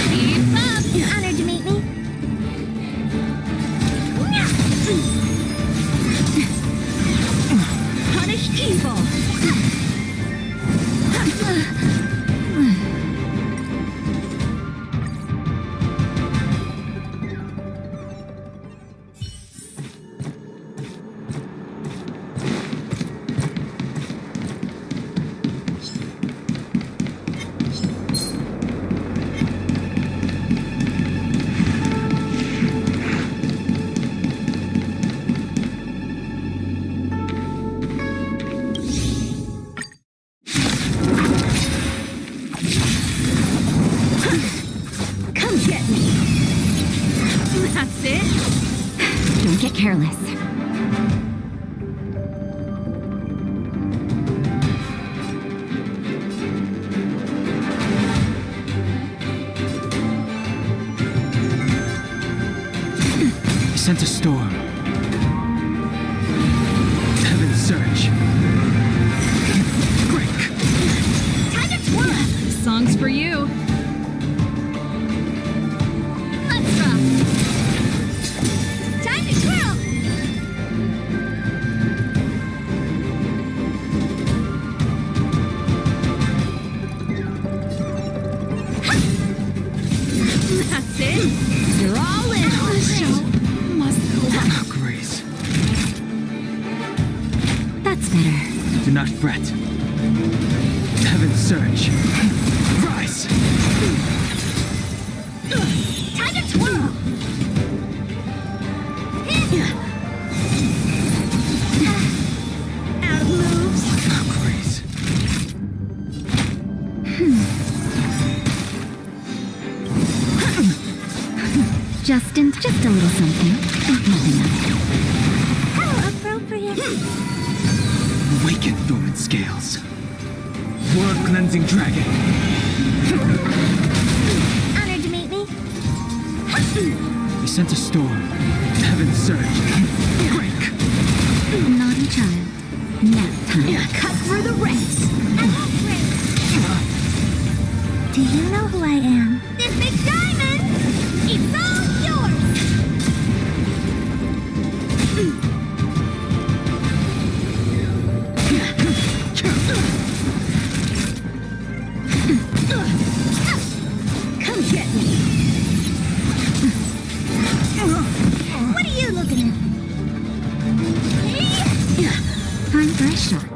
Keep up! Honored to meet me. Punish evil! Come get me! That's it? Don't get careless. I sent a storm. Heaven's Surge. Break! Time to twirl! Song's for you. Let's rock. Time to twirl. That's it? You're all in! Grace. That's better. Do not fret. Heaven's Surge. Rise! Time to twirl. Out of moves! Grace. Just a little something. Nothing else. How appropriate. Awaken, dormant scales. World-cleansing dragon. Honored to meet me. I sent a storm. Heaven's Surge. Break! Naughty child. Nap time. Cut through the rents! I won't break. Do you know who I am? This big diamond! It's all yours! Come get me! What are you looking at? Time for a shot.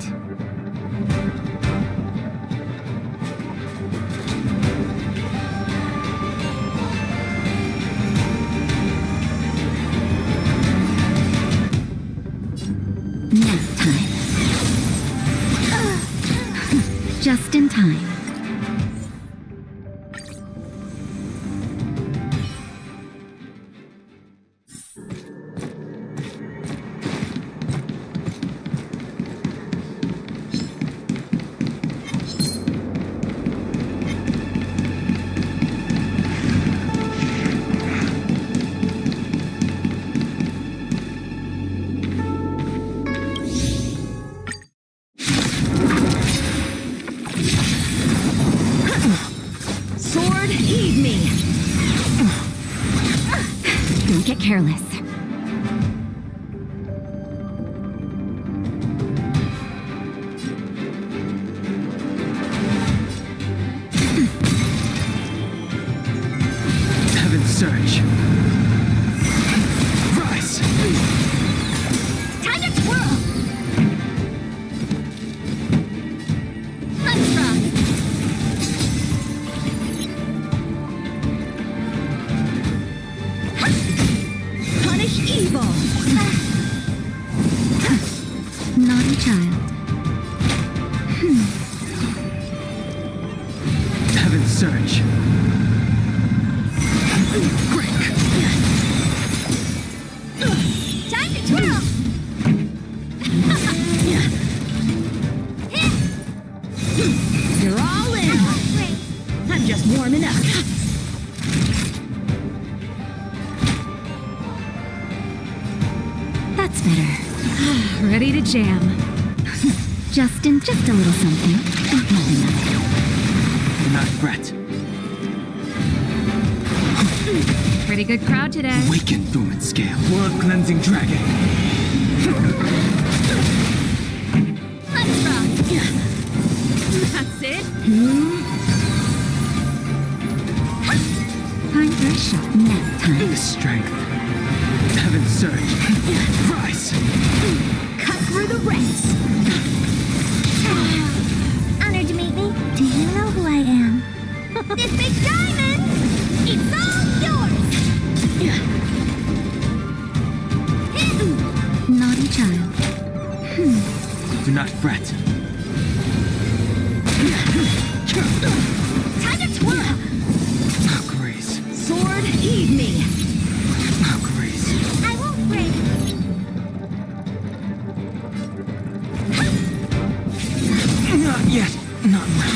Nap time. Just in time. Sword, heed me! Don't get careless. Heaven's Surge. Rise! Time to twirl. Let's rock. Punish evil! Naughty child. Heaven's Surge. Break! Time to twirl. That's better. Ready to jam. Just a little something. Not enough. Do not fret. Pretty good crowd today. Awaken, dormant scale. World-cleansing dragon. Let's rock. That's it. Time for a shot. Nap time. The strength. Heaven's surge. Rise. Cut through the ranks. Honored to meet me. Do you know who I am? This big diamond, it's all yours. Naughty child. Do not fret. Time to twirl. How grace. Sword, heed me. How grace. I won't break. Not yet. Not now.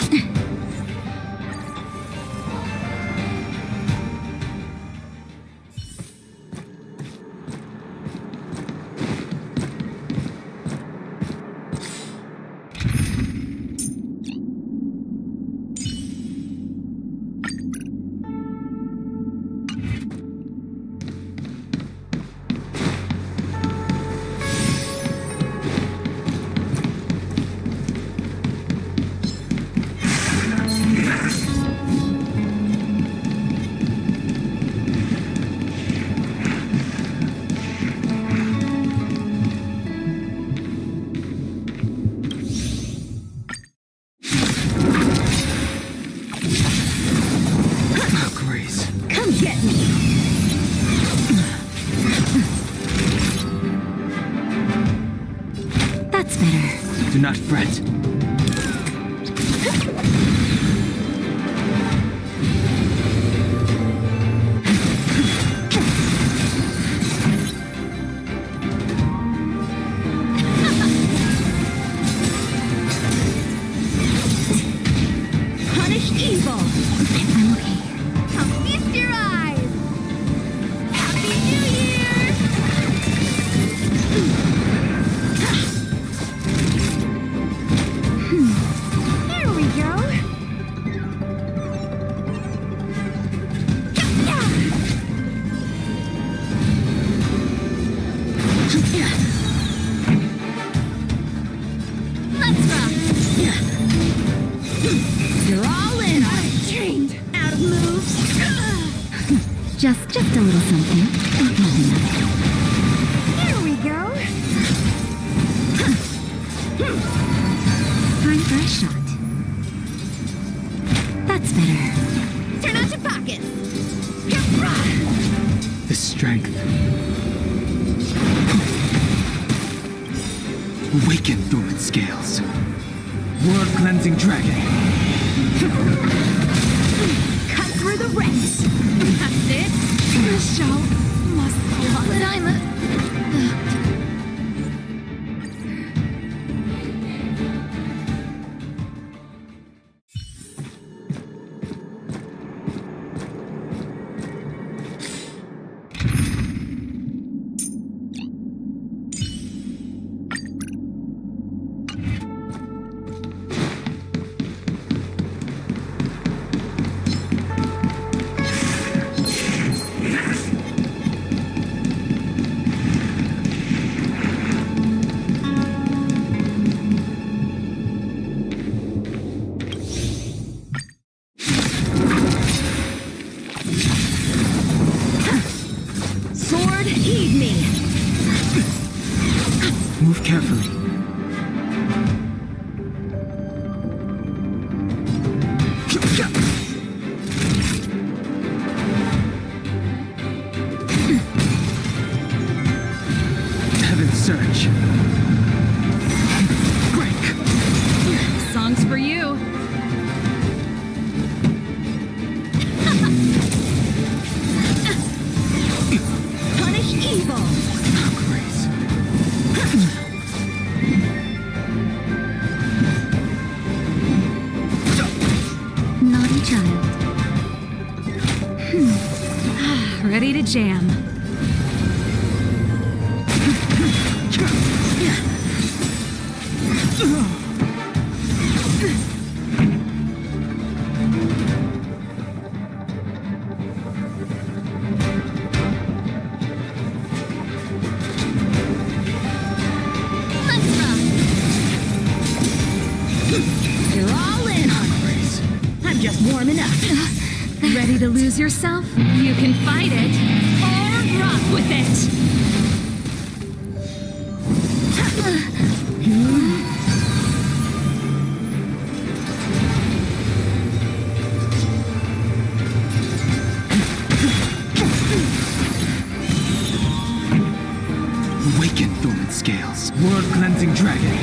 Come get me. That's better. Do not fret. Punish evil. I'm okay. I'll feast your eyes. Happy New Year. Here we go. Let's rock. You're all in. Trained. Out of moves. Just a little something. Not enough. Here we go. Time for a shot. That's better. Turn out your pockets. The strength. Awaken, dormant scales. World-cleansing dragon. Cut through the ranks. That's it. The show must go on. But I'm a... Sword, heed me. Move carefully. Heaven's surge. Break. Song's for you. Punish evil. How grace. Naughty child. Ready to jam. Ready to lose yourself? You can fight it or rock with it. Awaken, Thorn Scales, world-cleansing dragon.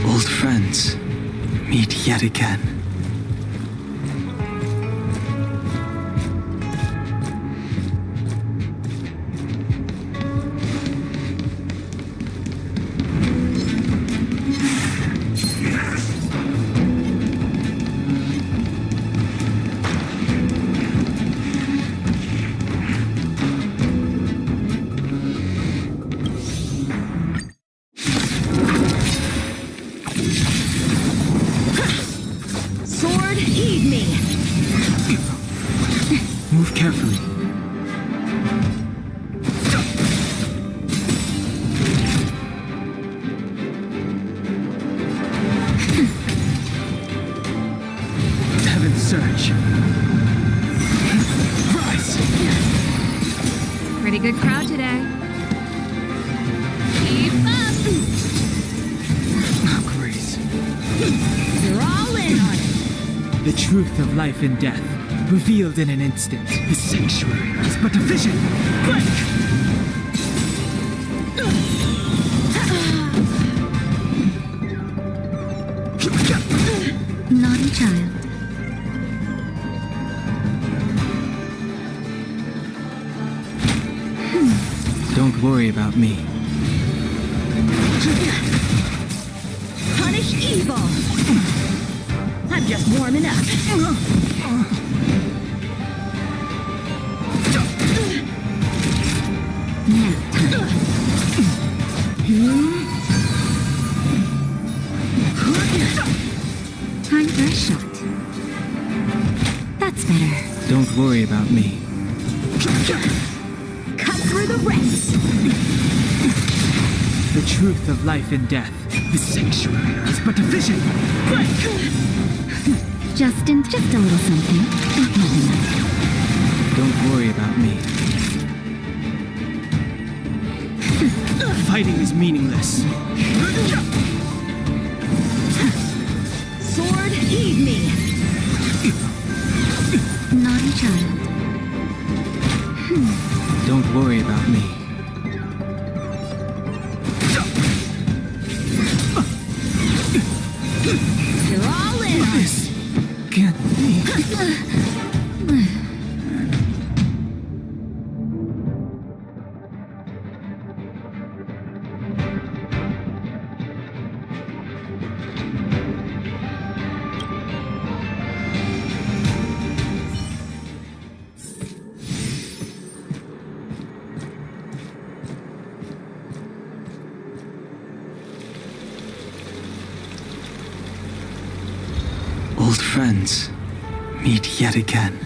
Old friends, meet yet again. Sword, heed me! Move carefully. Heaven's Surge. Rise! Pretty good crowd today. Keep up! Oh, Grace. You're all in on it! The truth of life and death, revealed in an instant. The sanctuary is but a vision. Break! Naughty child. Don't worry about me. Punish evil! I'm just warming up. Time for a shot. That's better. Don't worry about me. Cut through the rents! The truth of life and death. The sanctuary is but a vision. Break! Just a little something. Don't worry about me. Fighting is meaningless. Sword, heed me! Naughty child. Don't worry about me. You're all in! This can't be. Old friends, meet yet again.